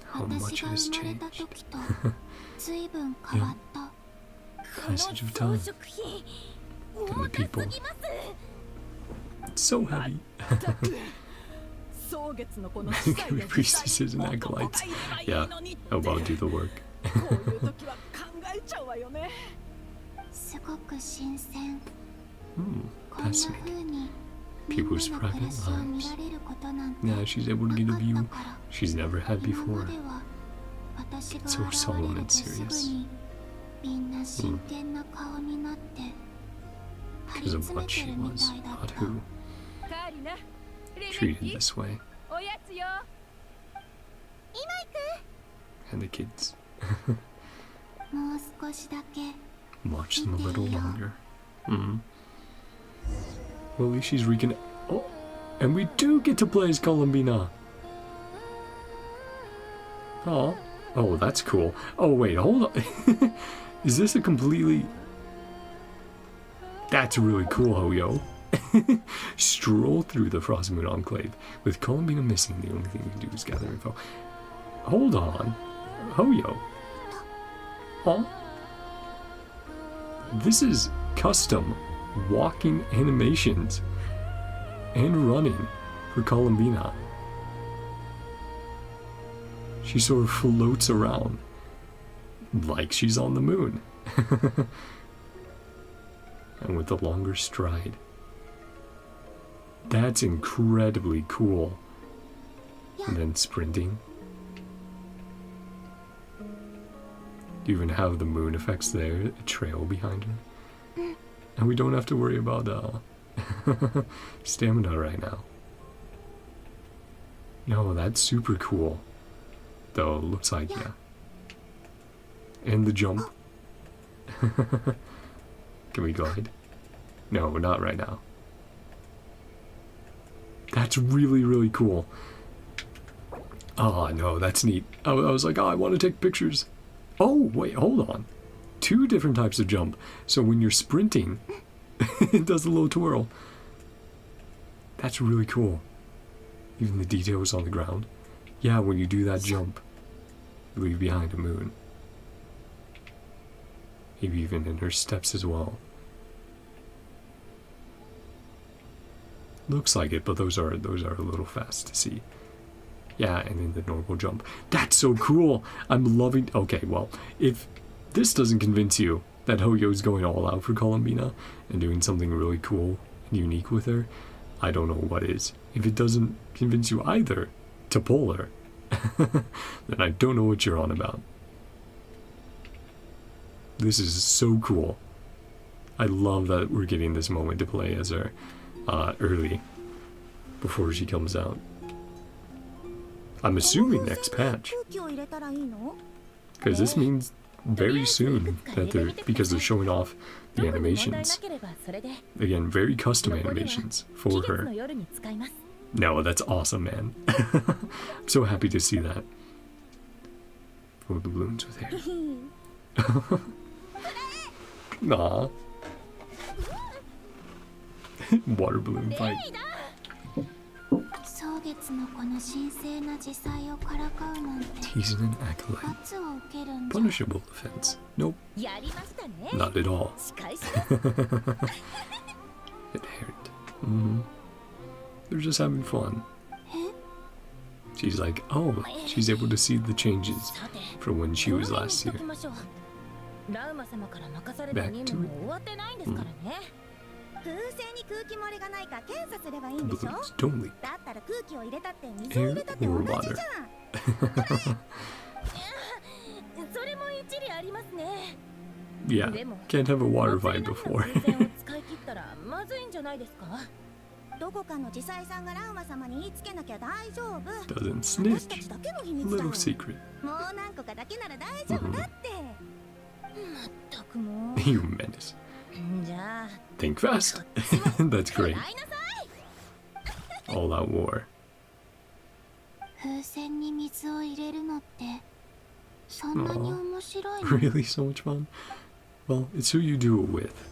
How much has changed. Yeah. Passage of time. And the people. It's so heavy. We priestesses and acolytes. Yeah, how about do the work? Fascinating. People's private lives. Now she's able to get a view she's never had before. It's so solemn and serious. Because of what she was, not who. Treated this way. And the kids. Watch them a little longer. Well, at least she's oh, and we do get to play as Columbina. Oh, that's cool. Oh wait, hold on. Is this a completely? That's really cool, Hoyo. Stroll through the Frost Moon Enclave with Columbina missing. The only thing you can do is gather info. Hold on, Hoyo. Huh? This is custom walking animations and running for Columbina. She sort of floats around like she's on the moon. And with a longer stride. That's incredibly cool. And then sprinting. You even have the moon effects there, a trail behind her. And we don't have to worry about stamina right now. No, that's super cool. Though it looks like, yeah. And the jump. Can we glide? No, not right now. That's really, really cool. Oh, no, that's neat. I was like, I want to take pictures. Oh, wait, hold on. 2 different types of jump. So when you're sprinting, it does a little twirl. That's really cool. Even the details on the ground. Yeah, when you do that jump, you leave behind a moon. Maybe even in her steps as well. Looks like it, but those are a little fast to see. Yeah, and then the normal jump. That's so cool. I'm loving... Okay, well, if this doesn't convince you that Hoyo's going all out for Columbina and doing something really cool and unique with her, I don't know what is. If it doesn't convince you either to pull her, then I don't know what you're on about. This is so cool. I love that we're getting this moment to play as her early, before she comes out. I'm assuming next patch, because this means very soon that they're, because they're showing off the animations. Again, very custom animations for her. No, that's awesome, man. I'm so happy to see that. Oh, the balloons with hair. Aww. Water balloon fight. Teasing an acolyte. Punishable offense. Nope. Not at all. Adherent. They're just having fun. She's like, oh, she's able to see the changes from when she was last here. Back to it. Balloons don't leak. Air or water. Yeah, can't have a water fight before. Doesn't snitch. Little secret. You menace. Think fast. That's great. All out war. Aww. Really? So much fun? Well, it's who you do it with.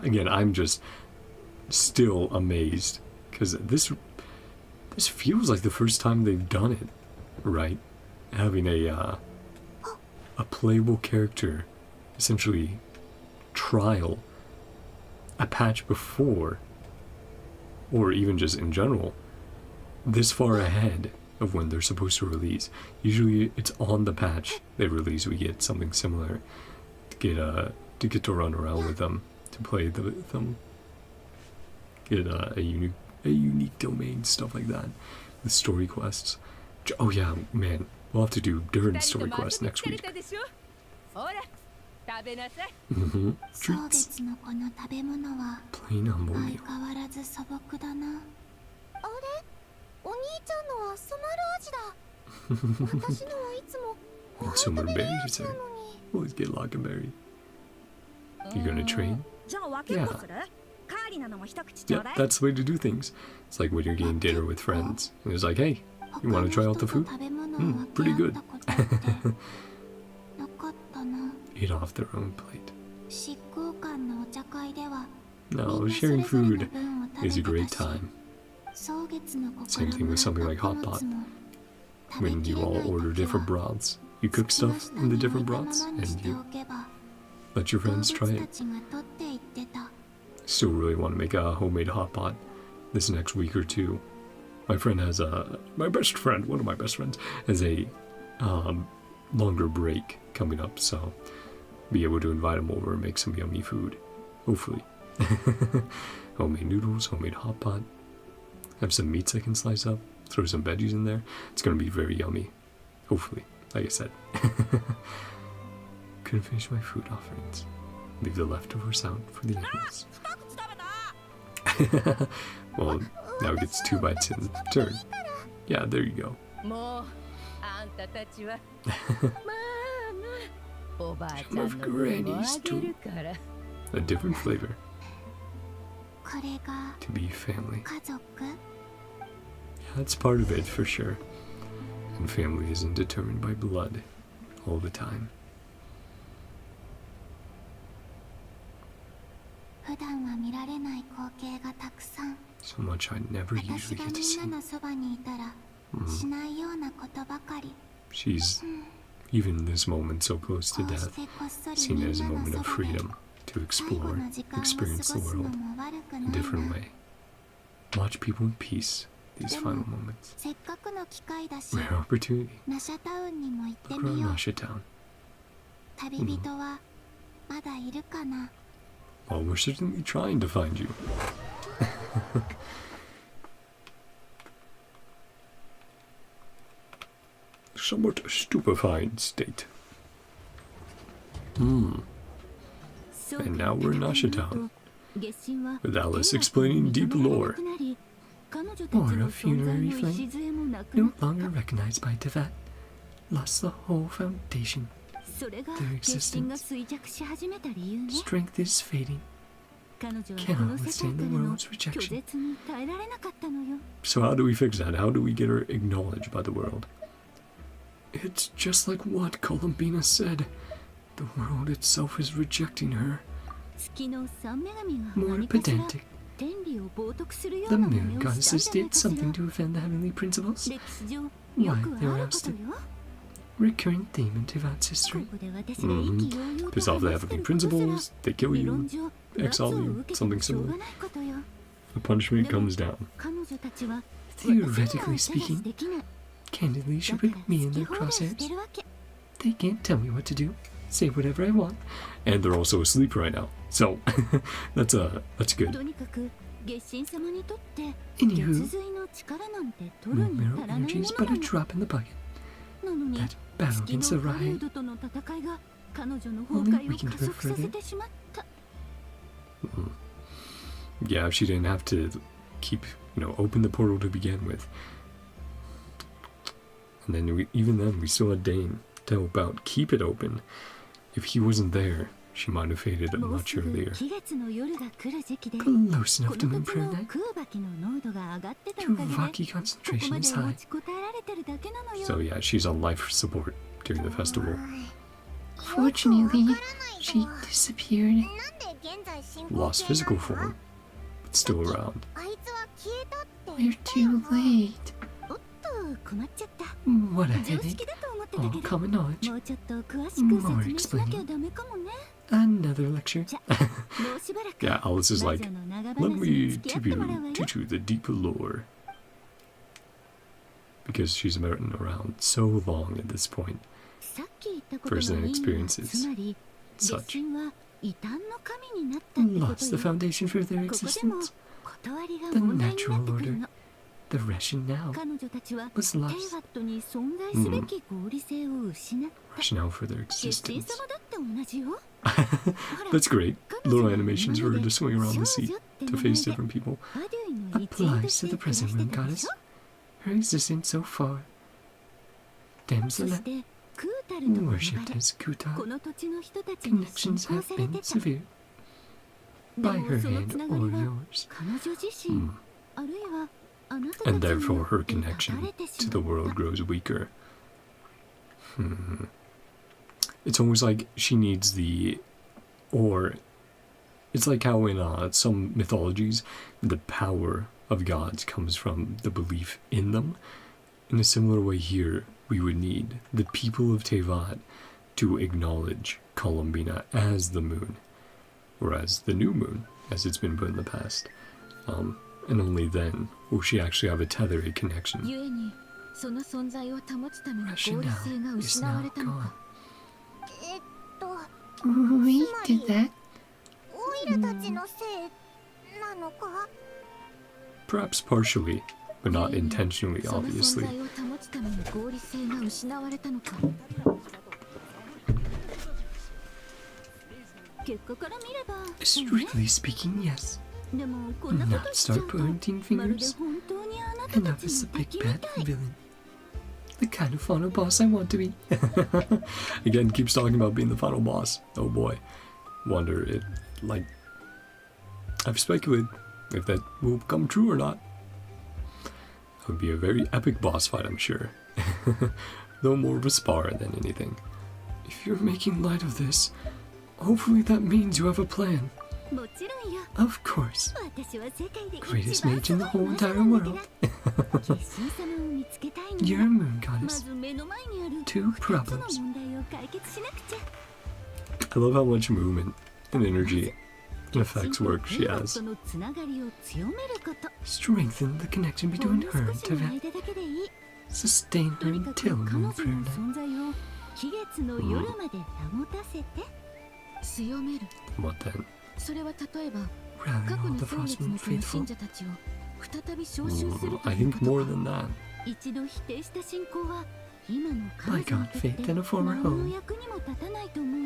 Again, I'm just still amazed because this feels like the first time they've done it, right? Having a playable character essentially trial a patch before, or even just in general, this far ahead of when they're supposed to release. Usually it's on the patch they release, we get something similar to get to run around with them, to play with them, get a unique domain, stuff like that, with story quests. Oh yeah, man, we'll have to do Durin's story quest next week. Treats. Plain humble meal. And summer berries, sir. Always get Lockenberry. You gonna train? Yeah. Yep, that's the way to do things. It's like when you're getting dinner with friends. And it's like, hey, you want to try out the food? Pretty good. Eat off their own plate. No, sharing food is a great time. Same thing with something like hot pot. When you all order different broths, you cook stuff in the different broths, and you let your friends try it. Still really want to make a homemade hot pot this next week or two. My friend has one of my best friends, has a longer break coming up, so be able to invite him over and make some yummy food, hopefully. Homemade noodles, homemade hot pot. Have some meats I can slice up, throw some veggies in there. It's gonna be very yummy, hopefully, like I said. Couldn't finish my food offerings. Leave the leftovers out for the animals. Well, now it gets 2 bites in turn. Yeah, there you go. Some of Granny's too. A different flavor. To be family. Yeah, that's part of it for sure. And family isn't determined by blood all the time. So much I never usually get to see. She's, even in this moment so close to death, seen as a moment of freedom to explore, experience the world in a different way. Watch people in peace these final moments. Rare opportunity. Look around Nasha Town. Well, we're certainly trying to find you. Somewhat stupefied state. And now we're in Nasha Town, with Alice explaining deep lore. Or a funerary flame, no longer recognized by Tevat, lost the whole foundation. Their existence. Strength is fading. Cannot withstand the world's rejection. So how do we fix that? How do we get her acknowledged by the world? It's just like what Columbina said. The world itself is rejecting her. More pedantic. The moon goddesses did something to offend the heavenly principles. Why they were ousted. Recurrent theme in Tevat's history. Piss off the heavenly principles, they kill you, exile you, something similar. The punishment comes down. Theoretically speaking, candidly she put me in their crosshairs. They can't tell me what to do. Say whatever I want. And they're also asleep right now. So that's good. Anywho, numero energy is but a drop in the bucket. That battle against the riot only weakened her further. Yeah, she didn't have to keep, open the portal to begin with. And then even then, we still had Dane to help out keep it open. If he wasn't there, she might have faded much earlier. Close enough to moon prayer night. Tuvaki concentration is high. So yeah, she's on life support during the festival. Fortunately, she disappeared. Lost physical form, but still around. We're too late. What a headache. All common knowledge. More explaining. Another lecture. Yeah, Alice is like, let me teach you the deep lore. Because she's been around so long at this point. First-hand experiences. Such. Lost the foundation for their existence. The natural order. The rationale was lost. Rationale for their existence. That's great. Little animations for her to swing around the seat to face different people. Applies to the present moon goddess. Her existence so far. Damsel worshipped as Kuta. Connections have been severe. By her hand or yours. And therefore her connection to the world grows weaker. It's almost like she needs it's like how in some mythologies, the power of gods comes from the belief in them. In a similar way here, we would need the people of Tevat to acknowledge Columbina as the moon, or as the new moon, as it's been put in the past. And only then will she actually have a tethered connection. Rationale is now gone. We did that. Perhaps partially, but not intentionally, obviously. Strictly speaking, yes. Not start pointing fingers. Enough is the big bad villain. The kind of final boss I want to be. Again, keeps talking about being the final boss. Oh boy. Wonder if, I've speculated if that will come true or not. It would be a very epic boss fight, I'm sure. Though more of a spar than anything. If you're making light of this, hopefully that means you have a plan. Of course. Greatest mage in the whole entire world. You're a moon goddess. 2 problems. I love how much movement and energy and effects work she has. Strengthen the connection between her and Tevat. Sustain her until moon prayer night. What then? Rally all the frost moon faithful. I think more than that. Bygone faith and a former home.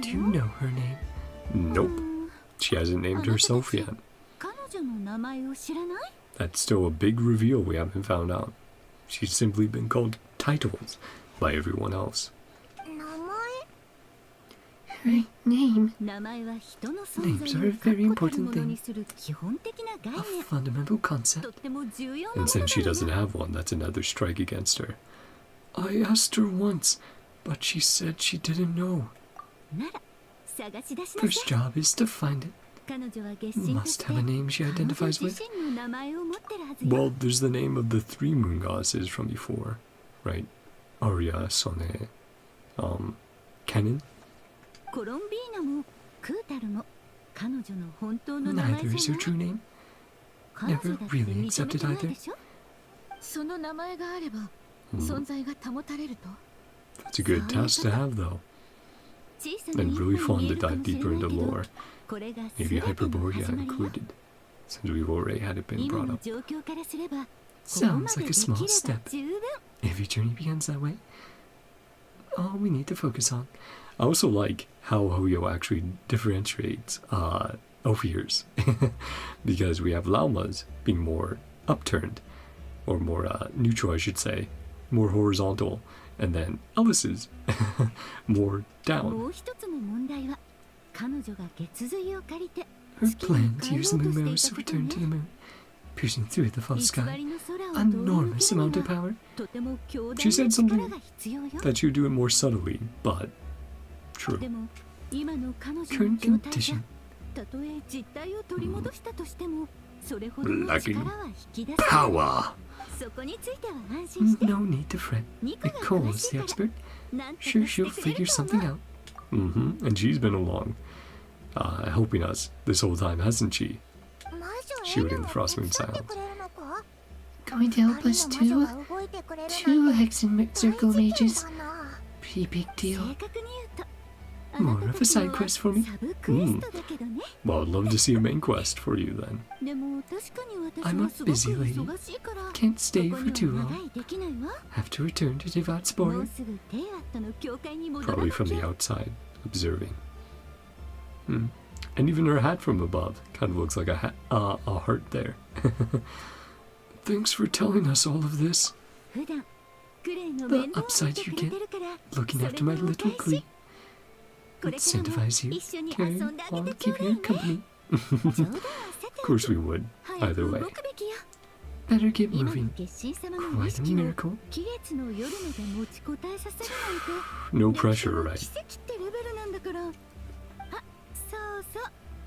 Do you know her name? Nope. She hasn't named herself yet. That's still a big reveal we haven't found out. She's simply been called titles by everyone else. Her name. Names are a very important thing. A fundamental concept. And since she doesn't have one, that's another strike against her. I asked her once, but she said she didn't know. First job is to find it. Must have a name she identifies with. Well, there's the name of the 3 moon goddesses from before, right? Arya, Sone, Kennen? Neither is her true name. Never really accepted either. That's a good task to have, though. And really fun to dive deeper into lore. Maybe Hyperborea included, since we've already had it been brought up. Sounds like a small step. Every journey begins that way. All we need to focus on. I also like how Hoyo actually differentiates Ophirs, because we have Llama's being more upturned, or more neutral, I should say, more horizontal, and then Ellis's more down. Her plan to use the moon arrows to return to the moon, piercing through the false sky. Enormous amount of power. She said something that you do it more subtly, but true. Current condition. Lacking power. No need to fret. Nicole's the expert. Sure, she'll figure something out. And she's been along, helping us this whole time, hasn't she? Shooting the Frost Moon Silence. Going to help us too? 2 Hexenzirkel mages. Pretty big deal. More of a side quest for me. Well, I'd love to see a main quest for you then. I'm a busy lady. Can't stay for too long. Have to return to Tevat's border. Probably from the outside, observing. And even her hat from above kind of looks like a heart there. Thanks for telling us all of this. The upside you get, looking after my little Klee. Incentivize you, carry on, keep you company. Of course we would, either way. Better get moving. Quite a miracle. No pressure, right?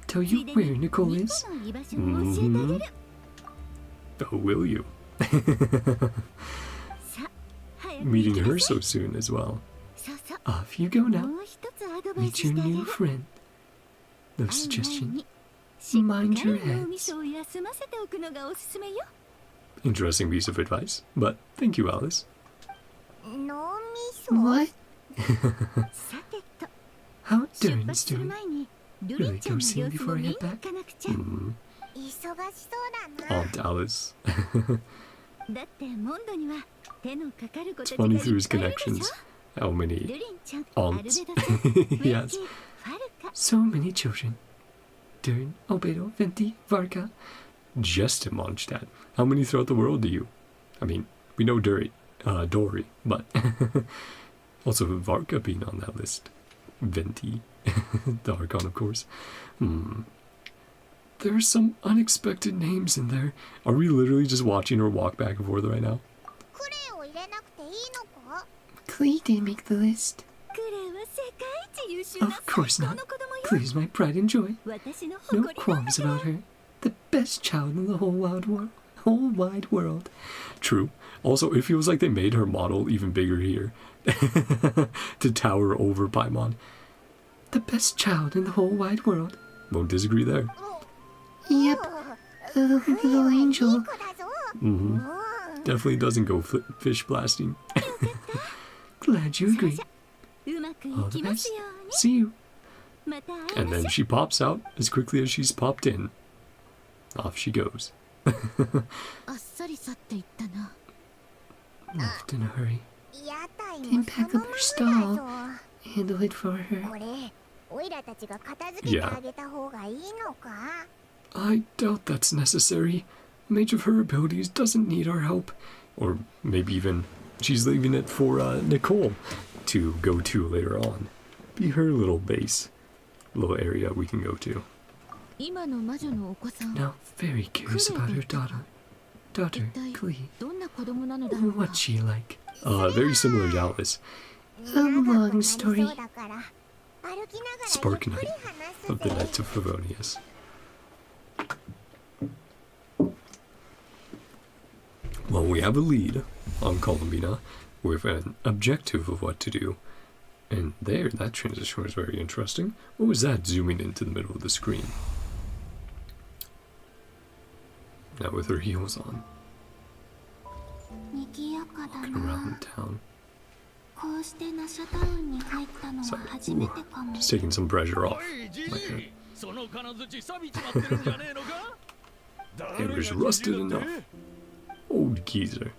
Tell you where Nicole is? Oh, will you? Meeting her so soon as well. Off you go now. Meet your new friend. No suggestion. Mind your heads. Interesting piece of advice, but thank you, Alice. What? How Durin's doing? Really go see him before I head back? Aunt Alice. It's funny through his connections how many aunts he has. So many children. Durin, Albedo, Venti, Varka. Just in Mondstadt. How many throughout the world do you? I mean, we know Dory, but also Varka being on that list. Venti, the Archon, of course. There are some unexpected names in there. Are we literally just watching her walk back and forth right now? Klee didn't make the list. Of course not. Klee's my pride and joy. No qualms about her. The best child in the whole wide world. True. Also, it feels like they made her model even bigger here. To tower over Paimon. The best child in the whole wide world. Won't disagree there. Yep, a little angel. Definitely doesn't go fish blasting. Glad you agree. All the best. See you. And then she pops out as quickly as she's popped in. Off she goes. Left in a hurry. Came pack up her stall. Handle it for her. Yeah. I doubt that's necessary. A mage of her abilities doesn't need our help. Or maybe even she's leaving it for Nicole to go to later on. Be her little base. Little area we can go to. Now very curious about her daughter, Klee. What's she like? Very similar to Alice. A long story. Spark Knight of the Knights of Favonius. Well, we have a lead on Columbina with an objective of what to do. And there, that transition was very interesting. What was that zooming into the middle of the screen? Now with her heels on. Walking around town. So, just taking some pressure off my head. It was rusted enough. Old geezer.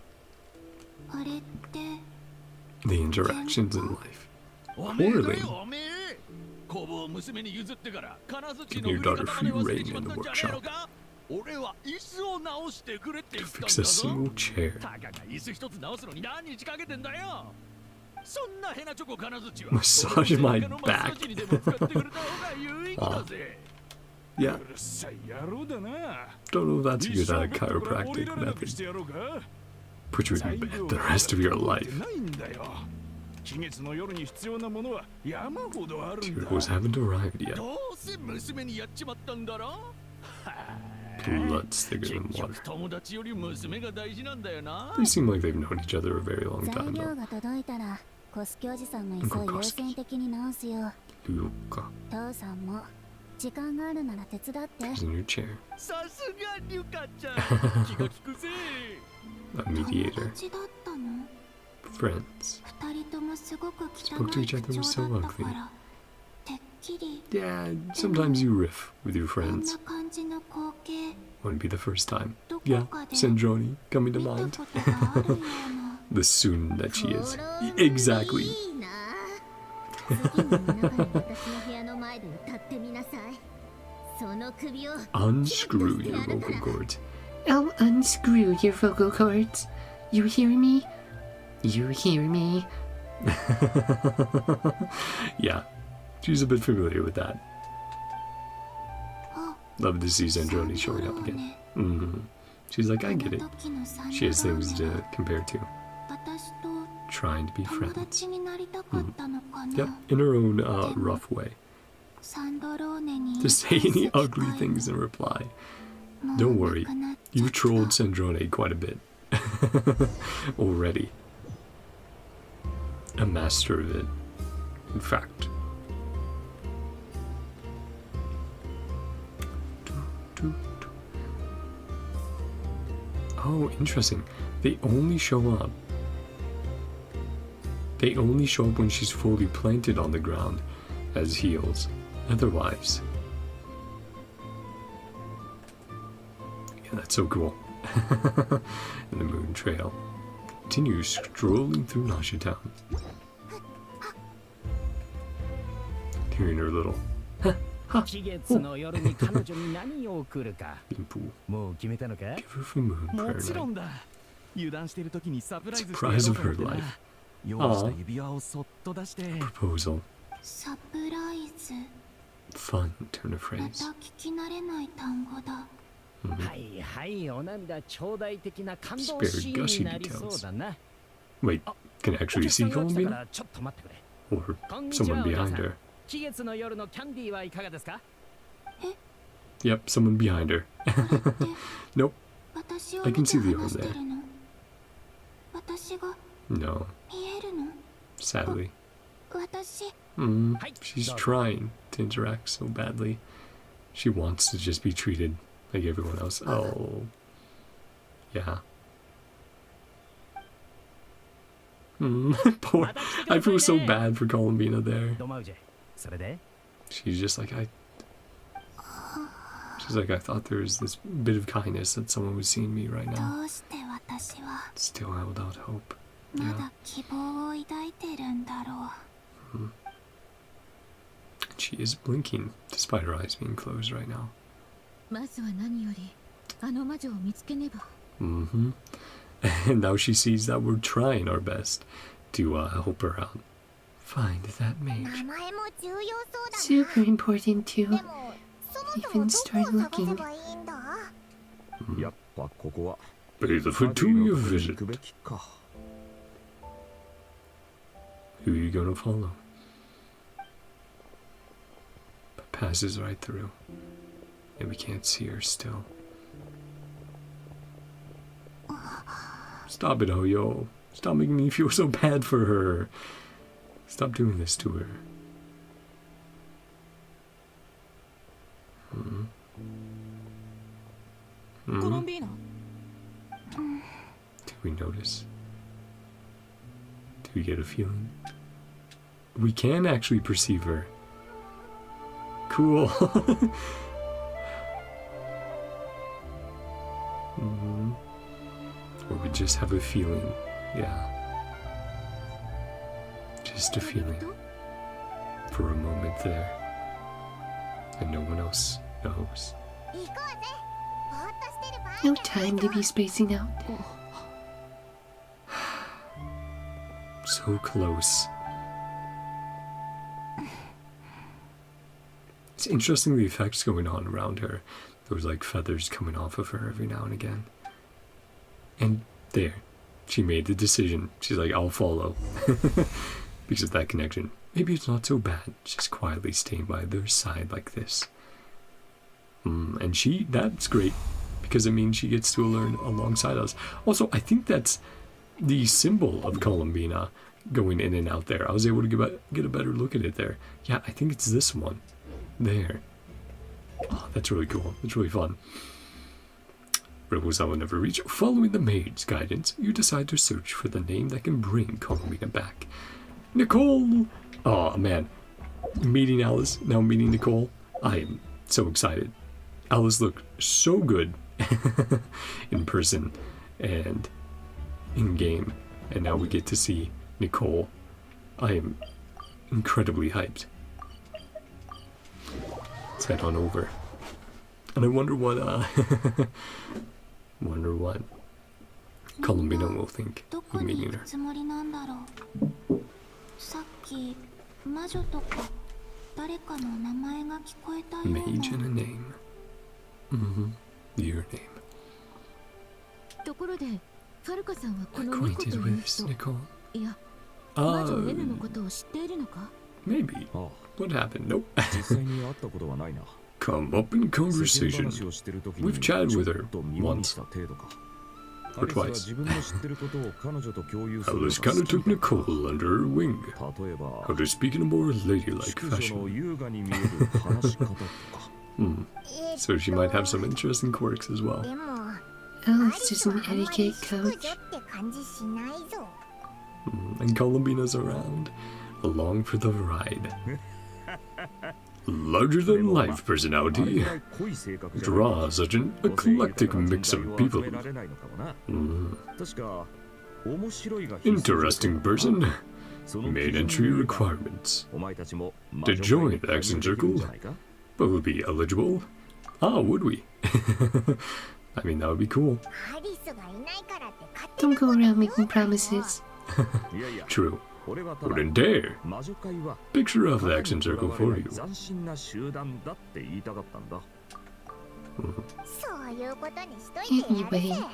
The interactions in life. Quarreling. Getting your daughter free reign in the workshop. To fix a single chair. Massage my back. Yeah. Don't know if that's a good chiropractic method. Put you in bed the rest of your life. Heroes haven't arrived yet. Blood's thicker than water. They seem like they've known each other a very long time now. Ryuka. He's in your chair. A mediator. Friends. Spoke to each other was so ugly. Yeah, sometimes you riff with your friends. Wouldn't be the first time. Yeah, Sandroni coming to mind. The soon that she is. Exactly. Unscrew your vocal cords. I'll unscrew your vocal cords. You hear me? You hear me? Yeah, she's a bit familiar with that. Love to see Sandroni showing up again. She's like, I get it. She has things to compare to. Trying to be friends. Yep, in her own rough way. To say any ugly things in reply. Don't worry, you've trolled Sandrone quite a bit. Already. A master of it, in fact. Oh, interesting. They only show up. They only show up when she's fully planted on the ground as heals. Otherwise. Yeah, that's so cool. And the moon trail. Continue strolling through Nasha Town. Hearing her little ha ha. Oh. Give her for moon prayer night. Surprise of her life. Proposal. Fun turn of phrase. Spare gushy details. Wait, can I actually see Columbina? Or someone behind her? Yep, someone behind her. Nope. I can see the arm there. No. Sadly. She's trying to interact so badly. She wants to just be treated like everyone else. Oh. Yeah. Poor. I feel so bad for Columbina there. She's just like, She's like, I thought there was this bit of kindness that someone was seeing me right now. Still held out hope. Yeah. She is blinking, despite her eyes being closed right now. And now she sees that we're trying our best to help her out. Find that mage. Super important too. Even start looking. Pay the Futuria visit. Who are you gonna follow? Passes right through. And we can't see her still. Stop it, Hoyo. Stop making me feel so bad for her. Stop doing this to her. Columbina. Did we notice? Did we get a feeling? We can actually perceive her. Cool. Or we just have a feeling. Yeah. Just a feeling. For a moment there. And no one else knows. No time to be spacing out. So close. It's interesting the effects going on around her. Those like feathers coming off of her every now and again. And there, she made the decision. She's like, I'll follow. Because of that connection. Maybe it's not so bad. Just quietly staying by their side like this. And that's great. Because it means she gets to learn alongside us. Also, I think that's the symbol of Columbina going in and out there. I was able to get a better look at it there. Yeah, I think it's this one. There. Oh, that's really cool. That's really fun. Rebels I will never reach. Following the maid's guidance, you decide to search for the name that can bring Columbina back. Nicole! Oh, man. Meeting Alice, now meeting Nicole. I am so excited. Alice looked so good in person and in-game. And now we get to see Nicole. I am incredibly hyped. Let's head on over. And I wonder what, Columbina will think of meeting her. Mage and a name. Your name. Acquainted with Nicole? Maybe. What happened? Nope. Come up in conversation. We've chatted with her once. Or twice. Alice kind of took Nicole under her wing. How to speak in a more ladylike fashion. So she might have some interesting quirks as well. Alice is an etiquette coach. And Columbina's around, along for the ride. Larger-than-life personality. Draw such an eclectic mix of people. Interesting person. Main entry requirements. To join the Hexenzirkel, but would be eligible. Would we? I mean, that would be cool. Don't go around making promises. True. Wouldn't dare. Picture of the Hexenzirkel for you. Anyway,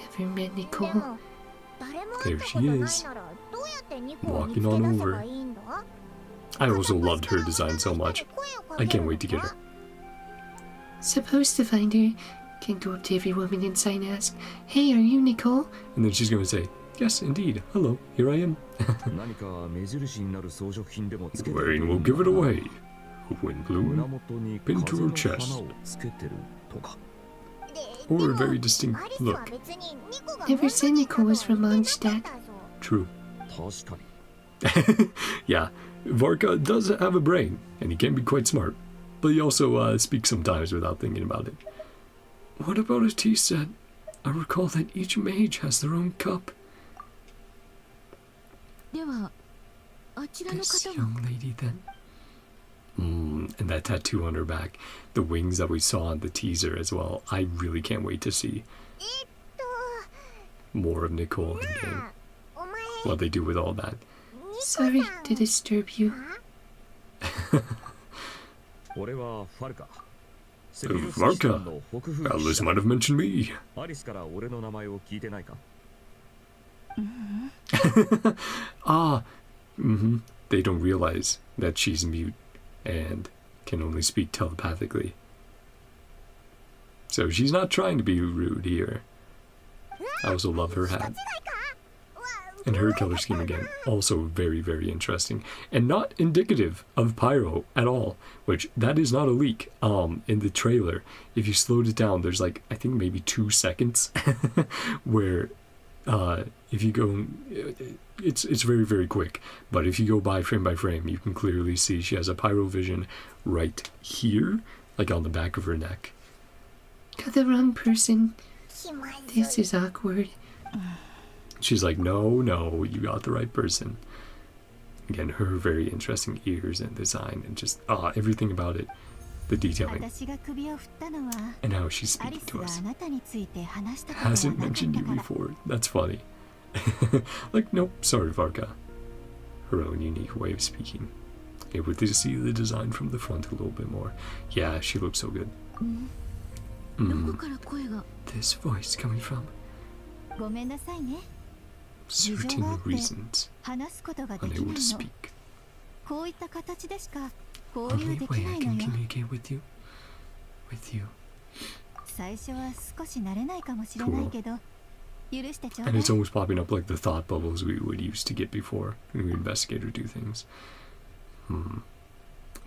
ever met Nicole? There she is. Walking on over. I also loved her design so much. I can't wait to get her. Supposed to find her. Can go up to every woman inside and ask, "Hey, are you Nicole?" And then she's going to say, "Yes, indeed. Hello, here I am." Wearing will give it away. a wind bloom pinned to her chest, or a very distinct look. Never said Nico was from Mondstadt. True. Yeah, Varka does have a brain, and he can be quite smart, but he also speaks sometimes without thinking about it. What about a tea set? I recall that each mage has their own cup. This young lady then? And that tattoo on her back, the wings that we saw in the teaser as well. I really can't wait to see more of Nicole in game. What they do with all that. Sorry to disturb you. Varka, Alice might have mentioned me. They don't realize that she's mute and can only speak telepathically. So she's not trying to be rude here. I also love her hat. And her color scheme again, also very, very interesting. And not indicative of Pyro at all, which that is not a leak. In the trailer, if you slowed it down, there's like, I think maybe 2 seconds where if you go, it's very, very quick. But if you go by frame, you can clearly see she has a Pyro vision right here, like on the back of her neck. Got the wrong person. This is awkward. She's like, no, you got the right person. Again, her very interesting ears and design and just everything about it, the detailing. And how she's speaking to us. Hasn't mentioned you before. That's funny. Like, nope, sorry, Varka. Her own unique way of speaking. Able to see the design from the front a little bit more. Yeah, she looks so good. This voice coming from? Certain reasons, unable to speak. Only way I can communicate with you. Cool. And it's almost popping up like the thought bubbles we would used to get before when we investigate or do things.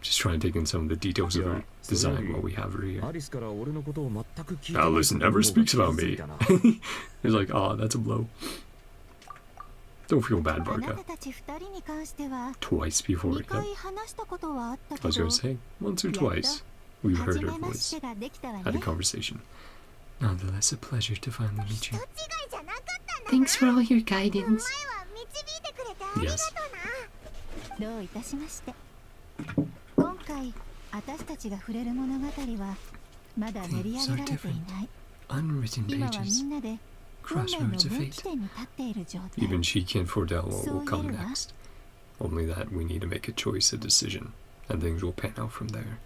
Just trying to take in some of the details of her design while we have her here. Alice never speaks about me. He's like, that's a blow. Don't feel bad, Varka. Twice before, yep. I was going to say, once or twice, we've heard her voice, had a conversation. Nonetheless, a pleasure to finally meet you. Thanks for all your guidance. Yes. These are different, unwritten pages, crossroads of fate. Even she can't foretell what will come next. Only that we need to make a choice, a decision, and things will pan out from there.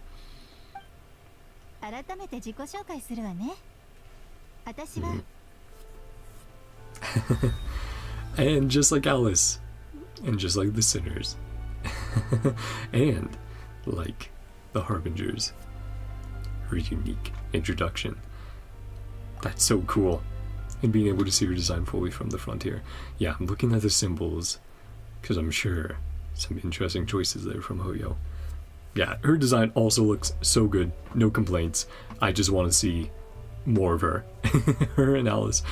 And just like Alice, and just like the sinners, and like the Harbingers, her unique introduction. That's so cool. And being able to see her design fully from the front here. Yeah, I'm looking at the symbols, because I'm sure some interesting choices there from Hoyo. Yeah, her design also looks so good. No complaints. I just want to see more of her. Her and Alice,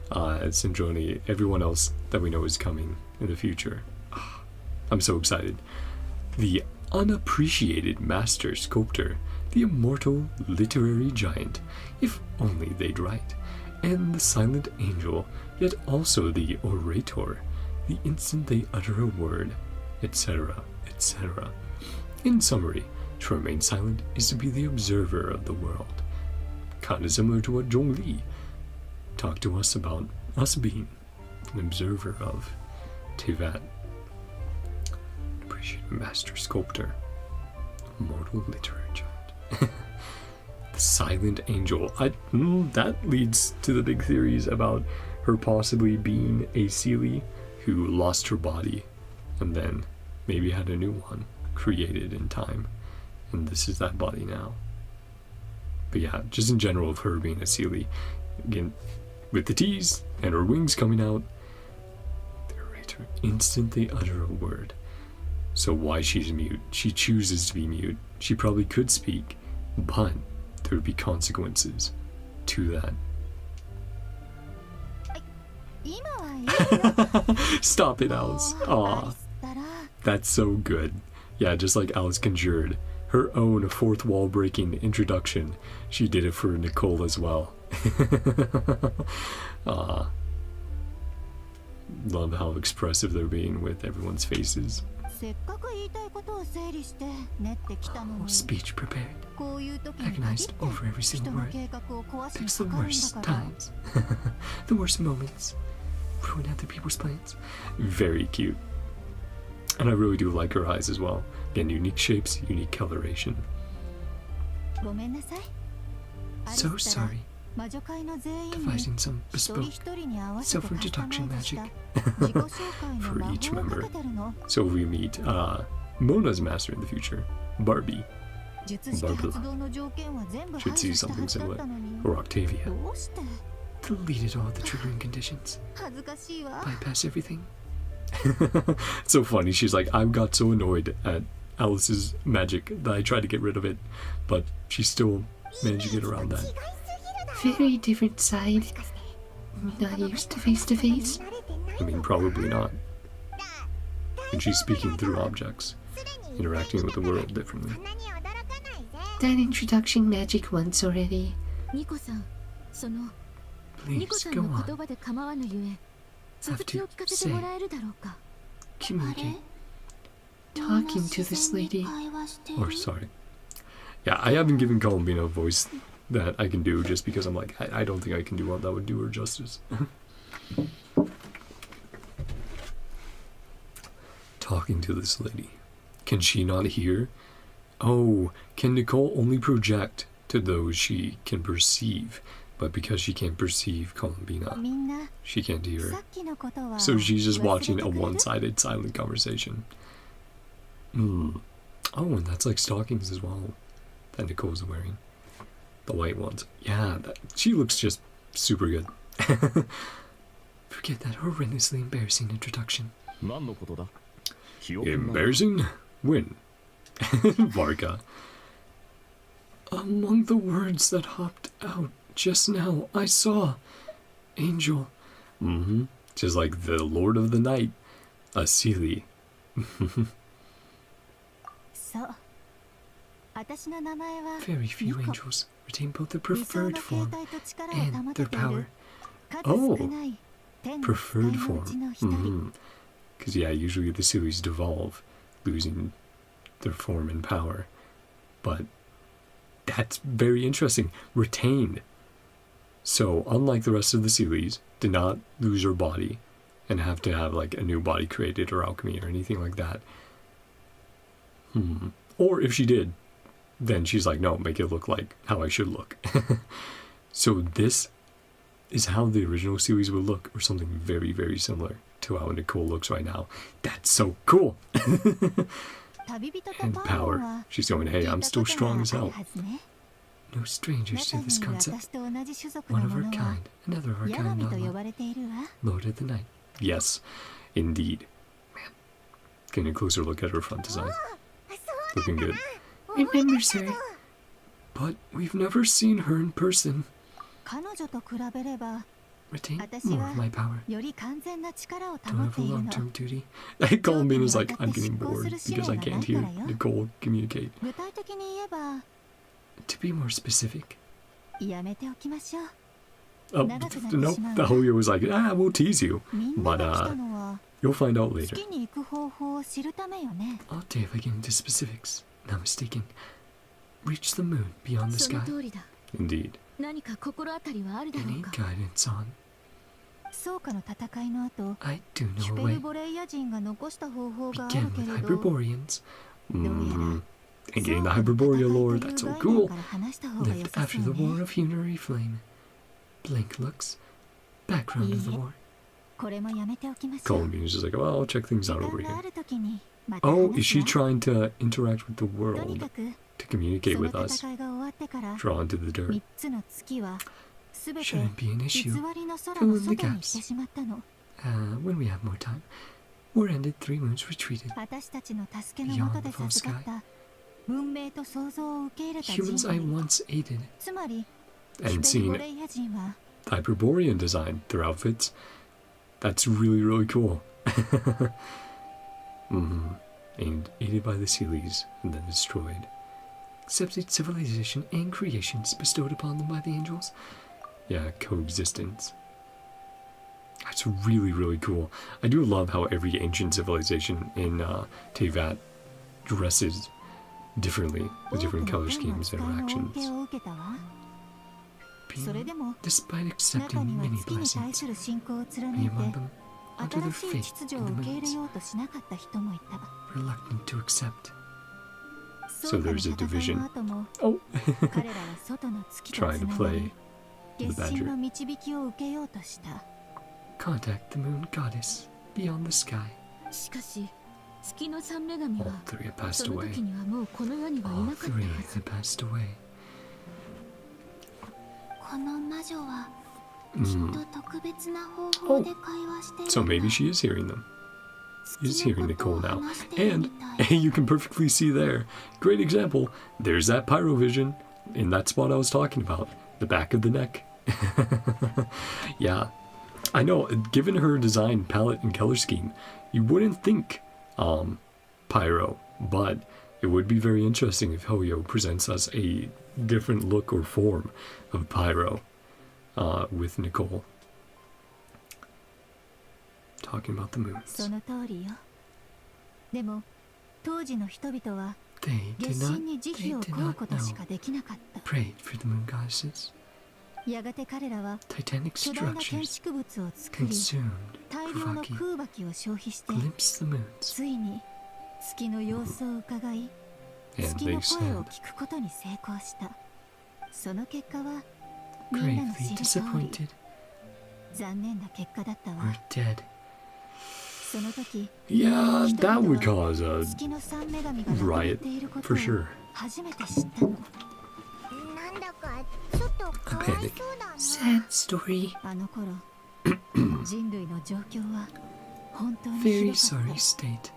Syndroni, everyone else that we know is coming in the future. I'm so excited. The unappreciated master sculptor, the immortal literary giant, if only they'd write, and the silent angel, yet also the orator, the instant they utter a word, etc., etc. In summary, to remain silent is to be the observer of the world. Kind of similar to what Zhongli talked to us about us being an observer of Tivat. Appreciate master sculptor, immortal literary giant. The silent angel. That leads to the big theories about her possibly being a Seelie who lost her body and then maybe had a new one created in time. And this is that body now. But yeah, just in general of her being a Seelie. Again, with the T's and her wings coming out, the orator instantly utter a word. So why she's mute? She chooses to be mute. She probably could speak, but there would be consequences to that. Stop it, Alice. Aw. That's so good. Yeah, just like Alice conjured her own fourth wall breaking introduction, she did it for Nicole as well. Aw. Love how expressive they're being with everyone's faces. Oh, speech prepared. Agonized over every single word. Picks the worst times. The worst moments. Ruin other people's plans. Very cute. And I really do like her eyes as well. Again, unique shapes, unique coloration. So sorry. Devising some bespoke self-introduction magic for each member. So we meet Mona's master in the future, Barbie. Barbara should see something similar. Or Octavia. Deleted all the triggering conditions. Bypass everything. It's so funny. She's like, I got so annoyed at Alice's magic that I tried to get rid of it, but she still managed to get around that. Very different side. Not used to face-to-face. I mean, probably not. And she's speaking through objects, interacting with the world differently. That introduction magic once already. Please, go on. Have to say. Communicate. Talking to this lady. Or, sorry. Yeah, I haven't given Columbina a voice that I can do just because I'm like, I don't think I can do what that would do her justice. Talking to this lady. Can she not hear? Oh, can Nicole only project to those she can perceive? But because she can't perceive Columbina, she can't hear. So she's just watching a one-sided silent conversation. Oh, and that's like stockings as well that Nicole's wearing. The white ones. Yeah, she looks just super good. Forget that horrendously embarrassing introduction. Embarrassing? When? Varka. Among the words that hopped out just now, I saw Angel. Just like the Lord of the Night, a Sealy. Very few angels retain both the preferred form and their power. Oh, preferred form. Because yeah, usually the Sealies devolve, losing their form and power. But that's very interesting. Retained. So, unlike the rest of the Sealies, did not lose her body and have to have like a new body created or alchemy or anything like that. Or if she did, then she's like, no, make it look like how I should look. So this is how the original Sealies would look, or something very, very similar to how Nicole looks right now. That's so cool! And power. She's going, hey, I'm still strong as hell. No strangers to this concept. One of our kind, another of our kind, not Lord of the Night. Yes, indeed. Man, getting a closer look at her front design. Looking good. Remember, sir. But we've never seen her in person. Retain more of my power. Don't have a long-term duty. Columbina's like, I'm getting bored because I can't hear Nicole communicate. To be more specific. Oh, nope, the Hoyo was like, we'll tease you. But, you'll find out later. All day if I get into specifics. Not mistaken. Reach the moon beyond the sky. Indeed. Any guidance on? I do know a way. Begin with Hyperboreans. And getting the Hyperborean lore, that's so cool. Lived after the War of Funerary Flame. Blank looks. Background of the war. Columbina's just like, well, I'll check things out over here. Oh, is she trying to interact with the world to communicate with us? Drawn to the dirt. Shouldn't be an issue. Fill in the gaps. When we have more time. war ended, 3 moons retreated. 私たちの助けのもとで授かった文明と創造を受け入れた人 Humans I 類 once aided つまり and ヒペルボ seen レイア人は Hyperborean design their outfits. That's really, really cool. And aided by the Sealies and then destroyed. Accepted civilization and creations bestowed upon them by the angels. Yeah, coexistence. That's really, really cool. I do love how every ancient civilization in Teyvat dresses differently with different color schemes and interactions. Despite accepting many blessings, many among them, unto their faith in the moons, reluctant to accept. So there's a division. Oh! Trying to play the badger. Contact the moon goddess beyond the sky. All 3 had passed away. All 3 had passed away. この魔女はきっと特別な方法で会話している So maybe she is hearing them. She's hearing Nicole now. And you can perfectly see there. Great example. There's that pyrovision in that spot I was talking about. The back of the neck. Yeah. I know, given her design palette and color scheme, you wouldn't think pyro, but it would be very interesting if Hoyo presents us a different look or form of pyro with Nicole. Talking about the moons. They did not know. Prayed for the moon goddesses. Titanic structures consumed Kuvaki, glimpsed the moons, and they said, gravely disappointed, we're dead. Yeah, that would cause a riot, for sure. A panic. Sad story. Very sorry state.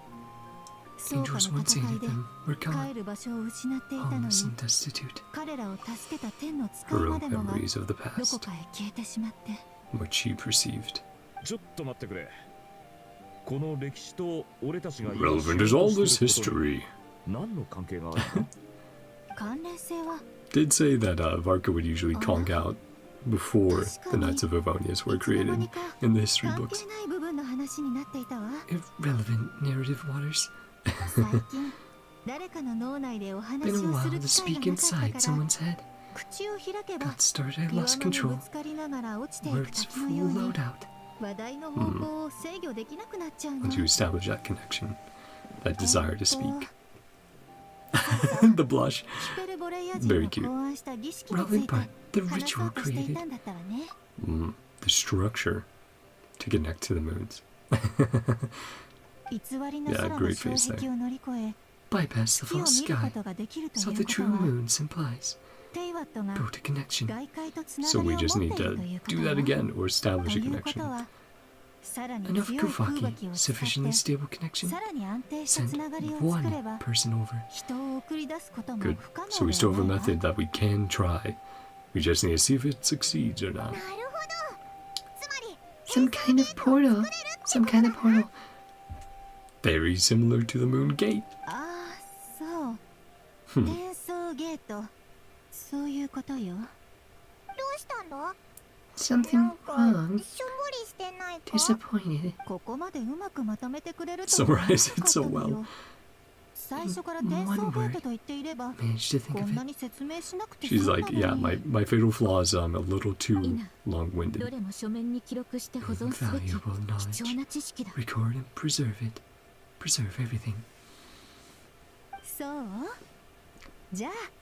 Angels once aided them were gone, homeless and destitute. Her own memories of the past, what she perceived. Relevant is all this history. Did say that Varka would usually conk out before the Knights of Avonius were created in the history books. Irrelevant narrative waters. Been a while to speak inside someone's head. Got started, I lost control. Words full loadout. Once you establish that connection, that desire to speak. The blush. Very cute. Relevant part, the ritual created. The structure to connect to the moons. Yeah, great face there. Bypass the false sky. So the true moon implies. Build a connection. So we just need to do that again or establish a connection. Enough Kuvaki, sufficiently stable connection. Send 1 person over. Good. So we still have a method that we can try. We just need to see if it succeeds or not. Some kind of portal. Some kind of portal. Very similar to the moon gate. Something wrong. Disappointed. Summarize it so well. One word. Managed to think of it. She's like, yeah, my fatal flaw is a little too long-winded. Valuable knowledge. Record and preserve it. Preserve everything.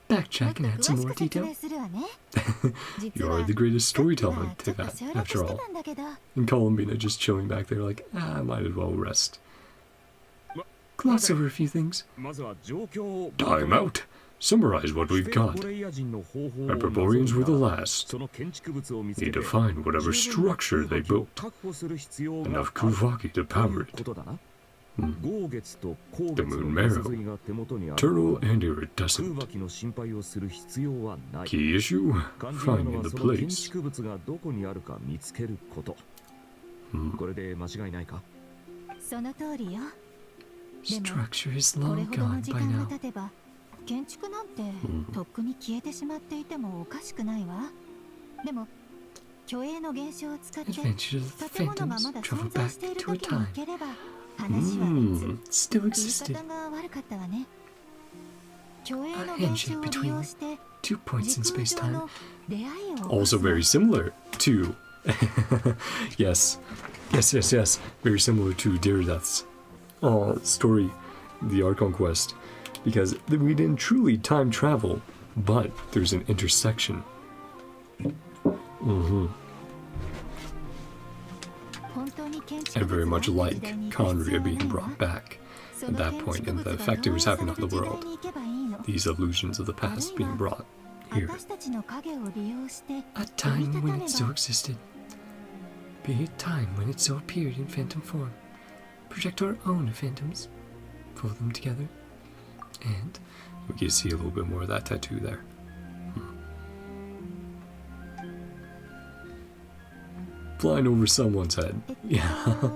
Backtrack and add some more detail. You are the greatest storyteller, Teyvat, after all. And Columbina just chilling back there like, I might as well rest. Gloss over a few things. Time out. Summarize what we've got. Hyperboreans were the last. Need to find whatever structure they built. Enough Kuvaki to power it. 豪月と光 The 月 moon の marrow, 水が手元にある eternal 空 and 空 iridescent. 巻きの心配をする必要はない。 Key issue? 肝心なの Finding は the その建 place. 築物がどこにあるか見つけること。これで間違いないか？その通りよ。 Structure is こ long れほどの gone 時 by 間が now. 経てば建築なんてとっくに消えてしまっていてもおかしくないわ。でも虚栄の現象を使って Adventures of the 建物がま Phantoms だ travel 存在 back している to a 時に行 time. ければ話は別。 Still 言い existed. 方が悪かったわね。虚栄の A 現象 handshake を利 between 用して 2 points 時 in 空 space 上 time. の出会いを起こす Also の。 very similar to yes. Very similar to Deardeath's story, the Archon quest, because we didn't truly time travel, but there's an intersection. And very much like Conria being brought back at that point, and the effect it was having on the world. These illusions of the past being brought here. 私たちの影を利用して A time when it so existed. Be a time when it so appeared in phantom form. Project our own phantoms. Fold them together. And We can see a little bit more of that tattoo there. Flying over someone's head. Yeah.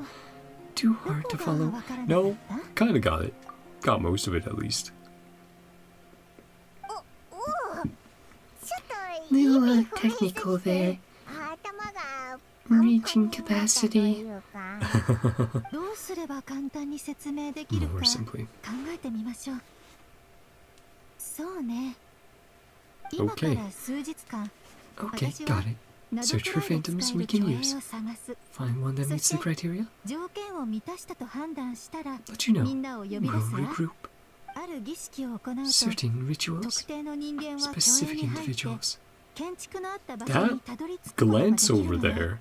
too hard to follow. No, kind of got it. Got most of it at least. Little technical there. Reaching capacity. どうすれば簡単に説明できるか More 考 simply. えてみましょう。そうね。今か Okay. ら数日間、 Okay, 私は got it. ノド Search ク for ライで phantoms 使え we る can 虚 use. 栄を探す。 Find one that meets the そして criteria. 条件を満たしたと判断したら、 Let you み know. んなを呼び出 We'll すわ。 regroup. ある儀式を行うと、 Certain rituals. 特定の人間は虚栄 Specific に入って、 individuals. 建築のあった場所にたどり着くことがで Glance きる over のよ。 there.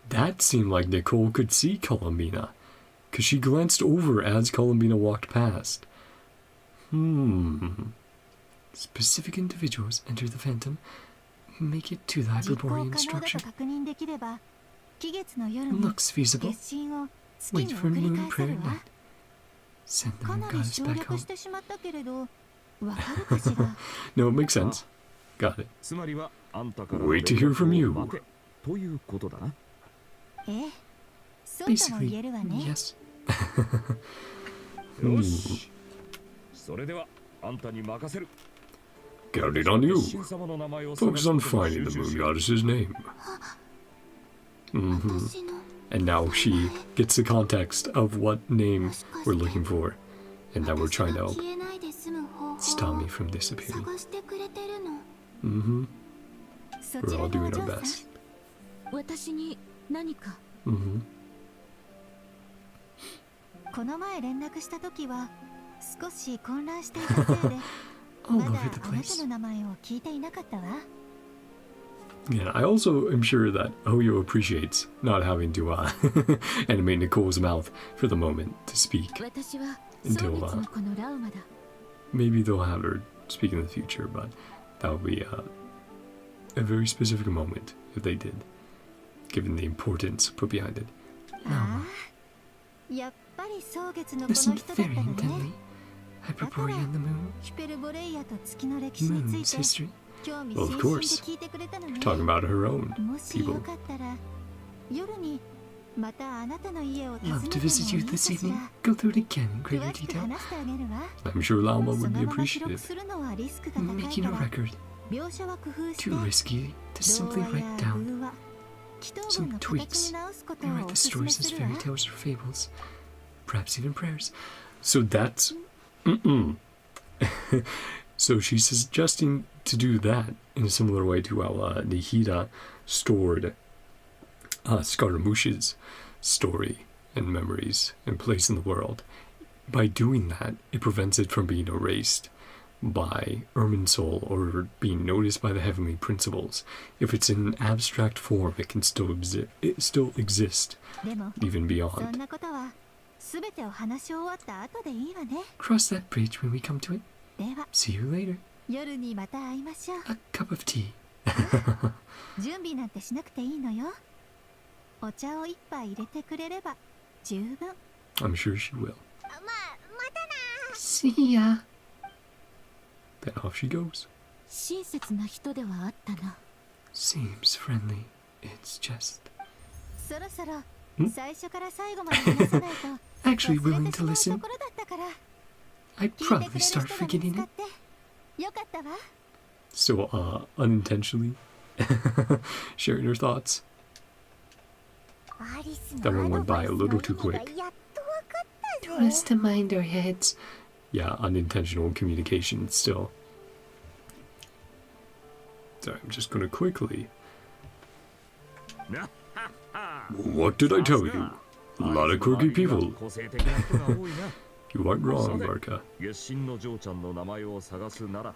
That seemed like Nicole could see Columbina, because she glanced over as Columbina walked past. Specific individuals enter the phantom. Make it to the 実行可 Hyperborean 能だ structure. と確認できれば、期月の夜に Looks feasible. 月神を月 Wait に for 送り moon 返せ prayer る at わ。 night. Send the か moon なり goddess 省 back 略 home. してしまったけれど、わかるかしら。 No, it makes sense. Got it. つまりはあんたからの Wait to hear from 連 you. 絡を待てということだな。ええ、そうとも Basically, 言えるわね。 yes. よし。それではあんたに任せる。 Got it on you. 月神様の名前を探 Focus す on ことに finding the 集中 moon しよう。 goddess's name. 私の And now she gets the context of what name we're looking for, and that we're trying to help 消えないで済む方法を stop me from disappearing. 探してくれてるの。 そ We're ちら all の doing お our 嬢さん、 best. 私に何か。 この前連絡した時は少し混乱していたせいで All まだ over あ the なた place. の名前を聞いていなかったわ。 Yeah, I also am sure that Hoyo appreciates not having to animate Nicole's mouth for the moment to speak. 私は Until, 蒼月の子のラウマだ。 Maybe they'll have her speak in the future, but that would be a very specific moment if they did, given the importance put behind it. ああ、やっぱり蒼月の子の Listen 人だった very の intently. ね。 Hyperborea and the moon. ヒペルボレイヤと月の歴史に Moon's ついて history. 興味 Well, 津 of 々で course. 聞いてくれたのね。 Talking about her own もしよ people. かったら夜にまたあなたの家を訪ね Love て to もいい visit you か this し evening. ら。 Go through it again in greater 詳しく detail. 話してあげるわ。 I'm sure Lama そ would の be まま記録 appreciative. するのはリスクが高い Making か a ら record. 描写は工夫して Too risky to simply 童話 write や down 偶話祈祷文 some の形 tweaks に直すこと and を write お the すすめ stories as するわ。 fairy tales or fables. Perhaps even prayers. So that's so she's suggesting to do that in a similar way to how Nihida stored Scaramuche's story and memories and place in the world. By doing that, it prevents it from being erased by Irminsul or being noticed by the heavenly principles. If it's in an abstract form, it can still exist でも even そん beyond. なことはすべてを話し終わった後でいいわね。 Cross that bridge when we come to it. では See you later. 夜にまた会いましょう。 A cup of tea. 準備なんてしなくていいのよ。お茶を一杯入れてくれれば十分。I'm sure she will. See ya. Then off she goes. 親切な人ではあったな。 Seems friendly. It's just そろそろ最初から最後まで話さないと actually 忘 willing れて to しまう listen. ところだったから。 I'd 聞いてくれ probably る start 人が見 forgetting つかっ it. てよかったわ。 So, unintentionally sharing her thoughts. That one went by a little too quick. Told us to mind our heads. Yeah, unintentional communication still. So I'm just gonna quickly. What did I tell you? A lot of quirky people. You aren't wrong, Marka.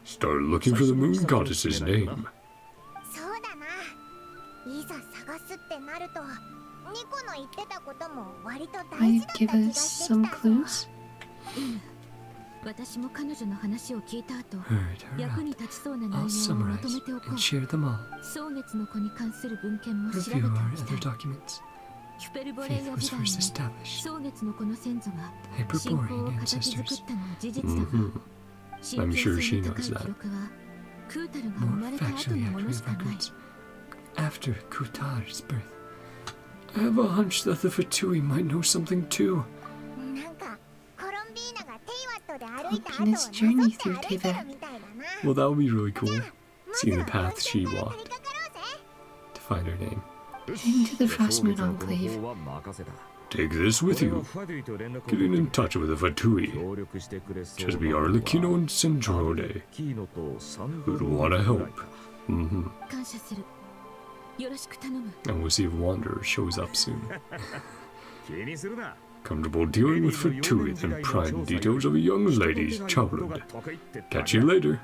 Start looking for the moon goddess's name. そうだな。いざ探すってなると、ニコの言ってたことも割と大 Might 事だった give 気が us して some きたぞ。 clues. 私も彼女の話を聞いた後、 Heard her 役 out. に立ちそうな内 I'll 容をま summarize とめておこ and う。 share them all. 蒼月の子に関する文献も調べて Review お our き other たい。 documents. ヒュペルボレイ Faith ヤ was 時代に first established. 蒼月の子の先祖が信仰 Hyperborean を形作 ancestors. ったのは事実だが、 Mm-hmm. 信 I'm 憑 sure 性 she の knows 高い記 that. 録はクータルが生 More まれた後 factually のもの accurate しかない。 records. After Kutar's birth. I have a hunch that the Fatui might know something too. なんかコロンビーナがテイワットで歩いた後を Columbina's なぞ journey って through 歩いて Teyvat. るみたいだな。 Well, that would be really cool. まず Seeing は the path 温 she 泉から walked 取り掛かろうぜ。 to find her name. Into the Frostmoon Enclave. Take this with you. Getting in touch with the Fatui. Just be Arlecchino and Sandrone. Who'd want to help. Mm-hmm. 感謝する。よろしく頼む。 And we'll see if Wanderer shows up soon. Comfortable dealing with Fatui and prime details of a young lady's childhood. Catch you later.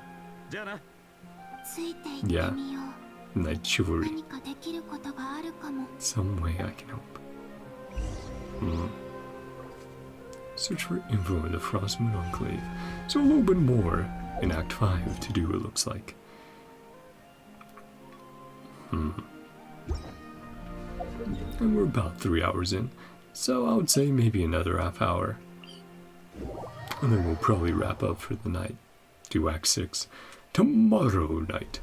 ついて行ってみよう。 Night chivalry. 何かできることがあるかも。 Some way I can help. Search for info in the Frostmoon Enclave. So a little bit more in Act 5 to do, it looks like. And we're about 3 hours in, so I would say maybe another half hour. And then we'll probably wrap up for the night. Do Act 6 tomorrow night.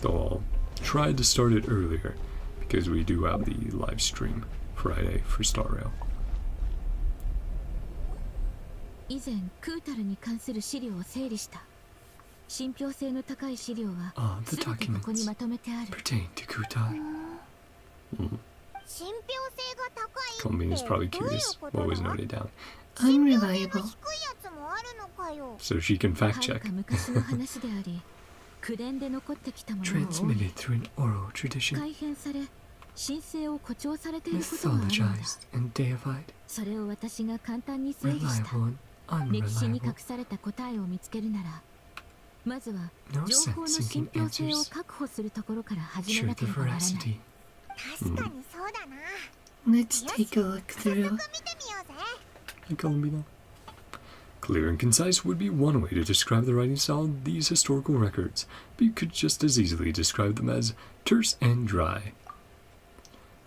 Though I'll try to start it earlier, because we do have the live stream Friday for Starrail. 以前クータルに関する資料を整理した。信憑性の高い資料は The 全てここに documents まとめてある。 pertain to Kutar. 信憑性が高い Columbina is って probably どういう curious こと what だ？ was noted down, Unreliable. 低いやつもあるのかよ。 so she can は fact る check. か昔の話であり、口伝で残ってきたものを多い Transmitted through an oral tradition. 改変され、神聖を誇張されていることがあるんだ。 Mythologized and deified. それを私が簡単に整理した。 Reliable and 歴史に隠 unreliable. された答えを見つけるなら、まずは No 情報の sense 信 seeking 憑性を answers. 確保するところから始め Ensure なけ the ればならない veracity. 確かにそうだな。 Let's take a look 早速 through. 見てみようぜ。 Hi, Columbina. Clear and concise would be one way to describe the writing style of these historical records, but you could just as easily describe them as terse and dry.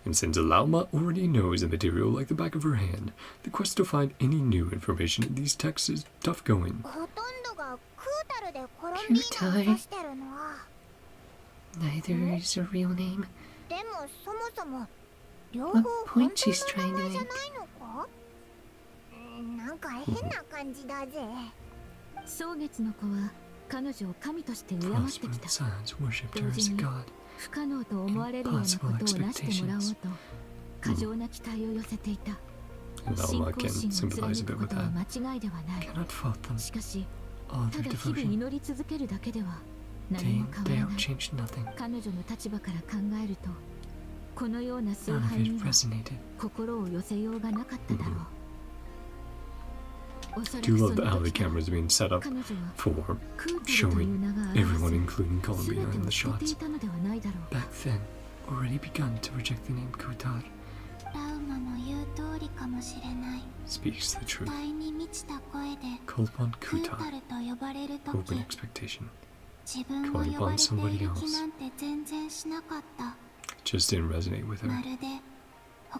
And since Alauma already knows the material like the back of her hand, the quest to find any new information in these texts is tough going. ほとんどがクータルでコロンビーナを指してるのは。 Neither is a real name. でもそもそも両 What 方 point 本 she's 当の trying 名 to 前じゃ make? ないのか？なんか変な感じだぜ。蒼月の子は彼女を神として敬ってき Frostmoon た。 sons worshipped her as a god. 不可能と思われるようなことをなしてもらおうと過剰な期待を寄せていた。 And 信 Alauma 仰 can 心を sympathize 貫 a bit くこ with とは that. 間違いではない。 Cannot fault them. しかし、 All た their だ日々 devotion. 祈り続けるだけでは Day 何も in, 変 day わら out ない。 changed nothing. 彼女の立場から考えると、このような崇 None of 拝 it には resonated. 心を寄せようがなかっただろう。おそら Do く you そ love の how the 時から camera is being set up 彼女は for クータルという名が everyone, 表 including す全 Columbina, て in を the 知ってい shots? たのではないだろう。 Back then, already begun to reject the name Kutar. ラウマの言う通りかもしれない。 Speaks the 期 truth. 待に満ちた声で Call upon クータ Kutar. ルと呼ばれると Open き、 expectation. 自分を呼ばれている気なんて全然しなかった。 Just didn't resonate with ま her. るで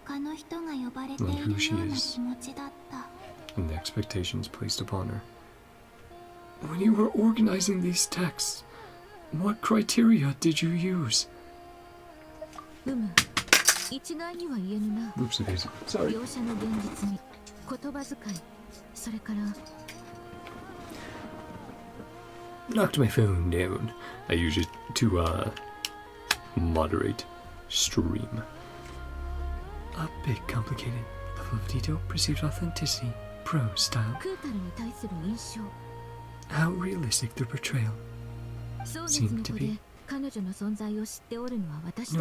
and who she is, and the expectations placed upon her. When you were organizing these texts, what criteria did you use? Oops, daisy. Sorry. Knocked my phone down. I use it to moderate stream. A bit complicated. Level of detail, perceived authenticity, pro style. How realistic the portrayal seemed to be. Know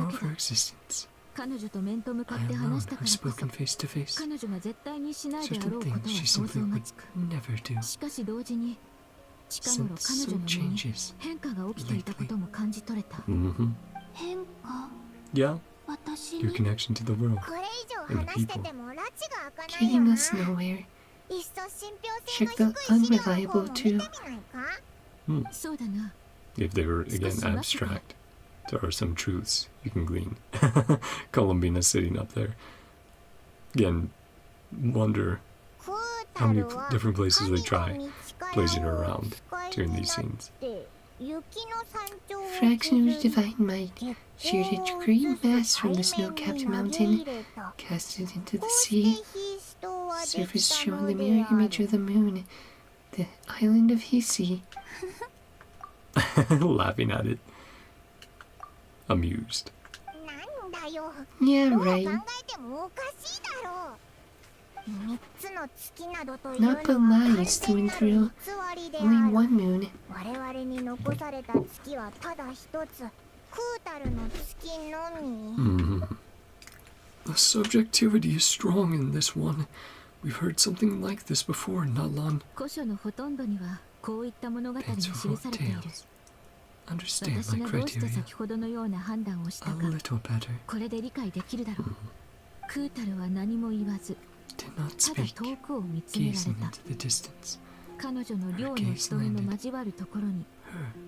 of her existence. I alone have spoken face to face. Certain things she simply would never do. Since some changes lately. Yeah, your connection to the world and the people. Getting us nowhere. Check the unreliable too. If they were, again, abstract, there are some truths you can glean. Columbina sitting up there. Again, wonder how many different places they try placing her around during these scenes. Fraction of divine might sheared a green mass from the snow-capped mountain, cast it into the sea. Surface showing the mirror image of the moon, the island of Hisi. Laughing at it. Amused. Yeah, right. Not but lies through and through. Only one moon. The subjectivity is strong in this one. We've heard something like this before, Nalan. Fanciful tales. Understand my criteria a little better. Did not speak, gazing into the distance. Her gaze landed. Her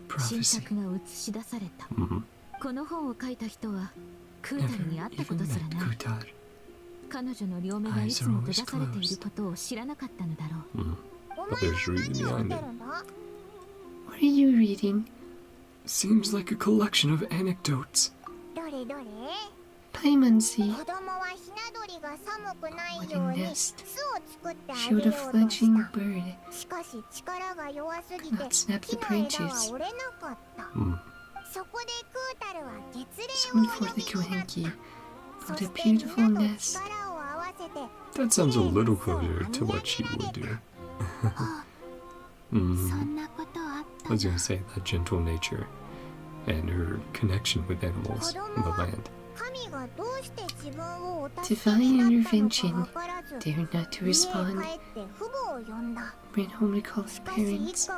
prophecy. Never even met Kutar. Eyes are always closed. But there's reason behind it. What are you reading? Seems like a collection of anecdotes. Paimonsi. With a nest. Showed a fledgling bird. Could not snap the branches. Summoned forth the Kohenki. What a beautiful nest. That sounds a little closer to what she would do. I was gonna say that gentle nature and her connection with animals in the land. Divine intervention. Dared not to respond. Ran home to call their parents.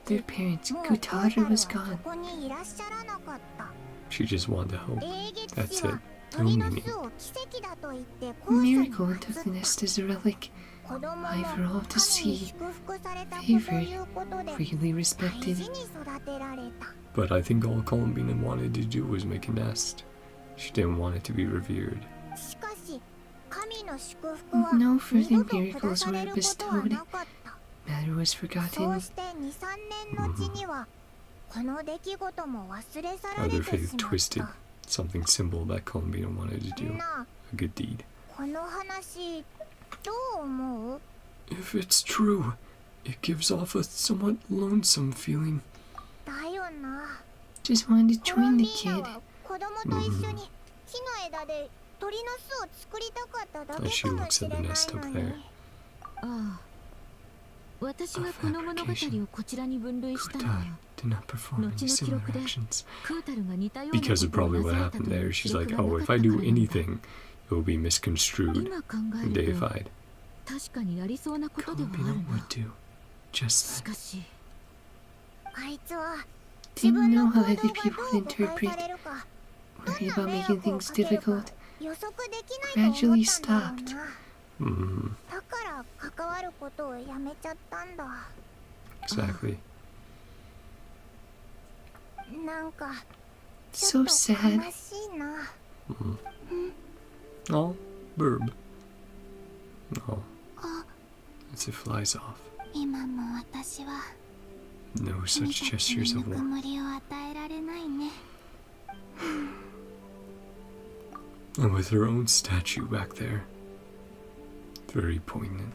Their parents, Kutar was gone. She just wanted to help. That's it. No meaning. Miracle and took the nest as a relic. Eye for all to see. Favored. Really respected. But I think all Columbina wanted to do was make a nest. She didn't want it to be revered. No further miracles were bestowed. Matter was forgotten. Other faith twisted something simple that Columbina wanted to do. A good deed. If it's true, it gives off a somewhat lonesome feeling. Just wanted to join the kid. As she looks at the nest up there. A fabrication. Kutar did not perform any similar actions. Because of probably what happened there, she's like, oh, if I do anything, it will be misconstrued and deified. Columbina would do just that. Didn't know how other people would interpret. Worried about making things difficult. Gradually stopped. Exactly. So sad. Oh, burb. Oh. As it flies off. 今も私は No such gestures of ぬく war. もりを与えられないね。 And with her own statue back there. Very poignant.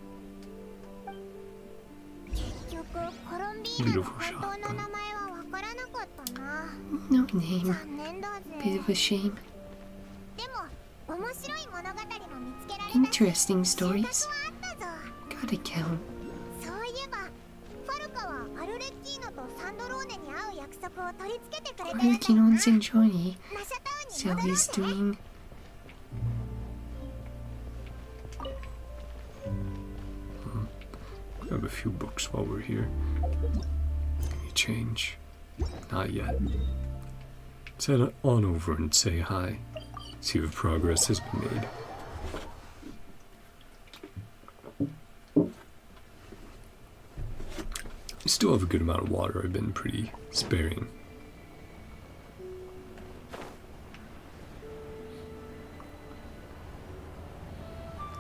結局コロンビーナの本当の名前はわからなかったな。 No name. 残念だぜ。 Bit of a shame. でも面白い物語も見つけられたし、 Interesting 収穫 stories. はあったぞ。 Gotta count. そういえばファルカはアルレッキーノとサンドローネに会う約束を取り付けてくれてるんだよ Working な。 on Zenjoni. ナシャタウン So に戻ろう he's ぜ。 doing. Grab a few books while we're here. Any change? Not yet. Let's head on over and say hi. See if progress has been made. I still have a good amount of water. I've been pretty sparing.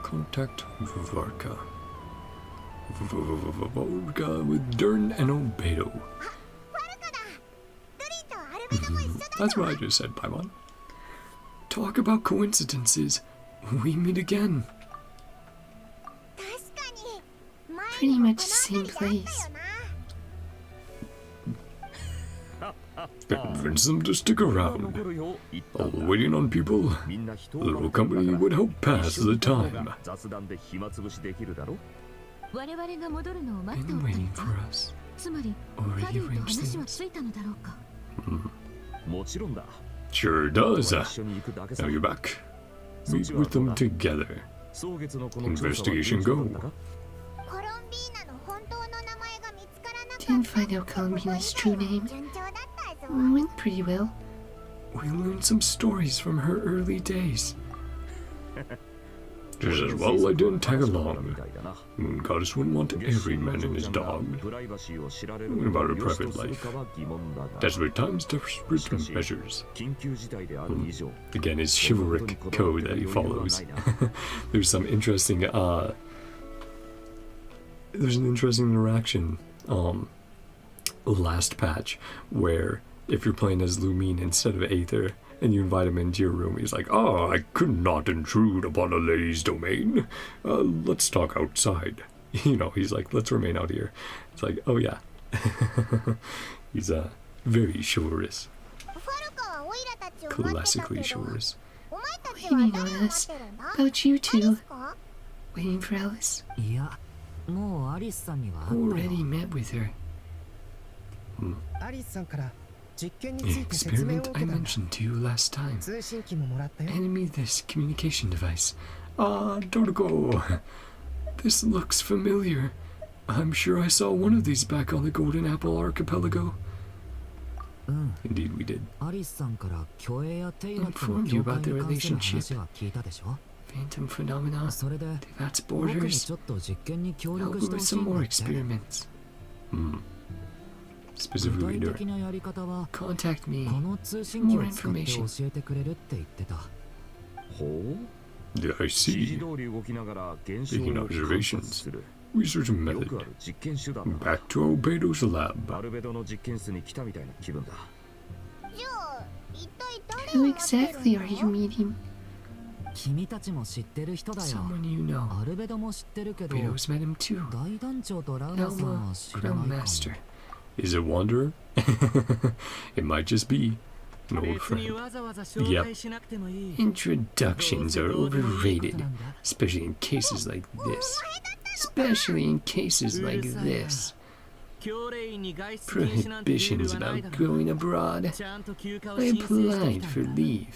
Contact Varka. Varka with Dern and Obedo. ファルカだ。ドリンとアルベドも一緒だよ。 That's what I just said, Paimon. Talk about coincidences. We meet again. 確かに。前 Pretty にも much こ the の same 辺りで会っ place. たよな。 Convince them to stick around. 残るよ言ったん While だ waiting on people, みんな人 a を little company would help pass the time. 雑談で暇つぶしできるだろ。我々が戻るのを待ってお Been ったの waiting か for us. つまり Already カリーと arranged 話は things. ついたのだろうか。もちろんだ。 Sure 一 does. 緒に行くだけさ Now you're back. Meet with them together. 草月のこの調査は Investigation 順調だったか go. コロンビーナの本当の名前が見つからなかった。 Didn't find out Columbina's true name. 順調だったぞ。 Went pretty well. We learned some stories from her early days. Just as well I didn't tag along. Moon Goddess wouldn't want every man and his dog. What about her private life? Desperate times, desperate measures. Again, his chivalric code that he follows. There's some interesting, there's an interesting interaction, last patch, where if you're playing as Lumine instead of Aether, and you invite him into your room, he's like, "Oh, I could not intrude upon a lady's domain. Let's talk outside." You know, he's like, "Let's remain out here." It's like, oh yeah. He's very chivalrous. ファルカはオイラたちを待ってた Classically けど、 chivalrous. お前たちは誰を待ってるんだ？ About you アリ two. スか？ Waiting for Alice. いや、もうアリスさんには会ったよ。 Already met with her. アリスさんから実験につ The いて説明を experiment 受 I けたんだ。 mentioned to you last time. 通信機ももらったよ。 Hand me this communication device. Ah, Dorgo. This looks familiar. I'm sure I saw one of these back on the Golden Apple Archipelago. うん。 Indeed, we did. アリスさんから虚栄やテイナとの Informed you 境界 about the に関する relationship. 話は聞いたでしょ。 Phantom phenomena. それで That's 僕に borders. ちょっと実験に協 Help 力 me してほ with しい some んだ more って。 experiments. 具 Specifically 体 during. 的なやり方は Contact me. この通信機を使って教えてくれるって言ってた。ほう Did I 指示 see? 通り動きながら現象 Making を観察 observations. する Research よく method. ある実験手段だ Back to Albedo's ア lab. ルベドの実験室に来たみたいな気分だじゃあ一体誰を Who 待って exactly る are の？ you meeting? 君たちも知ってる人だよ。 Someone you know. アルベドも知ってるけど、 Bedo's met him too. 大団長とラウナさん Elma, は知ら Crown ないかも。 Master. Is it Wanderer? It might just be an old 別に friend. わざわざ紹 Yep. 介しなくてもいい。 Introductions are overrated, especially in cases like this. Especially in cases like this. 教令員に外出禁止なんてルール Prohibitions はない about だろう。 going abroad. ちゃんと休暇を I 申請してき applied た for んだ。 leave.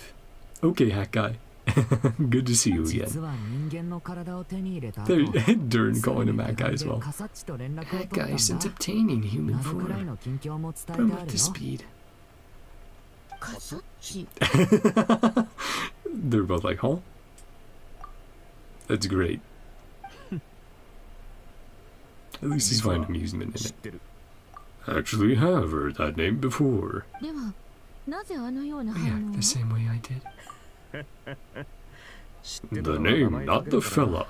Okay, Hack Guy. Good to see you 実 again. は人間の体を手に入れた後、 There, Dern calling him Hack Guy as well. カサッチと連絡を That 取 guy った since んだ。 obtaining human などくらい form. の近況も伝え From てあ at る the よ。 speed. カサッチ。 They're both like, huh? That's great. At least he's finding amusement 知 in って it. る Actually have heard that name before. ではなぜあのような Yeah, 反応を the same way I did. The name, not the fella.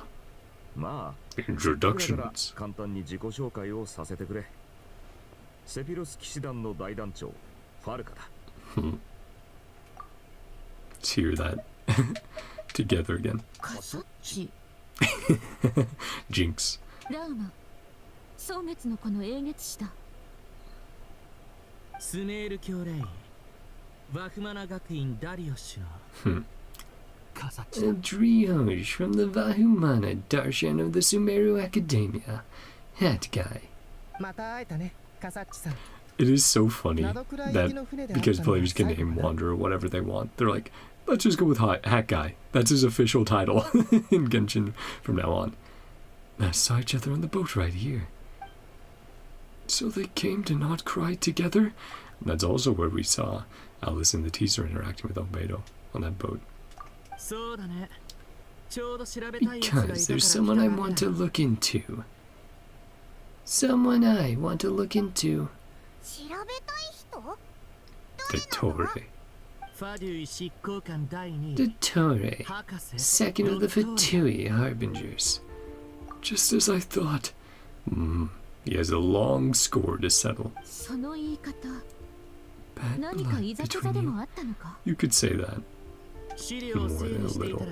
まあ Introductions. 簡単に自己紹介をさせてくれ。セピロス騎士団の大団長ファルカだ。Let's hear that together again. カサッチ Jinx. ラーマ蒼月の子の英月師だスメール教令ワフマナ学院ダリオシのカサッチ A Drioge from the Vahumana Darshan of the Sumeru Academia. That guy. また会えたね、カサッチさん。 It is so funny that because players can name Wanderer whatever they want, they're like, let's just go with Hat Guy. That's his official title in Genshin from now on. I saw each other on the boat right here. So they came to Nod-Krai together? That's also where we saw Alice in the teaser interacting with Albedo on that boat. そうだねちょうど調べたいやつがいたから Because there's someone I want to look into. Someone I want to look into. 調べたい人 Dottore. ファデュイ執行官第2位 Dottore, 博士 second of the Fatui Harbingers. Just as I thought. He has a long score to settle. その言い方 Bad 何かい blood ざこざ between で you. もあったのか You could say that. 資料を整理していたら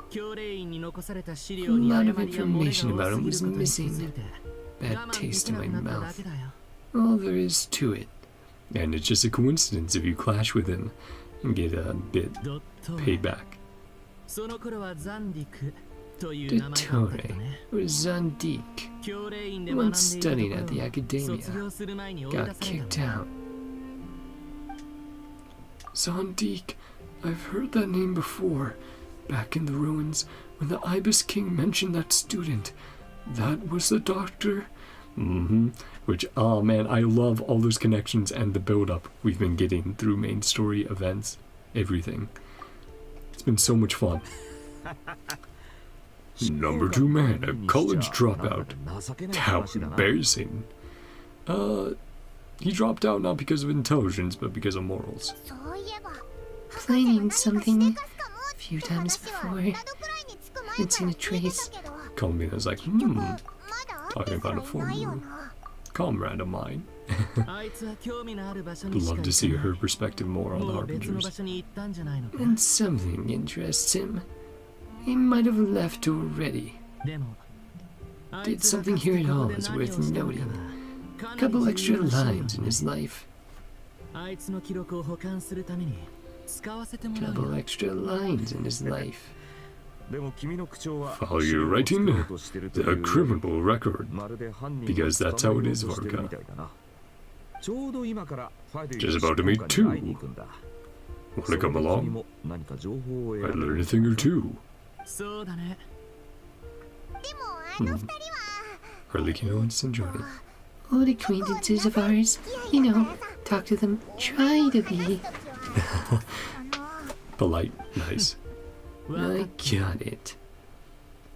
教令員に残された資料 A に lot 誤 of りや漏れ information が about 多 him すぎ was ることに気づ missing. いて Bad 我慢で taste き in な my くなっただ mouth. けだよ All there is to it. And it's just a coincidence if you clash with him and get a bit ドット payback. その頃はザンディクという名前だったけど Dottore ね or Zandik, 教令員で学ん once でい studying た at と the ころ academia, 卒業する前に追い出 got され kicked た out. Zandik. I've heard that name before. Back in the ruins, when the Ibis King mentioned that student. That was the doctor? Which, oh man, I love all those connections and the build-up we've been getting through main story events. Everything. It's been so much fun. Number 2 man, a college dropout. How embarrassing. He dropped out not because of intelligence, but because of morals. そういえば Playing something 博士 a few times 私は before. ナドくらいに着く前 It's か in ら a 聞いて trace. たけど Columbina's like, 結局まだ talking about a 会ってすらいないよ former な comrade of mine. あいつは興味のある場所にしか Love 行 to see かない her perspective more on the もう別の場 Harbingers. 所に行ったんじゃないのか And something interests him. He might have left already. でもあい Did つが something かつて here at ここ all で that's 何を worth したのか noting. は A かなり couple 重 extra 要な資料 lines in ね his life. あいつの記録を保管するために使わせてもらう Couple よ extra lines in his life. でも君の口調は Follow your writing? The criminal record. まるで犯人 Because that's how it is, を捕まえようとしてる Vorka. みたいだな。ちょうど今からファデュイ Just 執 about to 行 meet 官 two. に会いに行くんだ。 Wanna come 君 along? も何か情報を I 得られ learned る a thing or two. そうだねでもあの二人は Hardly can once enjoy it. Old acquaintances of ours. You know, talk to them. Try to be. 私たちは Polite, nice. I got it.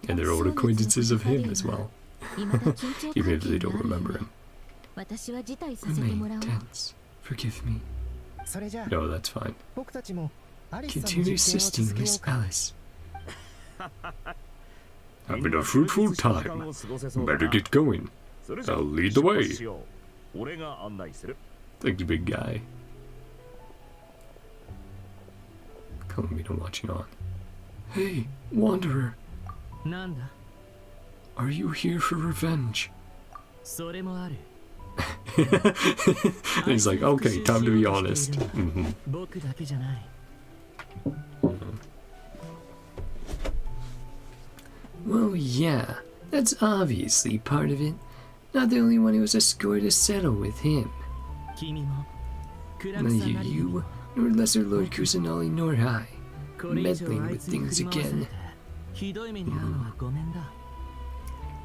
And they're old acquaintances of him as well. 未だ緊張 Even 関 if they 係 don't がある remember him. 私は辞退させてもら Remain おう tense. Forgive me. それじゃあ No, that's fine. 僕たちもアリスさんの Continue 実験を assisting 続けよ Miss うか。 Alice. Having a fruitful time. Better get going. それじゃあ I'll lead the way. 出発しよう。俺が案内する。 Thank you, big guy. Columbina watching on. Hey, Wanderer. なんだ Are you here for revenge? それもある He's like, okay, time to be honest. 僕だけじゃない Well, yeah. That's obviously part of it. Not the only one who was a score to settle with him. 君もクラム Neither さんなりに you, nor Lesser Lord Kusanali, nor I. これ以上 meddling あい with つに things 振り回され again. てひどい目に遭うのはごめんだ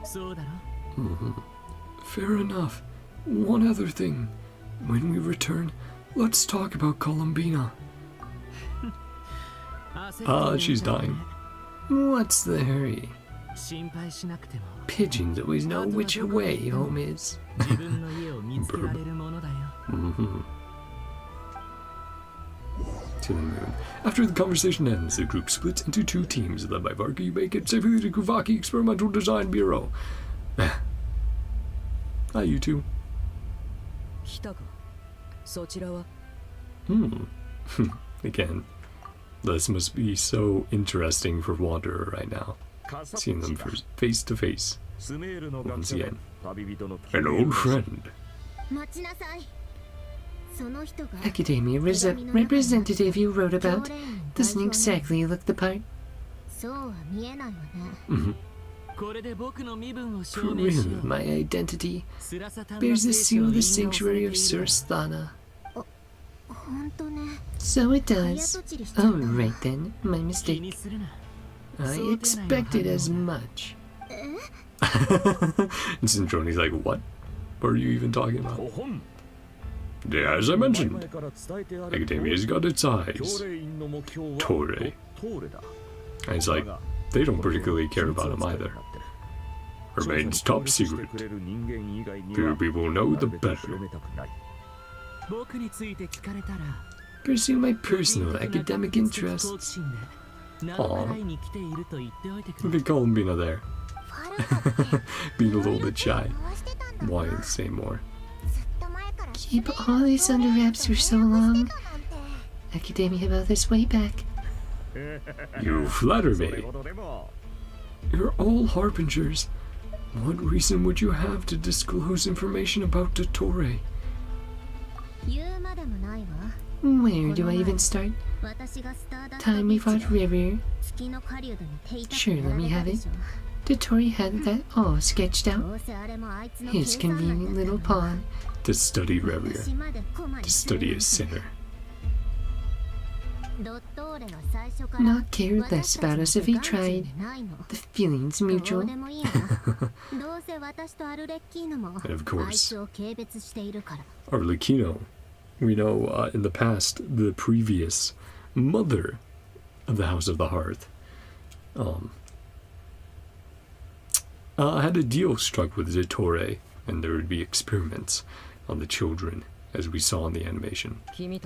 そうだろ Fair enough. One other thing. When we return, let's talk about Columbina. 焦っている Ah, she's みたいだね What's the hurry? 心配しなくても Pigeons always know which way home is. 自分の家を見つけられるものだよ to the moon. After the conversation ends, the group splits into 2 teams, led by Varki. Make it safely to Kuvaki Experimental Design Bureau. Hi, you two. Again, this must be so interesting for Wanderer right now. Seeing them face to face. Once again. An old friend. Academia representative you wrote about doesn't exactly look the part. Prove my identity bears the seal of the sanctuary of Surasthana. So it does. Oh, right then, my mistake. I expected as much. And Centroni's like, what? What are you even talking about? Yeah, as I mentioned, Academia's got its eyes. Torre. And it's like, they don't particularly care about him either. Remains top secret. Fewer people know, the better. Pursue my personal academic interests. Aww. Look at Columbina there. Being a little bit shy. Wanting to say more. Keep all this under wraps for so long. Academia held this way back. You flatter me. You're all harbingers. What reason would you have to disclose information about the Torre? Where do I even start? Time we fought River. Sure, let me have it. Dotori had that all sketched out. His convenient little pawn. To study Revier. To study a sinner. Not care less about us if he tried. The feeling's mutual. And of course, Arlecchino. We know in the past, the previous mother of the House of the Hearth had a deal struck with Dottore, and there would be experiments on the children, as we saw in the animation. So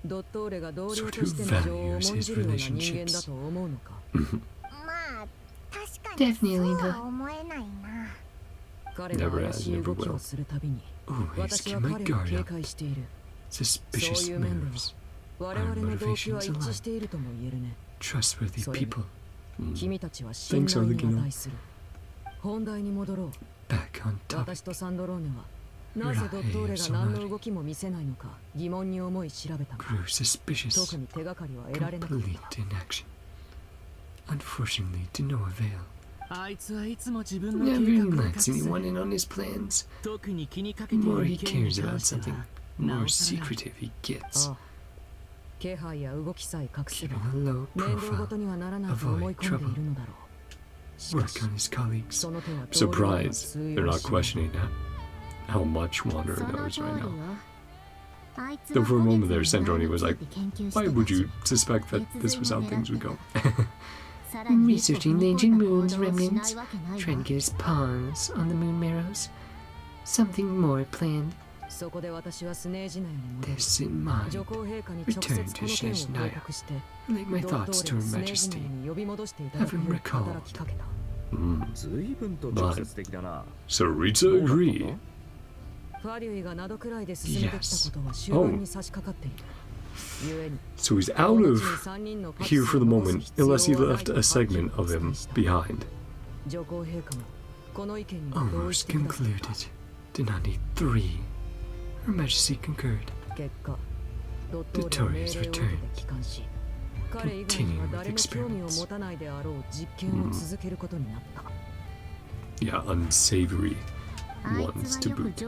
who values his relationships? Definitely not. Never has, never will. Always keep my guard up. Suspicious moves. Our motivations align. Trustworthy people. Thanks, Arlecchino. Back on topic. Grew suspicious. Complete inaction. Unfortunately, to no avail. Never lets anyone in on his plans. The more he cares about something, the more secretive he gets. Keeping a low profile, avoid trouble. Work on his colleagues. I'm surprised they're not questioning how much Wanderer knows right now. Though for a moment there, Sandroni was like, why would you suspect that this was how things would go? Researching the ancient moon's remnants, trying to get his pawns on the moon marrows. Something more planned. This in mind, return to Shneshnaya. Relate my thoughts to Her Majesty. Have him recalled. But Saritsa agree. Yes. Oh. So he's out of here for the moment, unless he left a segment of him behind. Almost concluded. Did not need 3. Her Majesty concurred. Dottore has returned. Continuing with experiments. Yeah, unsavory ones to boot.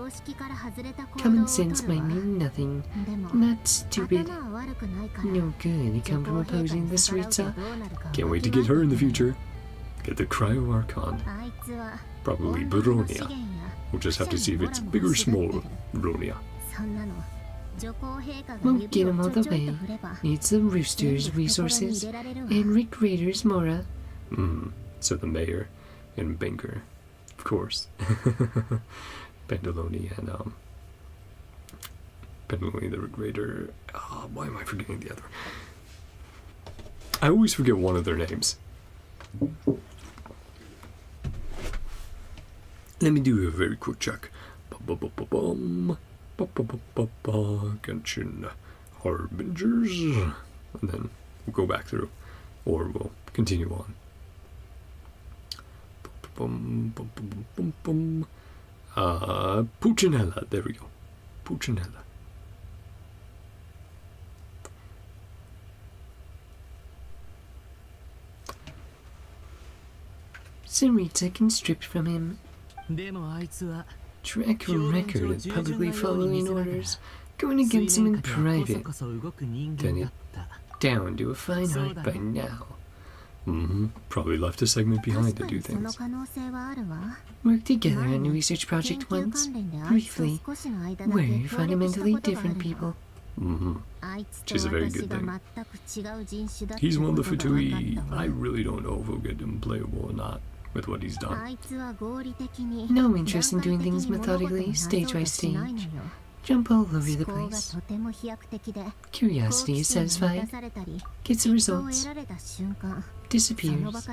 Common sense might mean nothing. Not stupid. No good come from opposing the Saritsa. Can't wait to get her in the future. Get the Cryo Archon. Probably Baronia. We'll just have to see if it's big or small, Baronia. Won't get him all the way. Needs the Rooster's resources and Rick Rader's Mora. So the mayor and banker, of course. Bandoloni and independently the greater... why am I forgetting the other? I always forget one of their names. Let me do a very quick check. Genshin Harbingers. And then we'll go back through. Or we'll continue on. Puccinella. There we go. Puccinella. Sarita can strip from him. Track record of publicly following orders, going against him in private. Then it down to a fine art by now. Probably left a segment behind to do things. Worked together on a research project once, briefly. We're fundamentally different people. Which is a very good thing. He's one of the Fatui. I really don't know if he'll get him playable or not with what he's done. No interest in doing things methodically, stage by stage. Jump all over the place. Curiosity is satisfied, gets the results, disappears.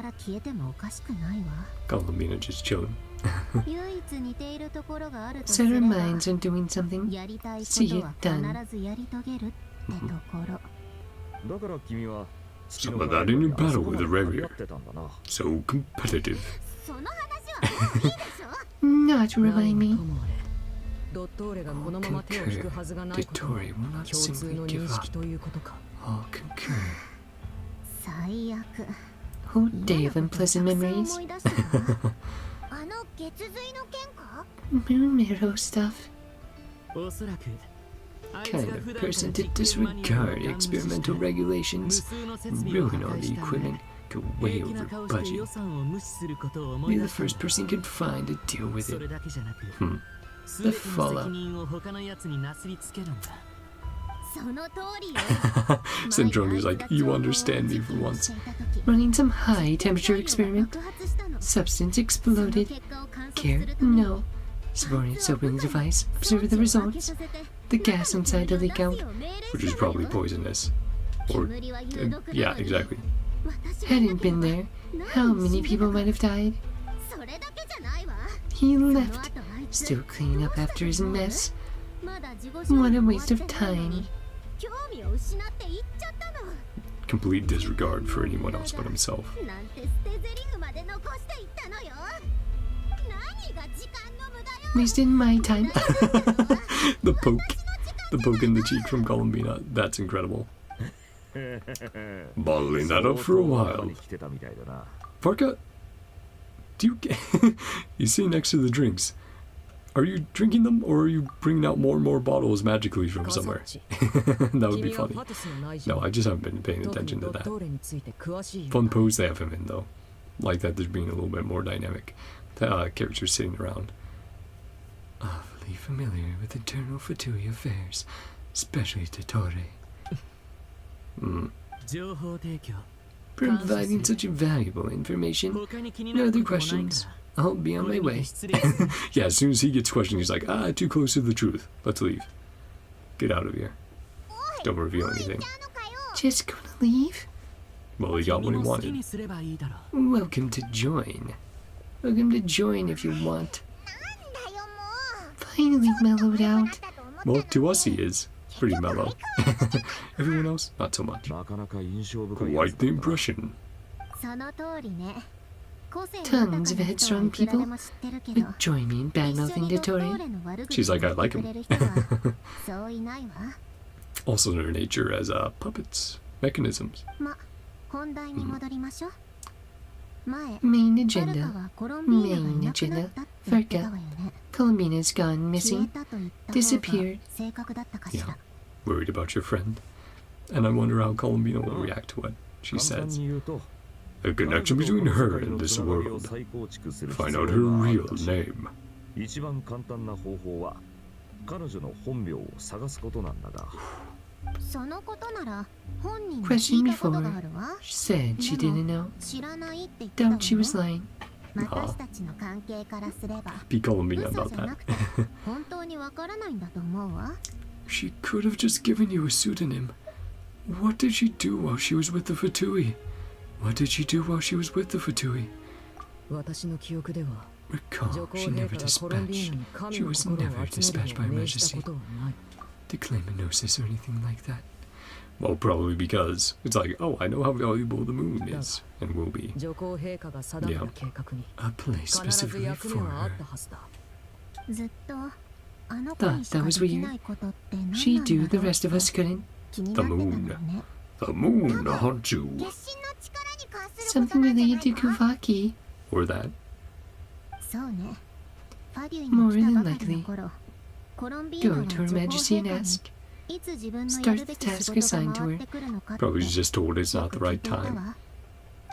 Columbina just chilling. Set our minds on doing something, see it done. Some of that in your battle with the Rarier. So competitive. Not to remind me. Concur. Dottore will not simply give up. All concur. Whole day of unpleasant memories. Moon Marrow stuff. Kind of person to disregard experimental regulations, ruin all the equipment, go way over budget. Be the first person you can find to deal with it. The fallout. Centroni's like, you understand me for once. Running some high temperature experiment. Substance exploded. Care? No. Subordinates open the device, observe the results. The gas inside to leak out. Which is probably poisonous. Or, yeah, exactly. Hadn't been there, how many people might have died? He left, still cleaning up after his mess. What a waste of time. Complete disregard for anyone else but himself. Wasted my time. The poke. The poke in the cheek from Columbina. That's incredible. Bottling that up for a while. Parka, do you you see next to the drinks? Are you drinking them, or are you bringing out more and more bottles magically from somewhere? That would be funny. No, I just haven't been paying attention to that. Fun pose they have him in, though. Like that there's being a little bit more dynamic. Characters sitting around. Awfully familiar with internal Fatui affairs, especially Dottore. Providing such valuable information. No other questions. I'll be on my way. Yeah, as soon as he gets questioned, he's like, too close to the truth. Let's leave. Get out of here. Don't reveal anything. Just gonna leave? Well, he got what he wanted. Welcome to join. Welcome to join if you want. Finally mellowed out. Well, to us he is. Pretty mellow. Everyone else, not so much. Quite the impression. Tons of headstrong people would join me in bad-mouthing Dottore. She's like, I like him. Also their nature as puppets, mechanisms. Main agenda. Varka. Columbina's gone missing. Disappeared. Yeah, worried about your friend. And I wonder how Columbina will react to what she says. A connection between her and this world. Find out her real name. Question before. She said she didn't know. Doubt she was lying. Be Columbina about that. She could have just given you a pseudonym. What did she do while she was with the Fatui? What did she do while she was with the Fatui? Recall, she never dispatched. She was never dispatched by Her Majesty to claim a gnosis or anything like that. Well, probably because it's like, oh, I know how valuable the moon is and will be. Yeah, a place specifically for her. Thought that was weird. She'd do, the rest of us couldn't. The moon. The moon haunts you. Something related to Kuvaki. Or that. More than likely. Go to Her Majesty and ask. Start the task assigned to her. Probably just told it's not the right time.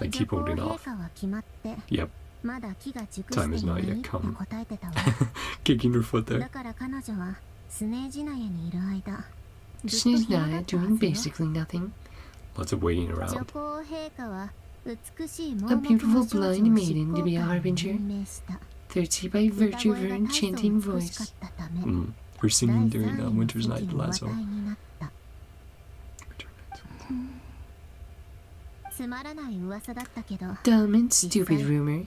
They keep holding off. Yep. Time has not yet come. Kicking her foot there. She's not doing basically nothing. Lots of waiting around. A beautiful blind maiden to be a harbinger. Thirsty by virtue of her enchanting voice. Her singing during Winter's Night Lasso. Dumb and stupid rumor.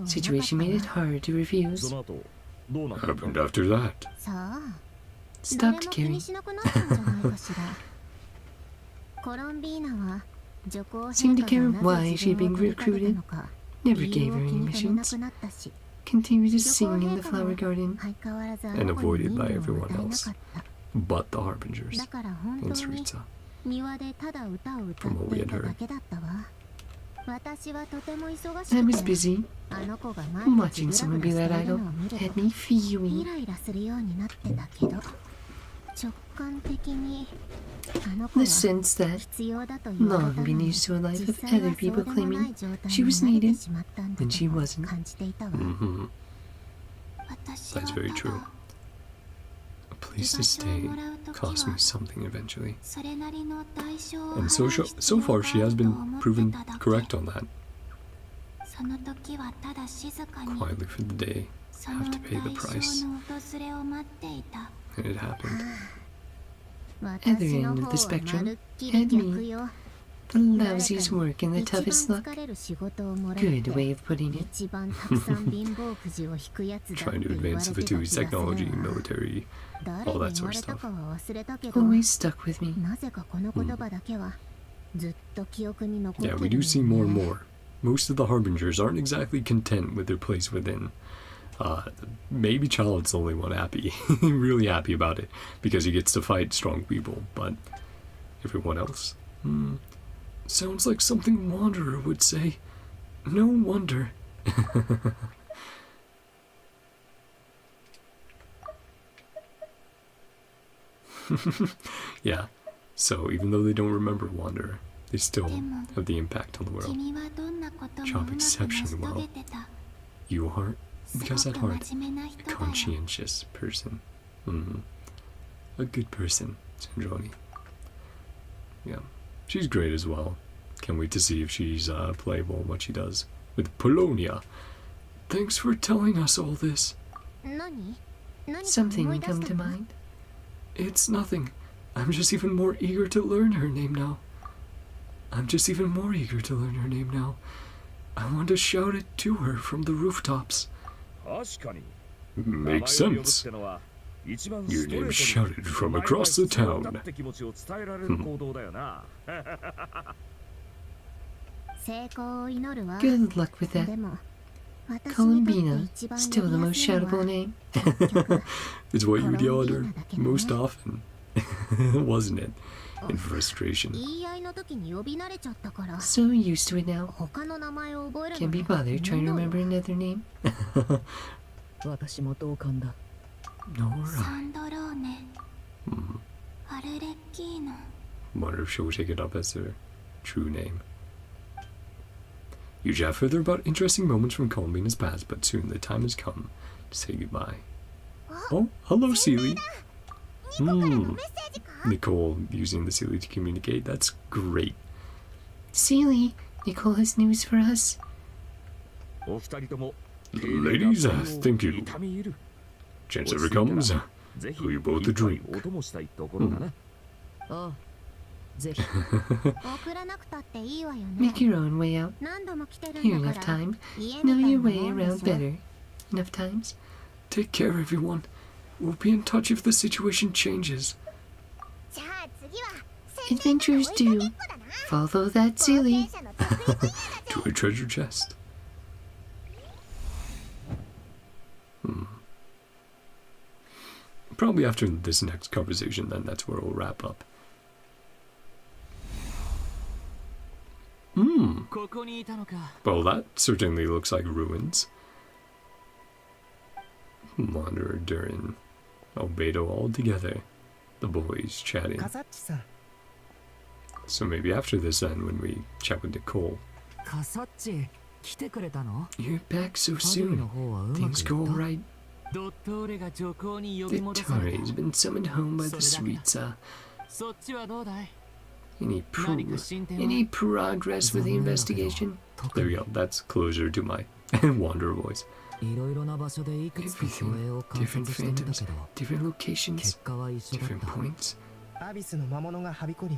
Situation made it hard to refuse. Happened after that. Stopped caring. Seemed to care why she had been recruited. Never gave her any missions. Continued to sing in the flower garden. And avoided by everyone else. But the Harbingers. And Sritza. From what we had heard. I was busy. Watching someone be that idol had me fuming. The sense that, long been used to a life of other people claiming she was needed when she wasn't. That's very true. A place to stay cost me something eventually. And so far she has been proven correct on that. Quietly for the day, have to pay the price. And it happened. Other end of the spectrum had me. The lousiest work and the toughest luck. Good way of putting it. Trying to advance the Fatui's technology, military, all that sort of stuff. Always stuck with me. Yeah, we do see more and more. Most of the Harbingers aren't exactly content with their place within. Maybe Child's the only one happy, really happy about it, because he gets to fight strong people, but everyone else? Sounds like something Wanderer would say. No wonder. Yeah, so even though they don't remember Wanderer, they still have the impact on the world. Job exceptionally well. You are, because at heart, a conscientious person. A good person, Sandroni. Yeah, she's great as well. Can't wait to see if she's playable and what she does with Polonia. Thanks for telling us all this. Something come to mind? It's nothing. I'm just even more eager to learn her name now. I want to shout it to her from the rooftops. Makes sense. Your name shouted from across the town. Good luck with that. Columbina, still the most shoutable name. It's what you'd yell at her most often, wasn't it? In frustration. So used to it now. Can't be bothered trying to remember another name. Nor I. Wonder if she'll take it up as her true name. You chat further about interesting moments from Columbina's past, but soon the time has come to say goodbye. Oh, hello, Seely. Nicole using the Seely to communicate. That's great. Seely, Nicole has news for us. Ladies, thank you. Chance ever comes, Who you both a drink. お供したいところだな。ああ、ぜひ。送らなくたっていいわよね。 Make your own way out. 何度も来てる Here んだ enough から time. 家 Know みたい your な way もんで around しょ。 better. Enough times. Take care, everyone. We'll be in touch if the situation changes. じゃあ次は Adventurers do. Follow that silly. 冒険者の得意分野だぜ。 To a treasure chest. Probably after this next conversation, then that's where we'll wrap up. ここにいたのか。 Well, that certainly looks like ruins. Wanderer Durin. Albedo all together. The boys chatting. カサッチさん、 So maybe after this then, when we chat with Nicole. カサッチ、来てくれたの？ You're back so パディの soon. 方はうまくい Things っ go た？ alright. ドットーレが女皇に呼 The び戻され Tore's た。 been summoned home by the Suiza. そっちはどうだい？ Any 何か進展は？ any progress with the investigation? There we go. That's closure to my wanderer voice. いろいろな場所でいくつか競泳を観 Different 察してみた phantoms, けど、 different locations, 結果は一緒だっ different た。 points. アビスの魔物がはびこり、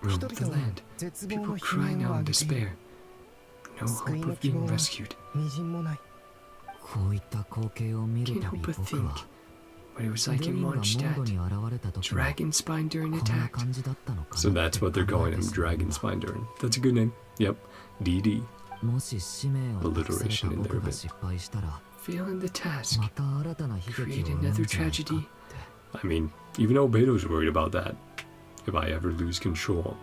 Roam 人 the 々は land. 絶望 People の悲 crying 鳴を out 上 in げている。 despair. No hope of being rescued. みじんもない。こういった光景を見る Can't たび help but 僕 think は、 what it was デ like ビ in ンがモン Mondstadt. ドに現れた時も Dragon Spine during こんな attack. 感じだったのか So なっ that's て what they're 考え calling て him, しまう Dragon Spine during. That's a good name. Yep. DD. もし使命を託された僕が失敗したら、 Failing the task. また新たな悲劇を Create 生むん another じゃないかっ tragedy. て。 I mean, even Albedo's worried about that. If I ever lose control.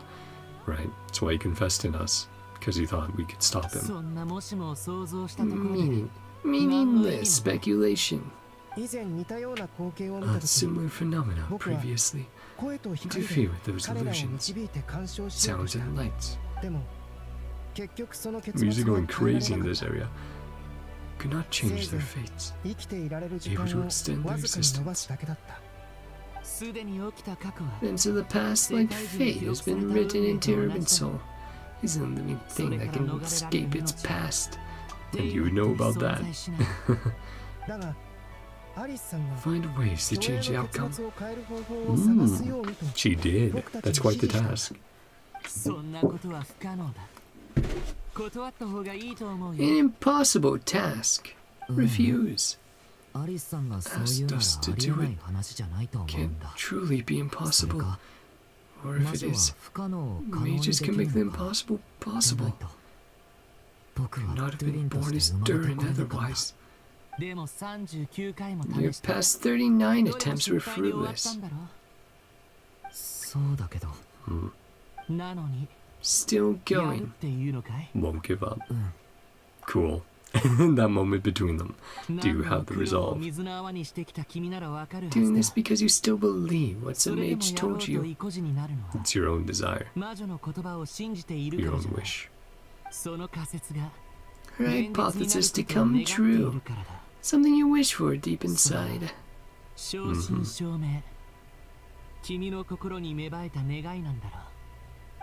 Right? That's why he confessed in us. Because he thought we could stop him. そんなもしもを想像したところで、 Meaningless speculation. 以前似たような光景を見た On とき、 similar phenomena 僕は previously. 声と光 Interfere で with those 彼らを illusions. 導いて干渉しようと Sounds した。 and lights. でも、結局その結末 Music は going 変えられ crazy な in かっ this た。 area. Could not change their fates. 生きていられる時間 Able to を extend their わずかに伸ばす existence. だけだった。すでに起きた過去は And so the past, like fate, has been written into Urban Soul. Is a living thing that can escape its past. And you would know about that. だが、アリスさんは Find ways to 競泳 change the の結 outcome. 末を変える方法を探すようにと She did. That's quite the task. そんなことは不可能だ。断った方がいいと思うよ。 An impossible task. Refuse. アリスさんがそう言うならありえない話じゃないと思う Can't んだ。 truly be それ impossible. か、 Or if ま it ずは is, 不可能を可能にで mages き can る make the のか。 impossible でない possible. と、僕は Not ドゥリ been ンと born し as て生まれて Durin これなかった。 otherwise. でも39回も Your 試した。 past 39どれも attempts 失 were 敗に終わった fruitless. んだろ。そうだけど、なのに、 Still やるっ going. ていうのかい？ Won't give up. うん。 Cool. That moment between them. Do you 何度も have the 苦労を resolve? 水の泡にしてきた君ならわかるは Doing ず this だ。 because you still believe what そ some れでも mage やろう told と you. 意固地になるのは It's your own desire, 魔女の言葉を信じている your から own じゃない。 wish. その仮説が Her 現実になる hypothesis こ to とを願 come っている true. からだ。 Something you wish for deep inside. 正真正銘、君の心に芽生えた願いなんだろう。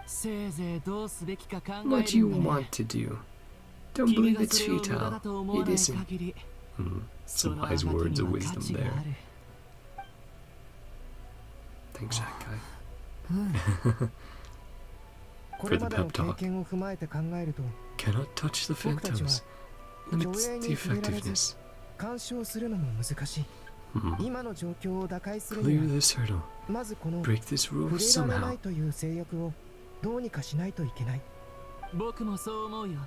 せいぜいどうすべきか考え What る you んだね。 want to do. Don't 君 believe が it's それを無駄だ futile. と思わ It ない isn't. 限り、 Some その wise あがき words に of は価 wisdom 値が there. ある。 Thanks, that guy. これまでの経験を踏まえて考えると、 Cannot touch the 僕たちは phantoms. 上 Limits 映 the に触れられず effectiveness. 干渉するのも難しい。今の状況を打開する Clear には、 this hurdle. まずこの Break this rule 触れられな somehow. いという制約をどうにかしないといけない。僕もそう思うよ。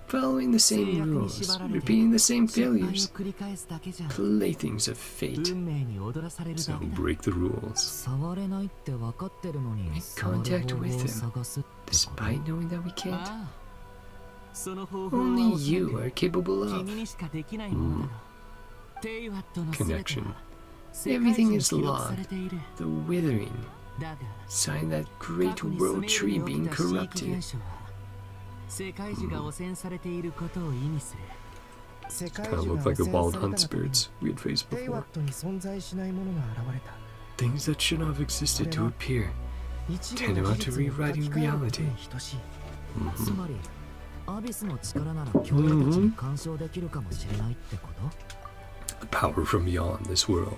Following the 制 same 約に rules, 縛られて repeating the same 失敗を failures, 繰り返すだけじゃ playthings of fate. 運命に踊らされる So だけだ。 break the rules. 触れないって分かってるのに Make 触る contact 方 with 法を him, 探すってこと despite knowing that we can't. ああ、その方法は Only おそ you らく are capable 君 of. にしかできないものだろう。テイワットの全て Connection. は世界 Everything 中に is 記録され logged. ている。 The withering. だが Sign that 過 great 去に world スメ tree ール being で起きた刺激 corrupted. 現象は世界中が汚染されていることを意味する。世界 Kind of 中 look が like the 汚染 wild され hunt た中に spirits we had faced テイワ before. ットに存在しないものが現れた。 Things that should not have existed to appear. 一部 Tantamount の to 事実を書 rewriting き換えることに reality. 等しい。つまりアビスの力なら兄弟たちに干渉できるかもしれないってこと？ The power from beyond this world.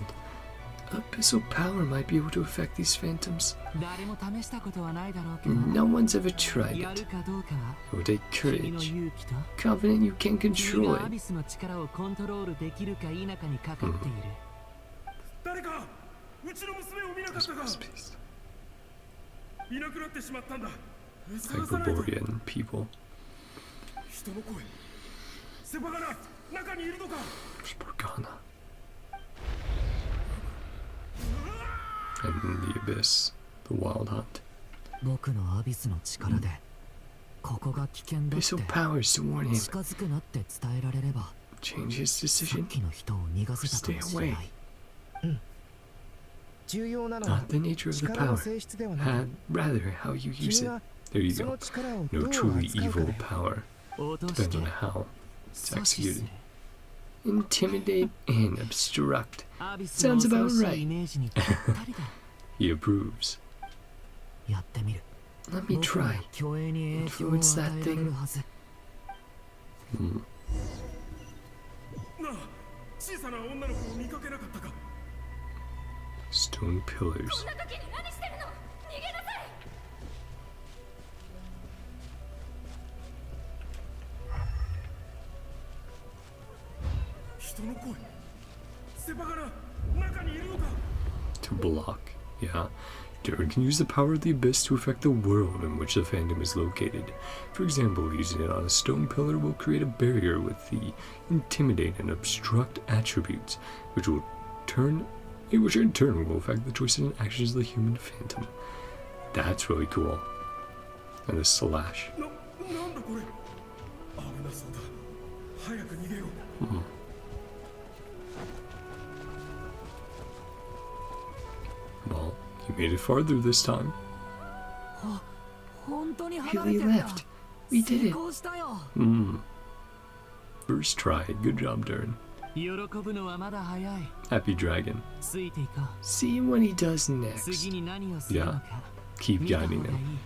Abyssal power might be able to affect these phantoms. 誰も試したことはないだろうけど No one's ever tried やる it. かどうかは It would take 君の courage. 勇気と Confident you can 君 control がア it. ビスの力をコントロールできるか否かにかかっている、誰かうちの娘を見なかったか Space. いなくなってしまったんだ探さないと Hyperborean people. 人の声セバガナ中にいるのか Morgana. And the abyss. The wild hunt. 僕のアビスの力でここが危険だって Abyssal powers to warn him. 近づくなって伝えられれば Change his さ decision. っきの人を逃がせたかもしれない。重要なのは Not the nature of the 力の power. 性質ではなく Rather how you use 君 it. が There you その go. 力をど No う truly 扱うか evil で power. 落と Depends して on how it's 阻止する executed. Intimidate and obstruct. アビスの Sounds 恐 about ろしい right. イメージにぴったりだ He approves. やってみる。 Let me 僕は try. 虚栄に影響を Influence 与 that えられ thing. るはず。なあ小さな女の子を見かけなかったか Stone pillars. こんな時に何してるの逃げなさい 人の声セバガナ中にいるのか To block. Yeah. Darren can use the power of the abyss to affect the world in which the phantom is located. For example, using it on a stone pillar will create a barrier with the intimidate and obstruct attributes, which in turn will affect the choices and actions of the human phantom. That's really cool. And the slash. なんだこれ危なそうだ早く逃げよう Well, he made it farther this time. 本当に Really 離れてんだ left. We did 成 it. 功したよ First try. Good job, Darren. 喜ぶのはまだ早い Happy Dragon. ついていこう See what he does next. 次に何をするのか Keep 見た方 guiding がいい him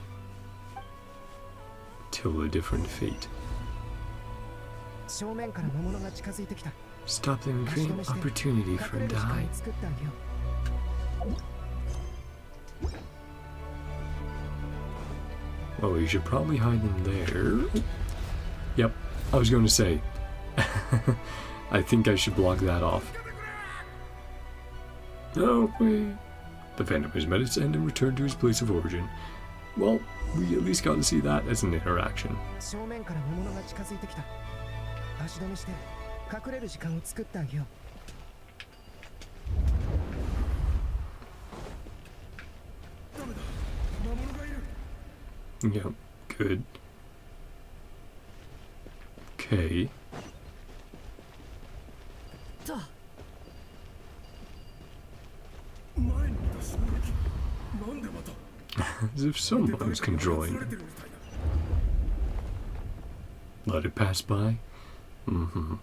till a different fate. 正面から魔物が近づいてきた Stop them and create an opportunity 隠 for れ him る to 時間 hide. を作ってあげよ Oh, you should probably hide them there. Yep, I was going to say. I think I should block that off. No, wait. The Phantom has met its end and returned to his place of origin. Well, we at least got to see that as an interaction. う正面から魔物が近づいてきた足止めして隠れる時間を作ってあげよダメだ魔物がいる Yep, good. Okay. 前に見た衝撃なんでまた As if someone was controlling 釣られ him. てるみたいだ Let it pass by. And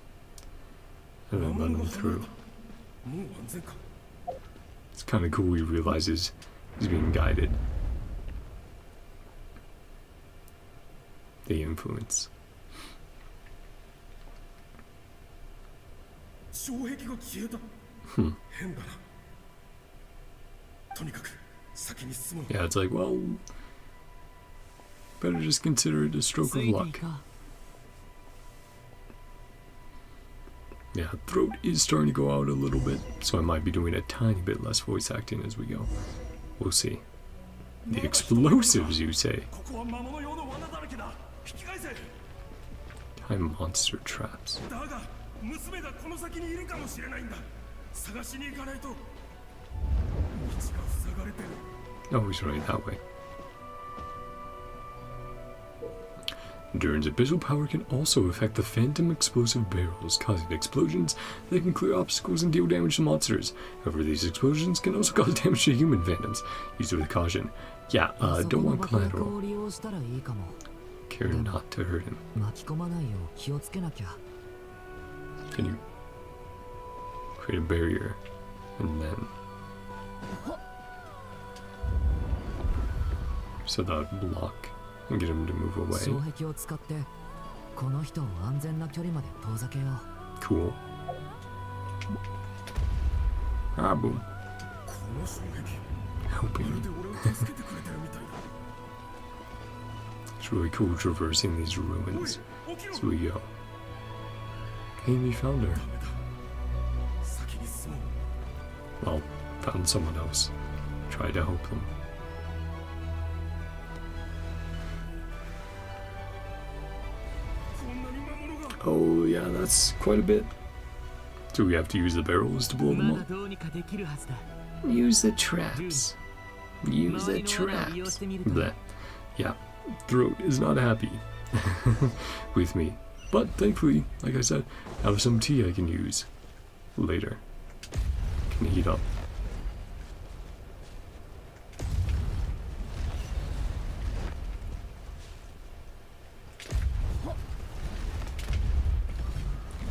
then let him through. もう安全か It's kind of cool he realizes he's being guided. The influence. 障壁が消えた変だなとにかく先に進もう Yeah, it's like, well, better just consider it a stroke つ of いてい luck. こう Yeah, throat is starting to go out a little bit, so I might be doing a tiny bit less voice acting as we go. We'll see. The explosives, you say? ここは魔物用の罠だらけだ引き返せ Time monster traps. だが娘がこの先にいるかもしれないんだ探しに行かないと道が塞がれてる Oh, he's running that way. Darren's abyssal power can also affect the phantom explosive barrels, causing explosions that can clear obstacles and deal damage to monsters. However, these explosions can also cause damage to human phantoms. Use with caution. Yeah, そこ don't の want 爆薬 collateral. を利用したらいいかも。 Care not to hurt him. 巻き込まないよう気をつけなきゃ。 Can you create a barrier and then so that would block and get him to move away? 障壁を使ってこの人を安全な距離まで遠ざけよう。 Cool. Ah, boom. helping me. It's really cool traversing these ruins. So we go. Hey, we found her. Well, found someone else. Try to help them. Oh yeah, that's quite a bit. Do we have to use the barrels to blow them up? Use the traps. Use the traps. Bleh. Yeah, throat is not happy with me. But thankfully, like I said, I have some tea I can use later. Can heat up.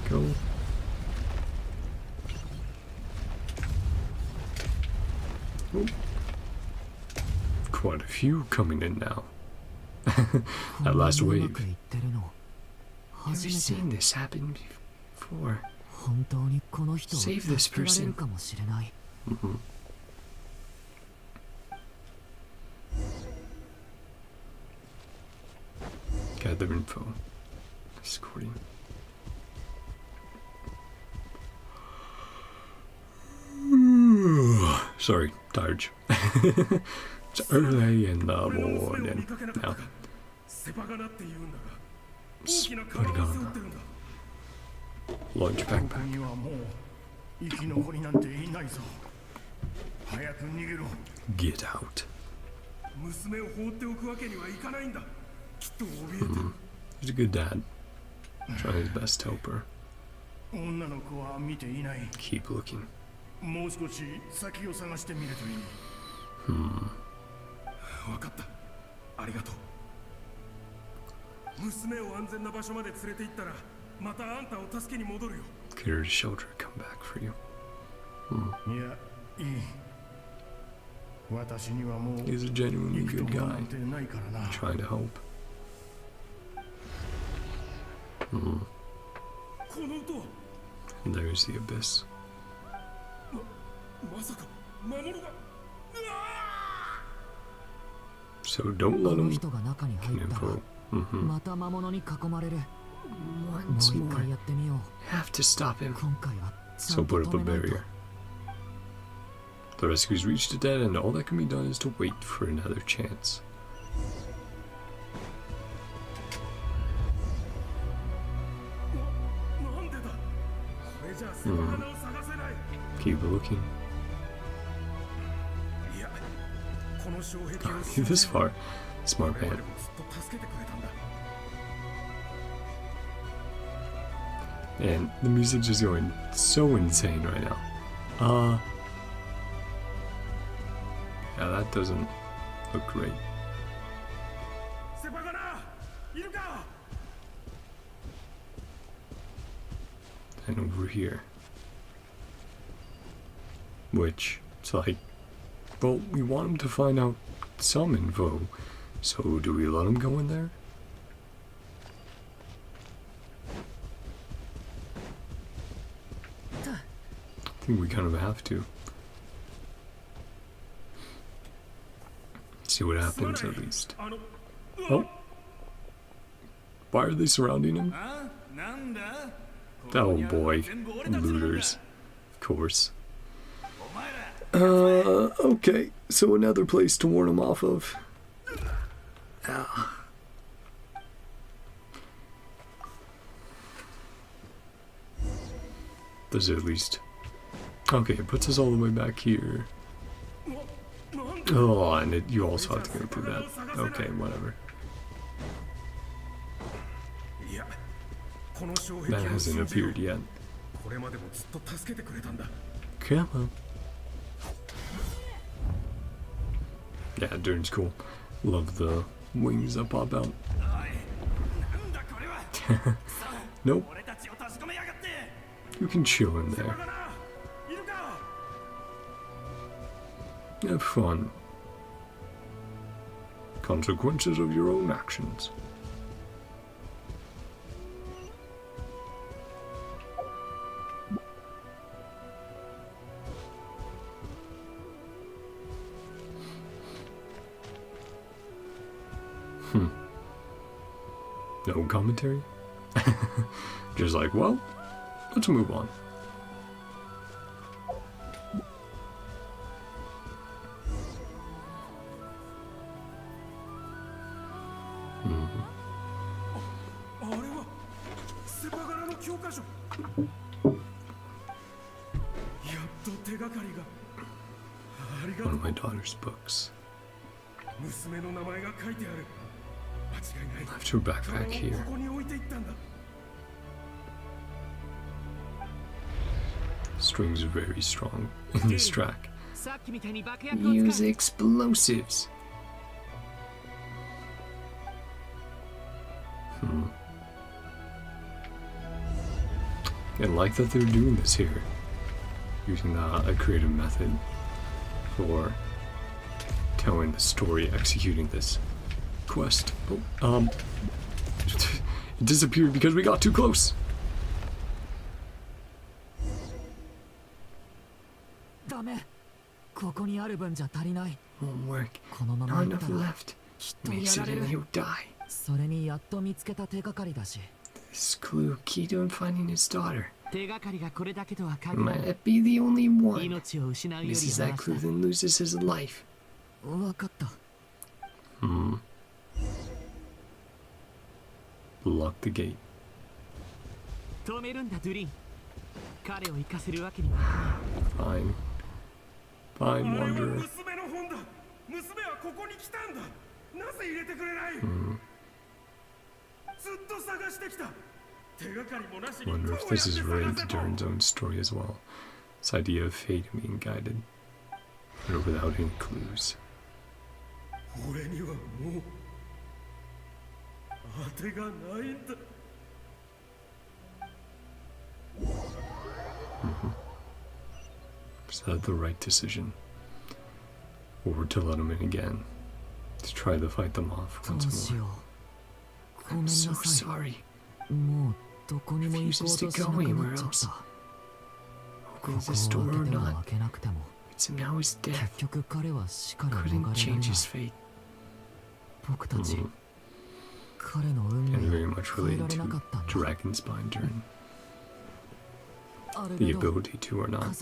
Go. Oh. Quite a few coming in now. That last wave. Have you seen this happen before? Save this person. Gather info. Escorting. Sorry, tired. It's early in the morning now. Large backpack. Get out. He's a good dad. Trying his best to help her. Keep looking. Hmm. Clear shelter, come back for you. He's a genuinely good guy. Trying to help. And there's the abyss. So don't let him get info. Once more. Have to stop him. So put up a barrier. The rescue's reached a dead end. All that can be done is to wait for another chance. Keep looking. This far. Smart man. And the music's just going so insane right now. Yeah, that doesn't look great. And over here. Which, it's like, well, we want him to find out some info, so do we let him go in there? I think we kind of have to. See what happens at least. Oh. Why are they surrounding him? Oh boy. Looters. Of course. Okay. So another place to warn him off of. Does it at least... Okay, it puts us all the way back here. Oh, and you also have to go through that. Okay, whatever. That hasn't appeared yet. Come on. Yeah, Durn's cool. Love the wings that pop out. Nope. You can chill in there. Have fun. Consequences of your own actions. No commentary? Just like, well, let's move on. One of my daughter's books. Left her backpack here. Strings are very strong in this track. Use explosives. I like that they're doing this here, using a creative method for telling the story, executing this quest. Oh, it disappeared because we got too close. Won't work. Not enough left. Makes it and he'll die. This clue, key to him finding his daughter. Might that be the only one? Misses that clue, then loses his life. Lock the gate. Fine. Fine, wanderer. Wonder if this is related to Durin's own story as well. This idea of fate being guided, but without any clues. Is that the right decision? Or to let him in again? To try to fight them off once more? I'm so sorry. Refuses to go anywhere else. Opens this door or not, it's now he's dead. Couldn't change his fate. And very much related to Dragon Spine Durin. The ability to or not.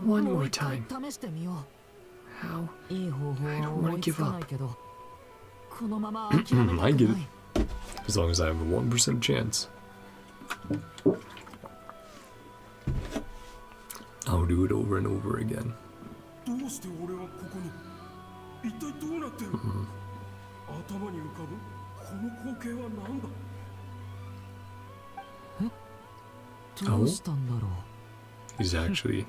One more time. How? I don't want to give up. I get it. As long as I have a 1% chance. I'll do it over and over again. Oh? He's actually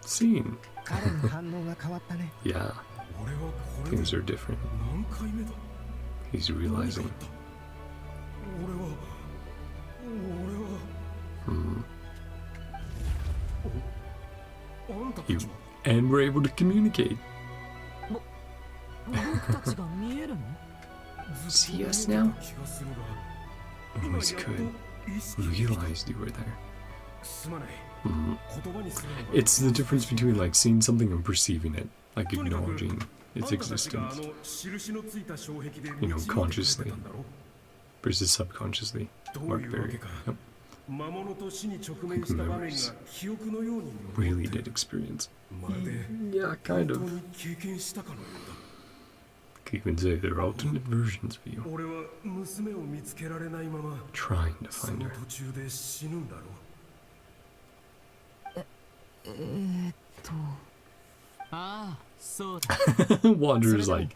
seen. Yeah. Things are different. He's realizing. And we're able to communicate. See us now? Always could. Realized you were there. It's the difference between like seeing something and perceiving it, like acknowledging its existence, you know, consciously versus subconsciously. Mark Berry. Yep. Like memories. Really did experience. Yeah, kind of. Could even say there are alternate versions of you. Trying to find her. Wanderer's like,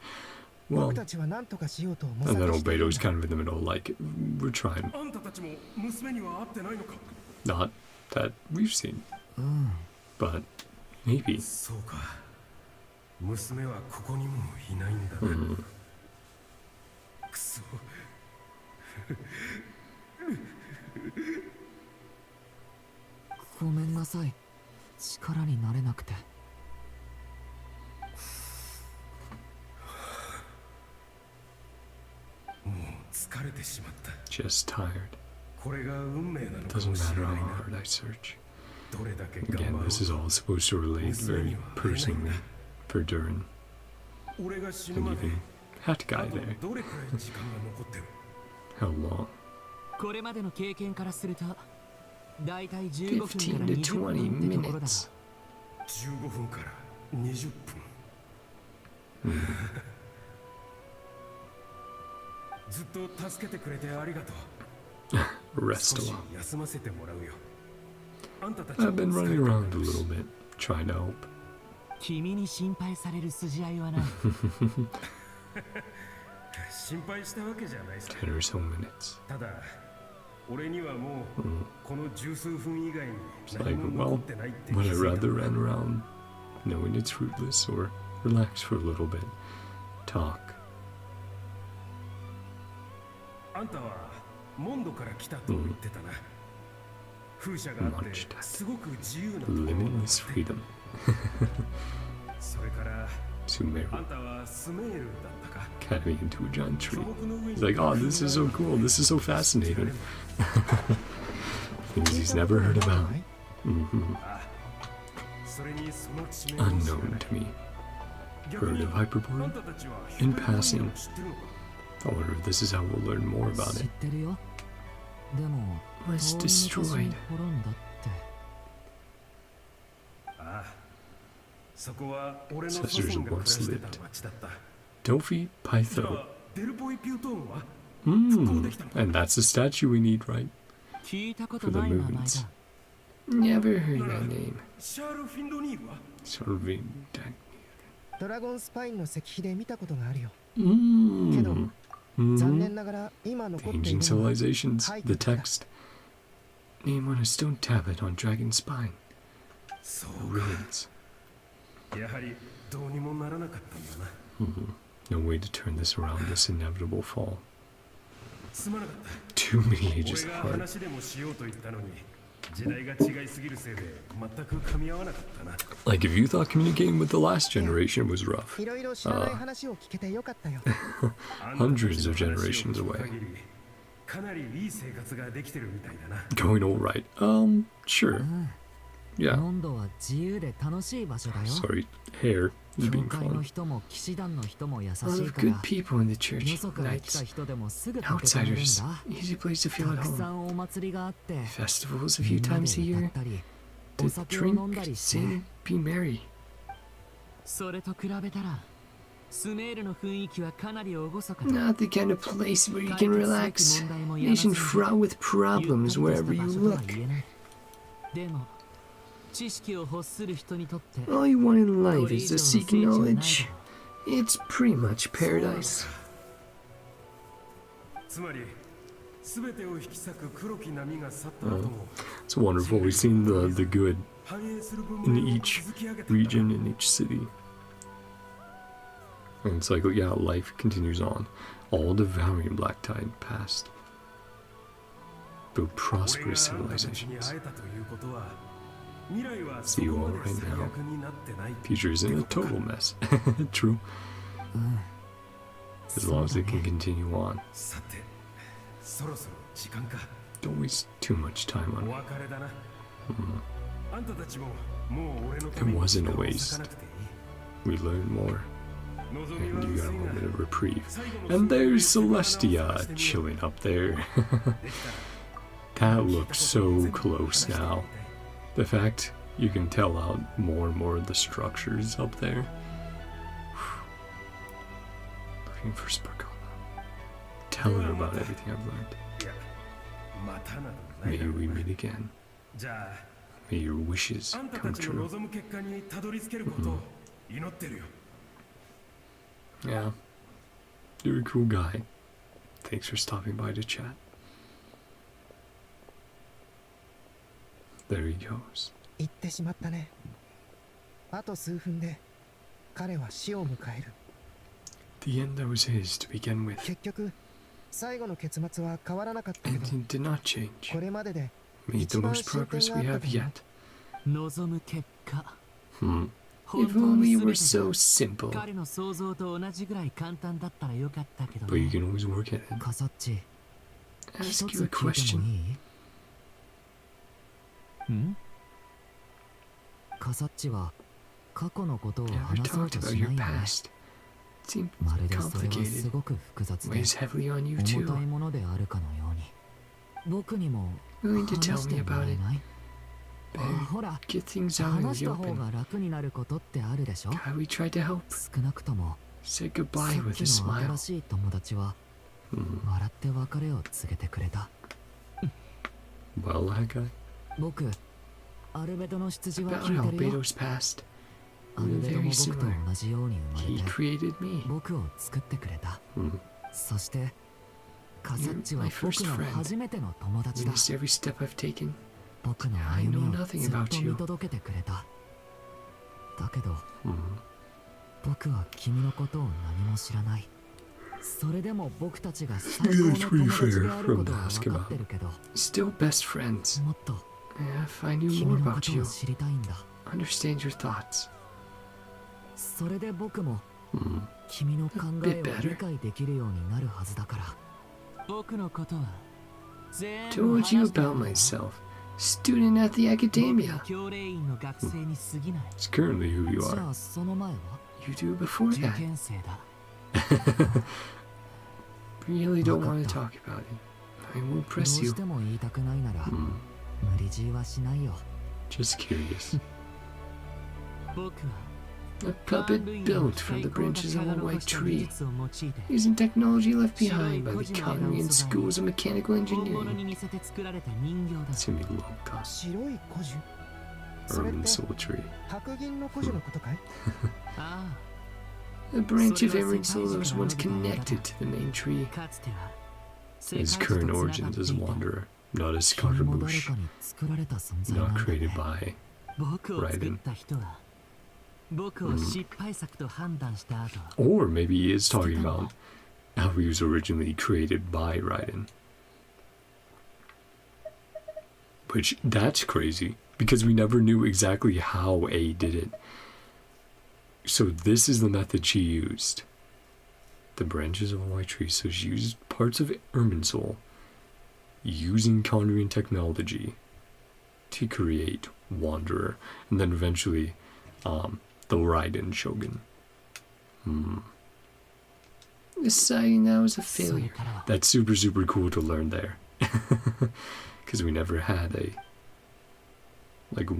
well, and then Obeido's kind of in the middle, like, we're trying. Not that we've seen, but maybe. Just tired. Doesn't matter how hard I search. Again, this is all supposed to relate very personally for Durin. And even Hat Guy there. How long? これまでの経験からすると、だいたい15分から15 to 20 20分ってところだ。 minutes. 15分から20分ずっと助けてくれてありがとう。 Rest 少し a while. 休ませてもらうよ。あんたたちも I've been 疲れ running た around a little bit, trying to help. 君に心配される筋合いはない。心配したわけじゃないさ。 10 or so minutes. ただ俺にはもうこの十数分以外に It's 何 like, も残 well, ってないって気 would I づいた rather んだ。 run around knowing it's fruitless or relax for a little bit? Talk. あんたはモンドから来たと言ってたな。風車があってすごく自由なところだって。 Limitless freedom. それからあ Sumeru. んたはスメールだったか。 Cat me into a giant 巨 tree. 木の上に He's like, oh, this is so cool. This is so fascinating. Things he's never heard about. Mm-hmm. それにその地名を知らない。 Unknown to me. 逆 Heard に of あん Hyperboard? たたちは In ヒペルボニアを passing. 知ってるのか。 I wonder if this is how we'll learn more about 知っ it. てるよ。でも、 Was 遠い昔 destroyed. に滅んだって。ああ、そこは俺の祖 Sisters 先が暮らして once た lived. 町だった。 Dofi じゃ Pytho. あデルポイピュートーンは And that's the statue we need, right? 聞いたこと For the ない名前 moons. だ。 Never heard that name. シャール・フィンドニールは Solving that. ドラゴンスパインの石碑で見たことがあるよ。 Mm. 残 Mm-hmm. 念ながら今残ってい Ancient るのは civilizations. 書い The てあった。 text. Name on a stone tablet on dragon spine. そうか。 Ruins. やはりどうにもならなかったんだな。 No way to turn this around, this inevitable fall. すまなかった。 Too many 俺 ages が apart. 話でもしようと言ったのに、時代が違いすぎるせいで全く噛み合わなかったな。 Like, if you thought communicating with the last generation was rough, いろいろ知らない話を聞けてよかったよ。 hundreds of generations away. かなりいい生活ができてるみたいだな。 Going all right. Sure. Yeah. モンドは自由で楽しい場所だよ。 Sorry, hair is 教 being 会の fun. 人も騎士団の人も優し A lot い of から good people in the よ church. そから来た Knights. 人でもすぐ溶け込めるん Outsiders. だ。 Easy place to feel た at くさ home. んお祭りがあって Festivals a み few んなで times a 歌 year. ったりお To 酒を飲ん drink, だりして sing, be merry. それと比べたら、スメールの雰囲気はかなり厳かだ。 Not the kind of place where you can relax. Nation fraught with problems wherever you look. でも、知識を欲する人にとって、 All you want in life is to seek knowledge. It's pretty much paradise. つまり、すべてを引き裂く黒き波が去った後も、 It's wonderful. We've seen the good 繁栄する文 in 明を each 築き上げたんだ。 region, in each city. And it's like, yeah, life continues on. All devouring black tide past. Build 俺が prosperous あんたたちに civilizations. 会えたということは、未来はそ See you こ all まで right 最 now. 悪になってない。 Future is in a total mess. True. As long as it can continue on. さて、そろそろ時間か。 Don't waste too much time お on it. 別れだな。あんたたちももう俺のため It に wasn't 時間を a 割 waste. かなくていい。 We learn more. 望みは And you 薄 got a いが moment of reprieve. 最後の And 数 there's 分で Celestia 探してみよう。 chilling up there. できたら That looks so close now. The fact you can tell out more and more of the structures up there. Looking for Sparkle. Tell her about everything I've learned. いや、またなどない May だろう we な。 meet again. じゃ May your wishes あ、あんた come たちの true. 望む結果にたどり着けることを祈ってるよ。 Yeah. You're a cool guy. Thanks for stopping by to chat. There he goes. 行ってしまったね。あと数分で彼は死を迎える。 The end that was his to begin with. 結局、最後の結末は変わらなかったけ And ど、 it did not change. これまでで Made the most progress we have yet. 望む結果。 Hmm. 本 If 当に only 全 it て were が so simple. 彼の想像と同じぐらい簡単だったらよかったけど But you ね。 can always work at it. カサッチ、一 Ask つ you a 聞いても question. いい？ん？カサッチは過去のことを Never 話そう talked と about しな your いよね。 past. seems まるでそれはす complicated. ごく複雑で Weighs heavily on you 重 too. たいものであるかのように僕にも Willing to 話 tell して me もら about え it? ない Better ほら get things out in 話し the た方 open. が楽になることってあるでしょ God, we tried to help. 少なくとも Said さ goodbye っ with き a の smile. 新しい友達は Hmm. 笑って別れを告げてくれた Well, that guy. 僕アルベドの出自は About 聞 how いてるよ Beto's past. アルベド Very も僕と similar. 同じように生 He まれて created me. 僕を作ってくれた Hmm. そしてカサッチ You're は my 僕 first の friend. 初めての友達だ Witnessed every step I've taken. 僕の I 歩 know みを nothing ずっ about と you. 見届けてくれただけど Hmm. 僕は君のことを何も知らないそれでも僕たちが最高の That's pretty 友達で fair ある from ことは to 分 ask かってるけど Still best friends. もっと If I knew 君 more のこ about と you, を知りたいんだ understand your thoughts. それで僕も Hmm. 君の考え bit を better. 理解できるようになるはずだから僕のことは全部 Told you 話して about あるよ myself. Student at the 僕 academia. は教令員の学生に過ぎない It's currently who you じ are. ゃあその前は You do before 受 that. 験生だ Really don't want to talk about it. I won't どう press you. しても言いたくないなら Hmm. 無理強いはしないよ Just curious. 僕は A puppet built from the branches of a white tree, using technology left behind by the Korean schools of mechanical 本物 engineering. に似せて作られた人形だ It's gonna be low cost. 白い古樹それっ Urban て Soul Tree. 白銀の古樹のことかいあ A branch of Emerald Soul that was once connected to the main tree. あかつては His current origins as a wanderer, not as 君も誰 Scaramouche, かに作られた存在なん not だ created ね by 僕を作った人は僕を失敗作と判断した後 Or maybe he is talking about how he was originally created by Raiden. Which, that's crazy, because we never knew exactly how A did it. So this is the method she used. The branches of a white tree, so she used parts of Irminsul, using Conjuring technology to create Wanderer, and then eventually, the Raiden Shogun. Deciding that was a それ failure. からは That's super, super cool to learn there. Because we never had a, like,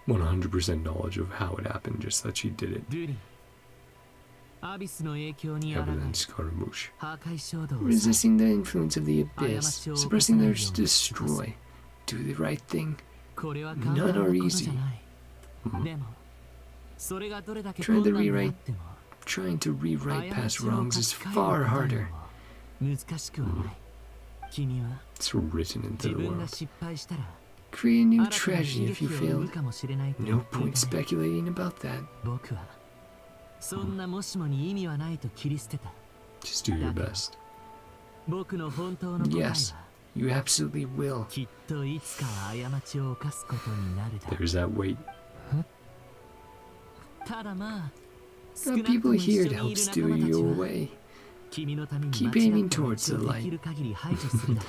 100% knowledge of how it happened, just that she did it. ルリンアビスの影響にあら Ever が than Scaramouche. 破壊衝動を Resisting the influence of the abyss, suppressing the urge to destroy. Do the right thing. これは簡単なことじゃないでもそれがどれだけ困難であっても Trying to rewrite 過 past ちを wrongs 書 is き換え far ることよ harder. りも難しくはない君は It's written into 自 the 分が world. 失敗したら Create a new 新たな tragedy 悲 if you 劇を生む failed. かもしれないと言 No ってい point たね speculating about that. 僕はそんなもしもに意味はないと切り捨てた Just do your best. 僕の本当の答えは Yes, you absolutely will. きっといつかは過ちを犯すことになるだろう There's that weight. ただまあ There are people here to help steer you away. 君のために Keep 間違 aiming った道を towards the で light. きる限り排除するだろ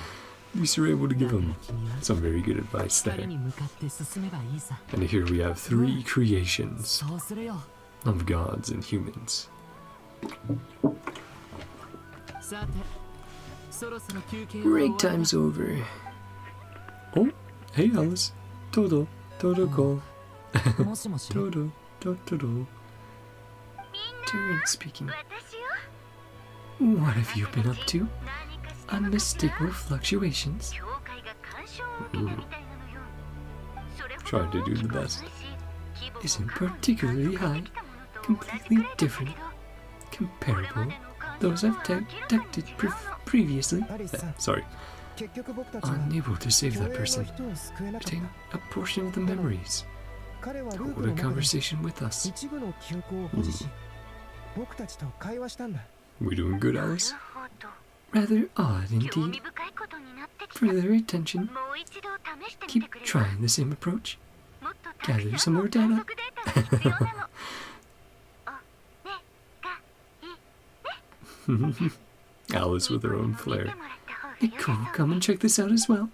At least you're able to う give だから him 君は some very good advice 光 there. に向かって進めばいいさ And here we have 3 creations そうするよ of gods and humans. さてそろそろ休憩は Break 終わり time's over. Oh, hey Alice. Todo, Todo call. もしもし Todo, Todo. Durin speaking. 私よ What have you been up to? Unmistakable fluctuations. 教会が干渉を受けたみたいなのよそれほ Trying ど to 大 do き the くはない best. し規模も Isn't 過去に particularly 観 high. 測できたものと同じくらい Completely なんだけ different. ど Comparable. Those I've detected previously. アリスさん Sorry. 結局僕たちは Unable to save 共 that 栄の person. 人を救えなかっ Retain た a portion of the memories. 彼はルー Hold プ a の中で conversation with us. 一部の記憶を保持し僕たちと会話したんだ We doing good, なる Alice? ほど Rather odd 興味 indeed. 深いことになってきた For も their attention, う一度試してみ keep てくれる trying the same approach. もっとたく Gather さ some ん more の data. 観測データが必要なのおねがい Alice with her own flair. 見てもらった方が Hey, 良さ cool. そう Come and check this out as well.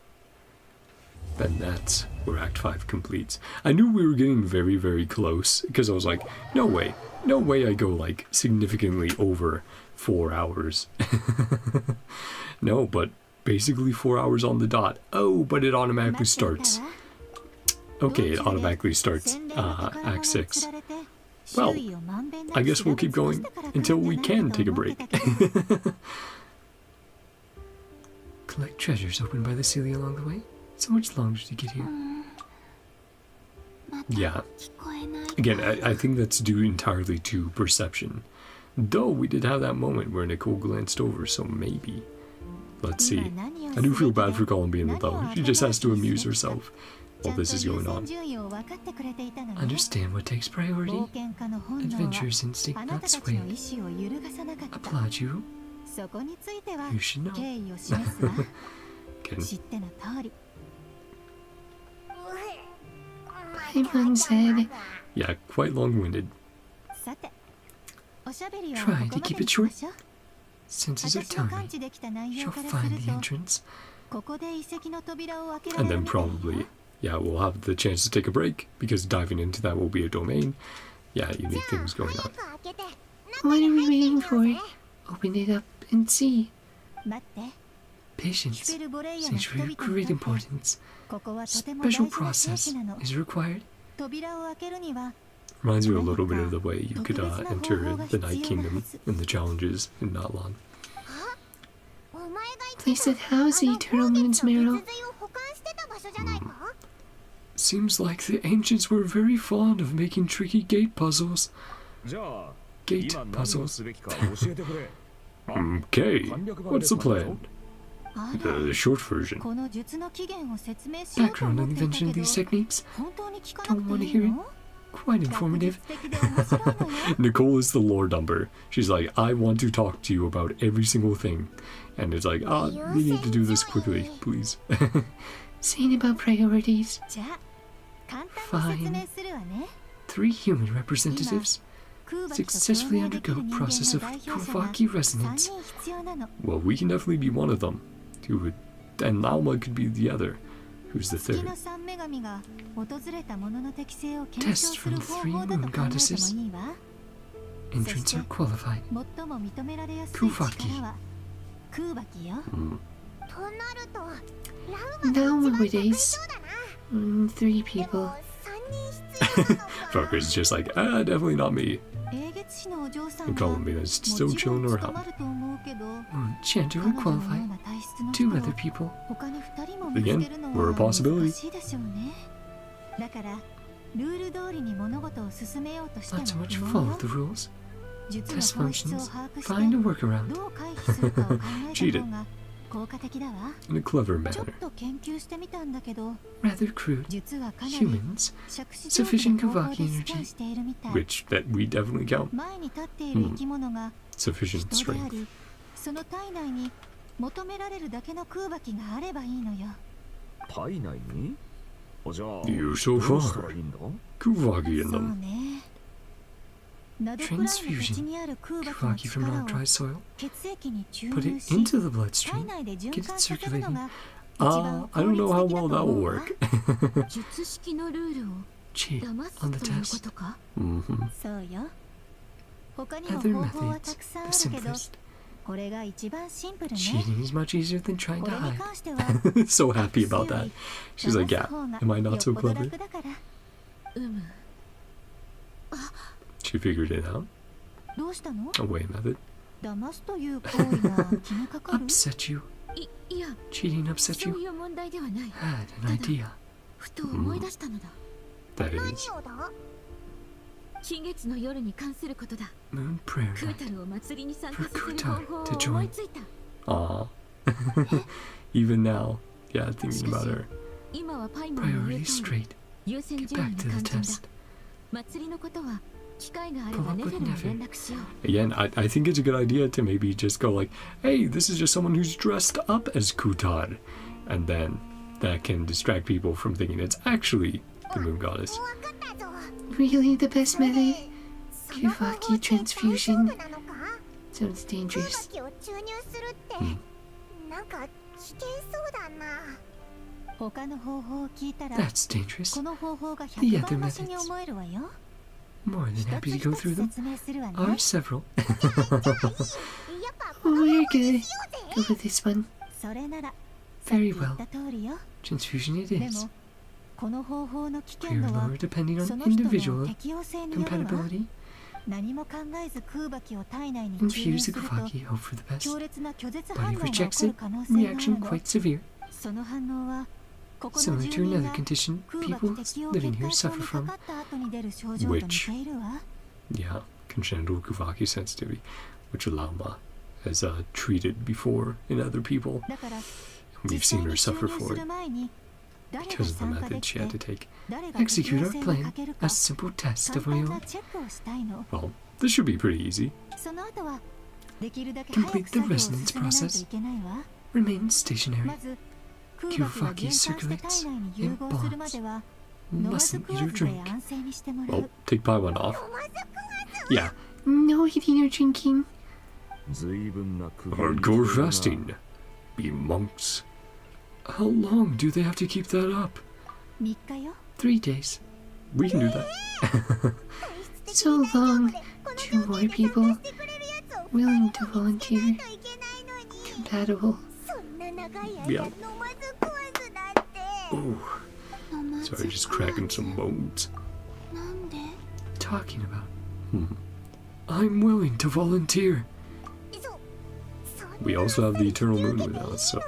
And that's where Act 5 completes. I knew we were getting very, very close because I was like, no way. no way I go like significantly over 4 hours. No, but basically 4 hours on the dot. Oh, but it automatically starts. Okay, it automatically starts Act 6. Well, I guess we'll keep going until we can take a break. Collect treasures opened by the Celia along the way. So much longer to get here. Yeah. Again, I think that's due entirely to perception. Though we did have that moment where Nicole glanced over, so maybe. Let's see. I do feel bad for Columbina though. She just has to amuse herself while this is going on. Understand what takes priority. Adventurer's instinct, not swayed. Applaud you. You should know. Again. Paimon said, Yeah, quite long-winded. Try to keep it short. Senses are telling me she'll find the entrance. And then probably, yeah, we'll have the chance to take a break, because diving into that will be a domain. Yeah, unique things going on. what are we waiting for? Open it up and see. Patience, since for your great importance, special process is required. Reminds you a little bit of the way you could enter the Night Kingdom in the challenges in not long. Place that house the eternal moon's marrow. Seems like the ancients were very fond of making tricky gate puzzles. Gate puzzles. Okay, what's the plan? The short version. Background on the invention of these techniques. Don't want to hear it. Quite informative. Nicole is the lore dumper. She's like, I want to talk to you about every single thing. And it's like, we need to do this quickly, please. Saying about priorities. Fine. 3 human representatives successfully undergo process of Kuvaki resonance. Well, we can definitely be one of them. And Alma could be the other. Who's the third? Tests from 3 moon goddesses. Entrants are qualified. Kuvaki. Nowadays, 3 people. Fucker's just like, definitely not me. And Columbina's still chilling around. Chanter are qualified. 2 other people. Again, we're a possibility. Not so much follow the rules. Test functions. Find a workaround. Cheated. In a clever manner. Rather crude. Humans. Sufficient Kuvaki energy. Which, that we definitely count. Sufficient strength. You so far. Kuvaki in them. Transfusion. Kuvaki from Nod-Krai soil. Put it into the bloodstream. Get it circulating. I don't know how well that will work. Cheat on the test. Other methods, the simplest. Cheating is much easier than trying to hide. So happy about that. She's like, yeah, am I not so clever? She figured it out. A way method. Upset you. Cheating upset you. Had an idea. That is. Moon prayer night. For Kutar to join. Aww. Even now, yeah, thinking about her. Priority straight. Get back to the test. Pull up with Never. Again, I think it's a good idea to maybe just go like, hey, this is just someone who's dressed up as Kutar. And then that can distract people from thinking it's actually the moon goddess. Really the best method? Kuvaki transfusion. Sounds dangerous. That's dangerous. The other methods. More than happy to go through them. Are several. やっぱこの We're gonna go with this one. それなら Very 言っ well. た通りよ。 Transfusion it で is. もこの方法の危 We 険 are 度は lower depending そ on の人の individual 適応性によるわ。 compatibility. 何も考えず空爆を体内に注入 Infuse す the ると Kuvaki, hope for the best. 強烈な拒絶反 Body 応が起 rejects こる it. 可能性がある Reaction の。 quite severe. その反応はここの Similar 住 to 民 another が condition 空 people 爆適応 living 血 here 管症 suffer にか from. かった後に出る症状と似ているわ。 Yeah, congenital Kuvaki sensitivity, which Lauma has treated before in other people. だから We've 実際 seen に her 注 suffer 入 for する it 前に誰が because of the 参加 method で she き had to て take. 誰が適 Execute 応 our 性に plan. 欠ける A か simple test 簡 of my 単な own. チェックをしたいの。 Well, this should be pretty easy. その後はできるだけ早く Complete the 作業を resonance 進めないと process. いけないわ。 Remain stationary. まず空爆が減散して体内に融合するまでは飲まず Mustn't 食 eat わ or ずで drink. 安静にしてもら Well, う。 take Paimon off. Yeah, No eating or drinking. 随分な工夫 hardcore fasting. Be monks. How long do they have to keep that up? 3日よ。 3 days. We can do that. So long. 2 more people willing to volunteer. Compatible. そんな長い Yeah. 間飲まず食わずなんて。 Oh, sorry, just cracking some bones. なんで？ Talking about. I'm willing to volunteer. そんな We also have the eternal moon with us, so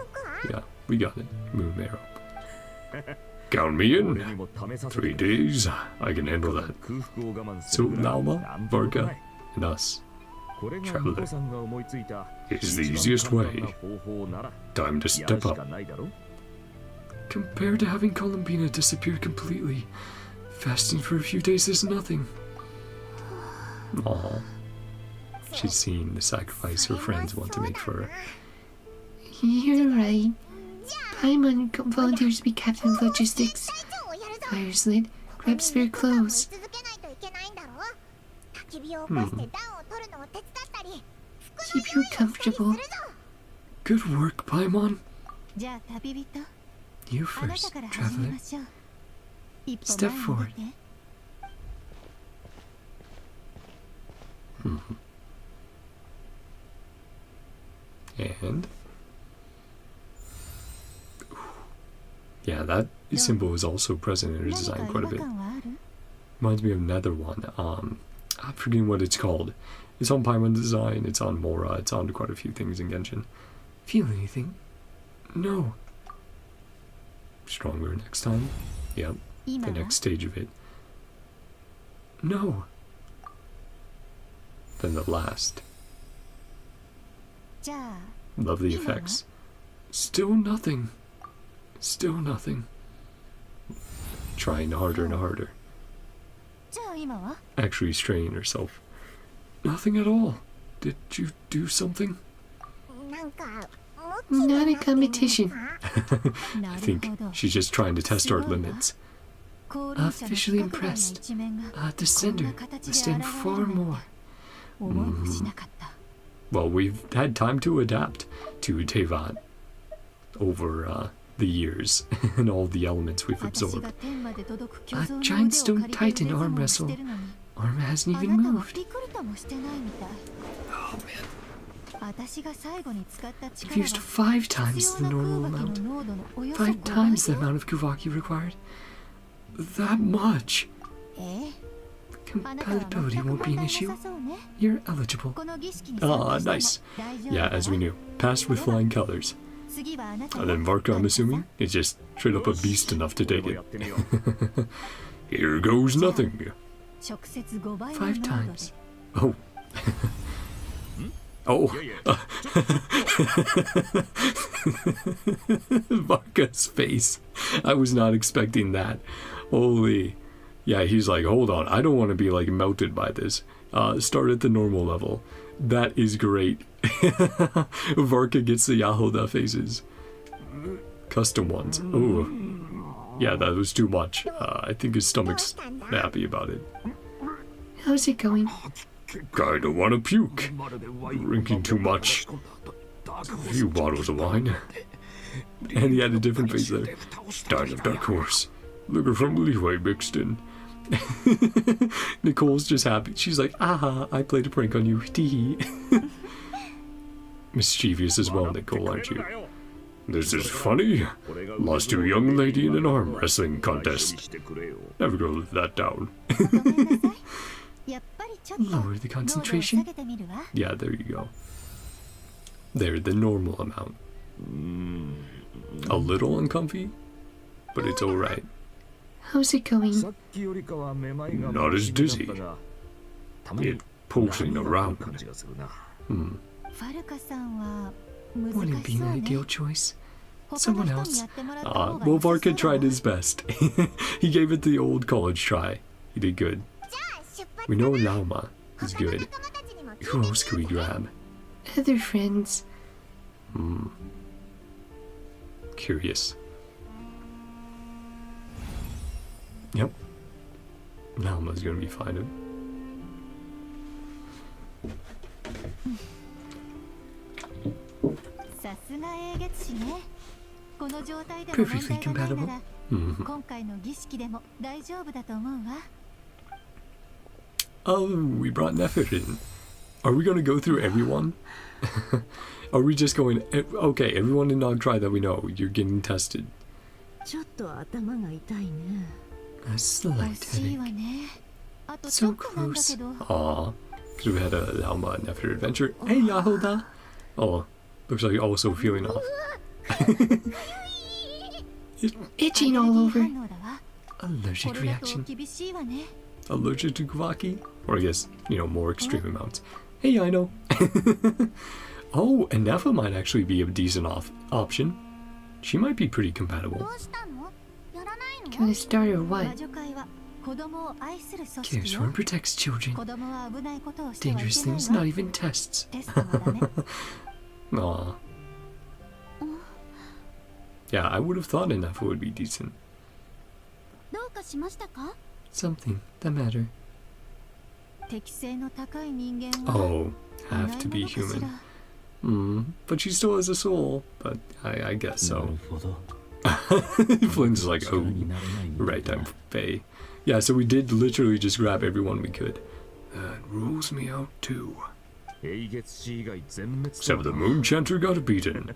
yeah, we got it. Moon arrow. Count me 俺 in. にも試させ 3てくれ days, I can handle that. 空腹を我慢す So るぐらい Nauma, なんともな Varka, い and us. これが Traveler 巫女さんが思いついた It's the 一番 easiest 簡 way. 単な方法なら Time to やる step し up. かないだろ Compared to having Columbina disappear completely, fasting for a few days is nothing. Aww. She's seen the sacrifice her friends want to make for her. You're right. Paimon volunteers to be captain of logistics. をやるぞ。 Fire slit. Grab spare clothes. 続けないといけないんだろ。焚き火を起こして暖を取るのを手伝ったり、 Keep you comfortable. Good work, Paimon. じゃあ旅人、 You あなた first, から始め traveler. ましょう。一歩 Step 前に出て。 And yeah, that symbol is also present in her 何か design 違 quite a 和 bit. 感はある？ Reminds me of another one. I'm forgetting what it's called. It's on Paimon design, it's on Mora, it's on quite a few things in Genshin. Feel anything? No. Stronger next time. Yep, 今 the は next stage of it. No. Then the last. じゃあ Love the 今は effects. Still nothing. Still nothing. Trying harder and harder. じゃあ今は Actually straining herself. Nothing at all. Did you do something? なんか Not a competition. な I る think ほど。 she's just trying to test our limits. 高齢者の Officially 不可解な impressed. 一面が The こんな sender 形で must 現 stand れ far るなん more. て思いもしなかった。 Well, we've had time to adapt to Tevat over the years and all the elements we've 私 absorbed. が天まで届く巨 A 像の giant 腕 stone を借りて titan 腕相 arm 撲をし wrestle. てるのに Arm hasn't あ even なたは moved. ピクリともしてないみたい。私が最後に使った I've 力 used は 5 times 必 the 要な normal 空爆 amount. の濃度のおよそ 5 5 times the 倍よ。 amount of Kuvaki required. That much. ええ、あなたは Compatibility 全く won't be 問 an 題 issue. なさそうね。 You're eligible. この儀式に Ah, 参加 nice. しても大丈夫 Yeah, だ as わ we knew. Passed with flying colors. 次はあなた And then Varka, I'm assuming, is just straight up a beast enough to 俺 take もや it. ってみよう Here goes nothing. 直接5倍の 5 濃度で times. Oh. Oh. いやいや Varka's face. I was not expecting that. Holy. Yeah, he's like, hold on. I don't want to be like melted by this. Start at the normal level. That is great. Varka gets the Yahoda faces. Custom ones. Ooh. Yeah, that was too much. I think his stomach's happy about it. How's it going? Kinda wanna puke. Drinking too much. A few bottles of wine. And he had a different face there. Died of dark horse. Liquor from Leeway mixed in. Nicole's just happy. She's like, aha, I played a prank on you. Tee. Mischievous as well, Nicole, aren't you? This is funny. Lost to a young lady in an arm wrestling contest. Never gonna let that down. Lower the concentration. Yeah, there you go. They're the normal amount. A little uncomfy, but it's alright. How's it going? Not as dizzy. It pulsing around. Wouldn't be an ideal choice. Someone else. Well, Varka tried his best. He gave it the old college try. He did good. We know Nauma is good. Who else could we grab? Other friends. Curious. Yep. Nauma's gonna be fine. Perfectly compatible. Oh, we brought Nefer in. Are we gonna go through everyone? Are we just going... Okay, everyone in Nod-Krai that we know, you're getting tested. A slight headache. So close. Aww. Because we had a Nauma and Nefer adventure. Hey, Yahoda! Oh, looks like you're also feeling off. Itching all over. Allergic reaction. Allergic to Kavaki? Or I guess, you know, more extreme amounts. Hey, I know. Oh, and Nefa might actually be a decent option. She might be pretty compatible. Can I start or what? Cares for and protects children. Dangerous things, not even tests. Aw. Yeah, I would have thought Nefa would be decent. Something, the matter. Oh, have to be human. But she still has a soul. But I guess so. Flynn's like, oh, right, I'm Faye. Yeah, so we did literally just grab everyone we could. That rules me out too. Except the Moon Chanter got beaten.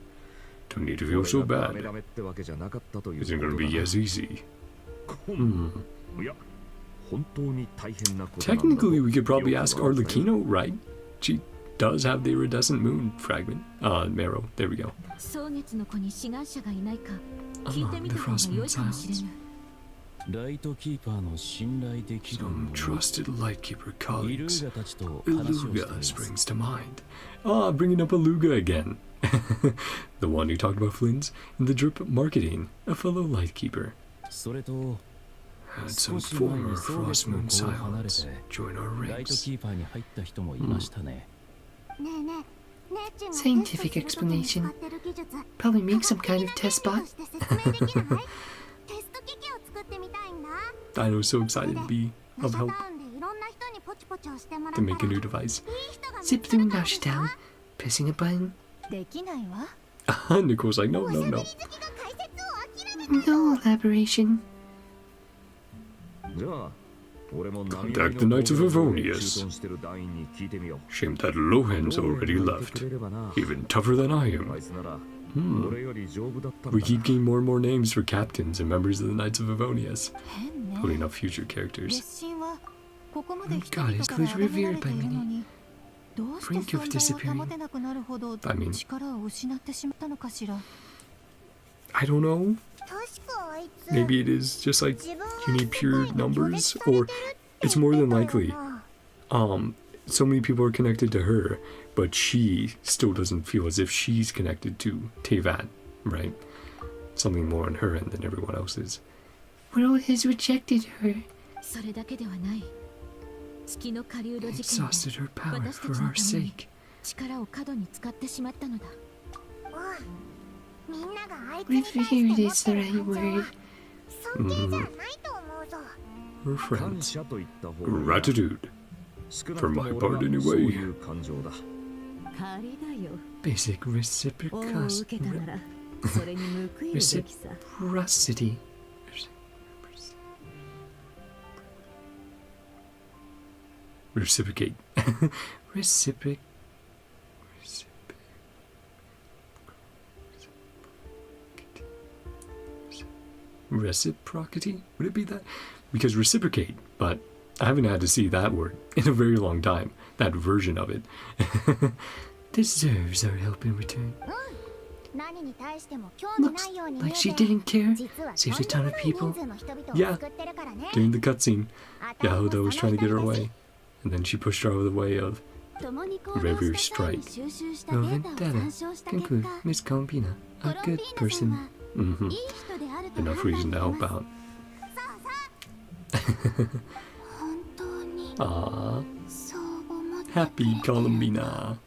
Don't need to feel so bad. Isn't gonna be as easy. Technically, we could probably ask Arlecchino, right? She does have the iridescent moon fragment. Marrow. There we go. Along the Frost Moon Islands. Some trusted Lightkeeper colleagues. Iluga springs to mind. Bringing up Iluga again. The one who talked about Flynn's in the drip marketing, a fellow Lightkeeper. Had some former Frost Moon Silence join our ranks. Scientific explanation. Probably make some kind of test bot. Dino's so excited to be of help to make a new device. Zip through Nashtown, pressing a button. Nicole's like, no. No elaboration. Contact the Knights of Avonius. Shame that Lohan's already left. Even tougher than I am. We keep getting more and more names for captains and members of the Knights of Avonius, putting up future characters. God is clearly revered by many. Brink of disappearing. I mean, I don't know. Maybe it is just like you need pure numbers, or it's more than likely. So many people are connected to her, but she still doesn't feel as if she's connected to Tevat, right? Something more on her end than everyone else's. World has rejected her. Exhausted her power for our sake. Revered is the right word. Her friends. Gratitude. For my part, anyway. Basic reciprocity. Reciprocate. Reciprocate. Reciprocity? Would it be that? Because reciprocate, but I haven't had to see that word in a very long time. That version of it. Deserves our help in return. Looks like she didn't care. Saved a ton of people. Yeah. During the cutscene, Yahoda was trying to get her away, and then she pushed her out of the way of Revere's strike. Relevant data conclude Miss Columbina, a good person. Enough reason to help out. Aww. Happy Columbina.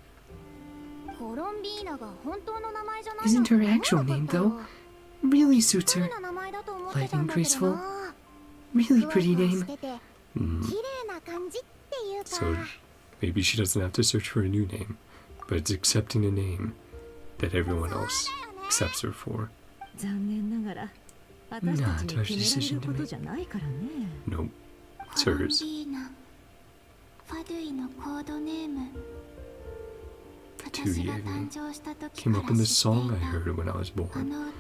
Isn't her actual name, though? Really suits her. Light and graceful. Really pretty name. So maybe she doesn't have to search for a new name, but it's accepting a name that everyone else accepts her for. Not our decision to make. Nope. It's hers. Thetubulords came up in the song I heard when I was born.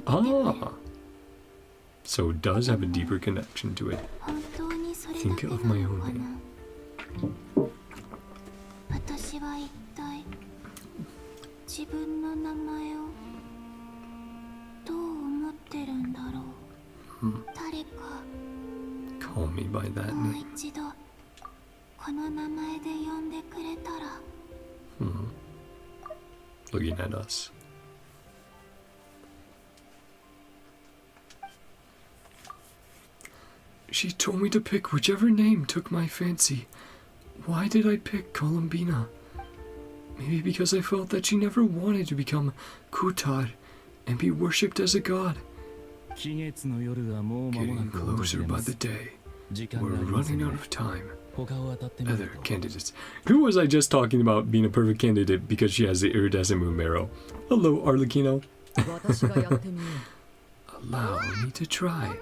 Ah! So it does have a deeper connection to it. Think of my own name. Call me by that name. Looking at us. She told me to pick whichever name took my fancy. Why did I pick Columbina? Maybe because I felt that she never wanted to become Kutar and be worshipped as a god. Getting closer by the day. We're running out of time. Other candidates. Who was I just talking about being a perfect candidate because she has the iridescent moon marrow? Hello, Arlecchino. Allow me to try.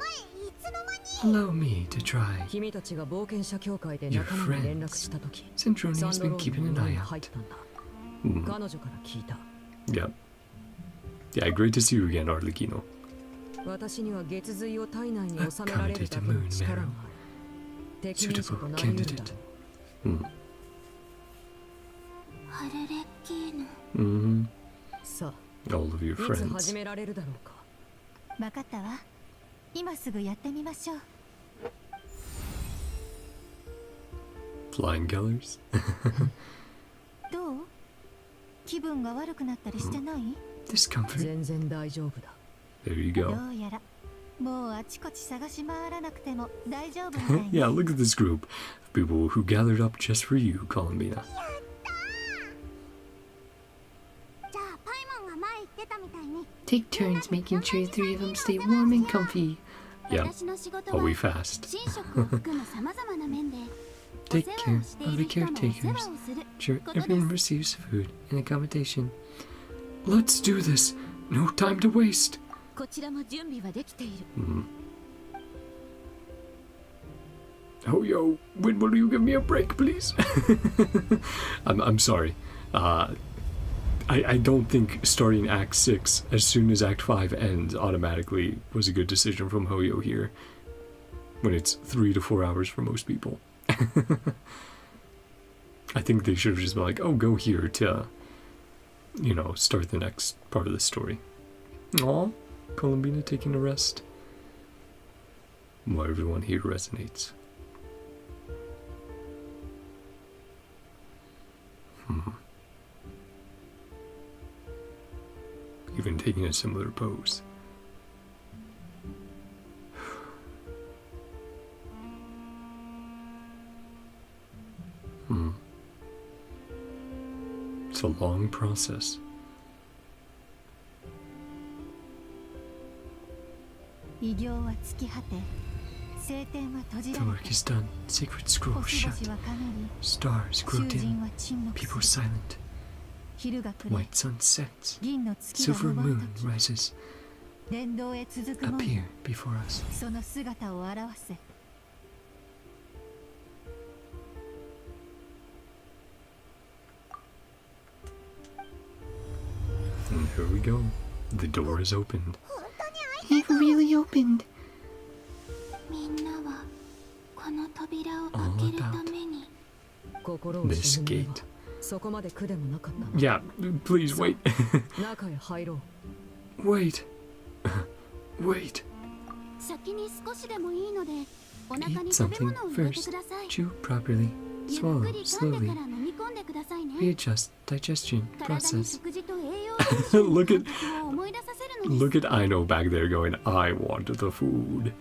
Allow me to try. Your friends. Centroni's been keeping an eye out. Yep. Yeah, great to see you again, Arlecchino. A candidate moon marrow. Suitable candidate. All of your friends. Flying colors? Discomfort? There you go. Yeah, look at this group of people who gathered up just for you, Columbina. Take turns making sure the three of them stay warm and comfy. Yeah, while we fast. Take care of the caretakers. Sure, everyone receives food and accommodation. Let's do this. No time to waste. Oh, yo, when will you give me a break, please? I'm sorry. I don't think starting Act 6 as soon as Act 5 ends automatically was a good decision from Hoyo here. When it's 3 to 4 hours for most people. I think they should have just been like, oh, go here to, you know, start the next part of the story. Aw, Columbina taking a rest. Why everyone here resonates. Even taking a similar pose. It's a long process. The work is done. Sacred scroll shut. Stars grow dim. People silent. White sun sets. Silver moon rises. Appear before us. go. The door is opened. It really opened. All about this gate. Yeah, please wait. Wait. Wait. Eat something first. Chew properly. Swallow slowly. Readjust digestion process. Look at Aino back there going, I want the food.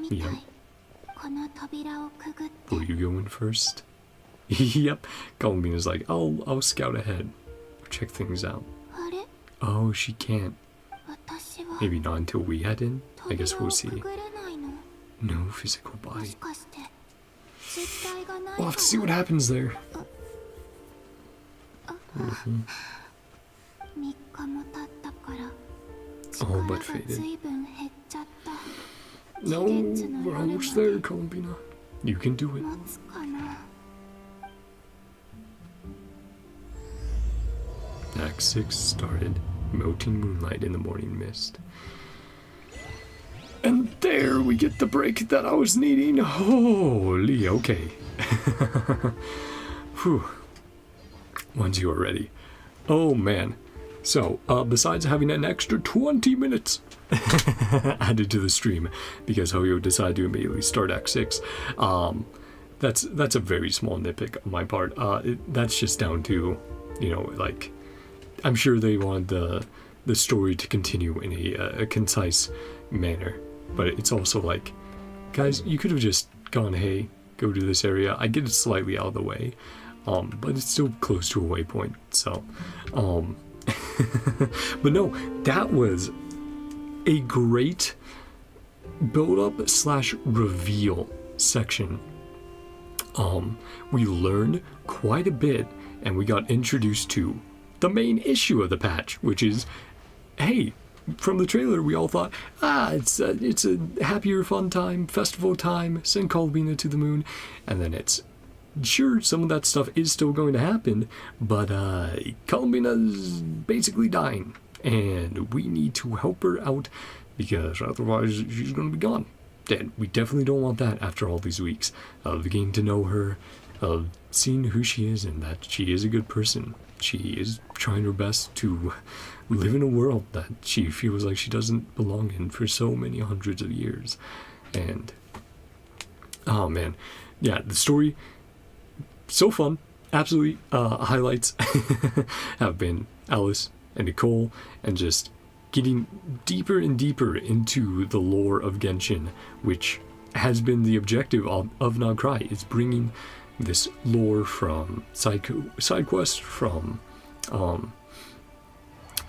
Yep. Will you go in first? Yep. Columbina's like, I'll scout ahead. Check things out. Oh, she can't. Maybe not until we head in. I guess we'll see. No physical body. We'll have to see what happens there. All but faded. No, we're almost there, Columbina. You can do it. Act 6 started. Melting moonlight in the morning mist. And there we get the break that I was needing. Holy, okay. Whew. Once you are ready. Oh man. So, besides having an extra 20 minutes added to the stream, because Hoyo decided to immediately start Act 6, that's a very small nitpick on my part. That's just down to, like, I'm sure they wanted the story to continue in a concise manner, but it's also like, guys, you could have just gone, hey, go to this area. I get it slightly out of the way, but it's still close to a waypoint, so, but no, that was a great build-up / reveal section. We learned quite a bit, and we got introduced to the main issue of the patch, which is, hey, from the trailer we all thought, it's a happier, fun time, festival time, send Columbina to the moon, and then it's, sure, some of that stuff is still going to happen, but Columbina's basically dying, and we need to help her out, because otherwise she's going to be gone. And we definitely don't want that after all these weeks of getting to know her, of seeing who she is, and that she is a good person. She is trying her best to live in a world that she feels like she doesn't belong in for so many hundreds of years. And, oh man, yeah, the story, so fun. Absolutely, highlights have been Alice and Nicole, and just getting deeper and deeper into the lore of Genshin, which has been the objective of NodKrai, is bringing this lore from side quests, from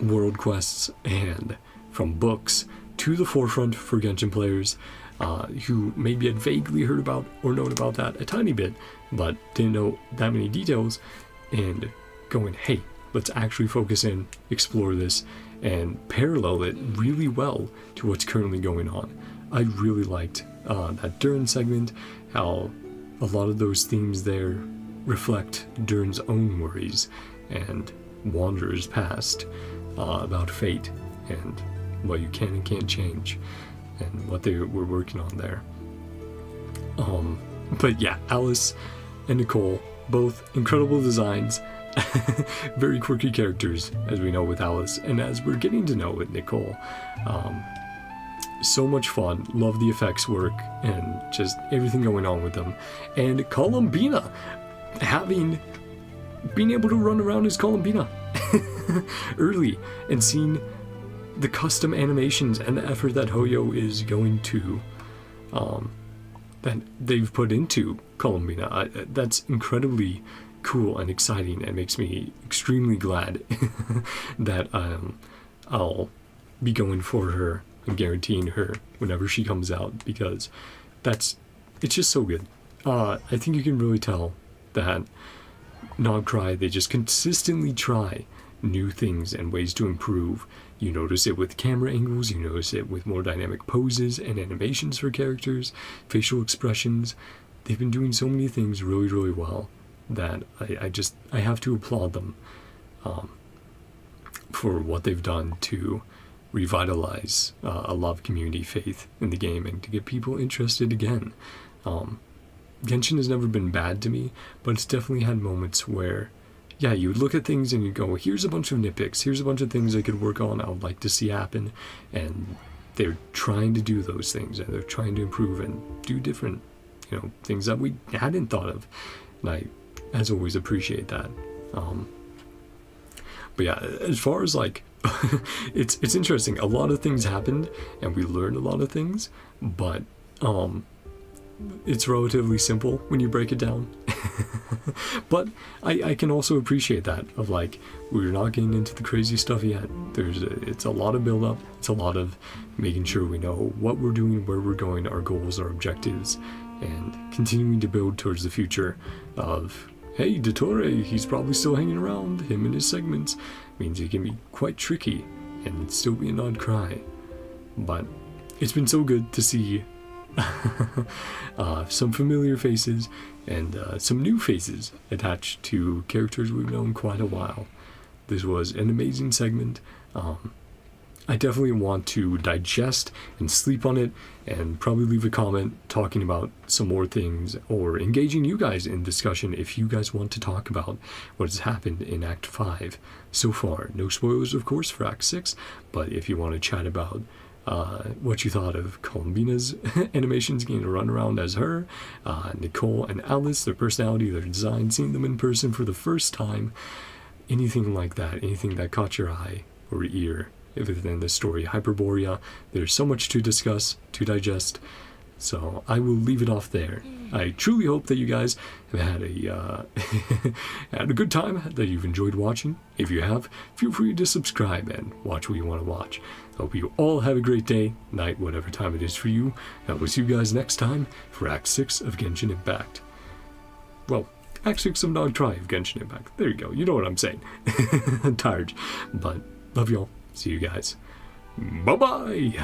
world quests, and from books to the forefront for Genshin players who maybe had vaguely heard about or known about that a tiny bit, but didn't know that many details, and going, hey, let's actually focus in, explore this, and parallel it really well to what's currently going on. I really liked that Durin segment, how a lot of those themes there reflect Durin's own worries and Wanderer's past, about fate and what you can and can't change, and what they were working on there. But yeah, Alice and Nicole, both incredible designs, very quirky characters, as we know with Alice, and as we're getting to know with Nicole. So much fun, love the effects work, and just everything going on with them. And Columbina, being able to run around as Columbina early, and seeing the custom animations and the effort that Hoyo is going to, that they've put into Columbina. That's incredibly cool and exciting, and makes me extremely glad that I'll be going for her and guaranteeing her whenever she comes out, because it's just so good. I think you can really tell that NodKrai, they just consistently try new things and ways to improve. You notice it with camera angles, you notice it with more dynamic poses and animations for characters, facial expressions. They've been doing so many things really, really well that I have to applaud them. for what they've done to revitalize a lot of community faith in the game and to get people interested again. Genshin has never been bad to me, but it's definitely had moments where, yeah, you would look at things and you go, here's a bunch of nitpicks, here's a bunch of things I could work on, I would like to see happen, and they're trying to do those things, and they're trying to improve and do different, you know, things that we hadn't thought of, and I, as always, appreciate that. But yeah, as far as like, it's interesting. A lot of things happened, and we learned a lot of things, but it's relatively simple when you break it down. But I can also appreciate that, of like, we're not getting into the crazy stuff yet. It's a lot of build up. It's a lot of making sure we know what we're doing, where we're going, our goals, our objectives, and continuing to build towards the future of, hey, Dottore, he's probably still hanging around. Him and his segments means he can be quite tricky and still be a NodKrai. But it's been so good to see some familiar faces and some new faces attached to characters we've known quite a while. This was an amazing segment. I definitely want to digest and sleep on it, and probably leave a comment talking about some more things, or engaging you guys in discussion if you guys want to talk about what has happened in Act 5 so far. No spoilers, of course, for Act 6, but if you want to chat about what you thought of Columbina's animations, getting a run around as her, Nicole and Alice, their personality, their design, seeing them in person for the first time, anything like that, anything that caught your eye or ear within the story, Hyperborea. There's so much to discuss, to digest, so I will leave it off there. I truly hope that you guys have had a good time, that you've enjoyed watching. If you have, feel free to subscribe and watch what you want to watch. I hope you all have a great day, night, whatever time it is for you. I will see you guys next time for Act 6 of Genshin Impact. Well, Act 6 of NodKrai of Genshin Impact. There you go, you know what I'm saying. I'm tired, but love y'all. See you guys. Bye-bye.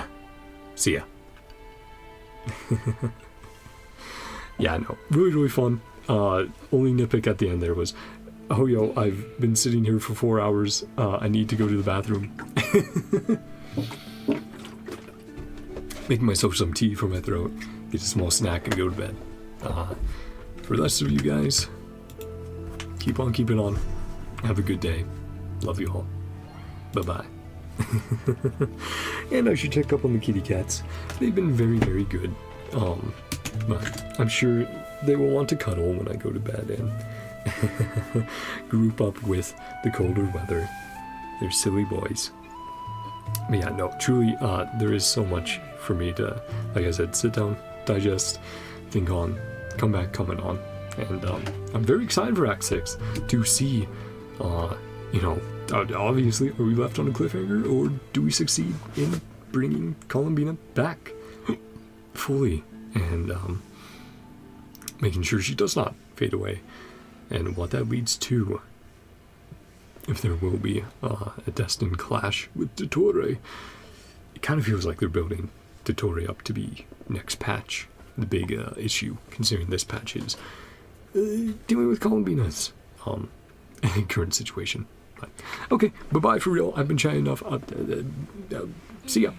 See ya. Yeah, no, really fun. Only nitpick at the end there was, oh yo, I've been sitting here for 4 hours. I need to go to the bathroom. Making myself some tea for my throat, get a small snack and go to bed. For the rest of you guys, keep on keeping on. Have a good day. Love you all. Bye-bye. And I should check up on the kitty cats. They've been very good. But I'm sure they will want to cuddle when I go to bed and group up with the colder weather. They're silly boys. But yeah, no, truly, there is so much for me to, like I said, sit down, digest, think on, come back, comment on. And I'm very excited for Act 6 to see, you know, obviously, are we left on a cliffhanger, or do we succeed in bringing Columbina back fully and making sure she does not fade away, and what that leads to, if there will be a destined clash with Dottore. It kind of feels like they're building Dottore up to be next patch, the big issue, considering this patch is dealing with Columbina's current situation. But, okay, bye-bye for real. I've been chatting enough. See ya.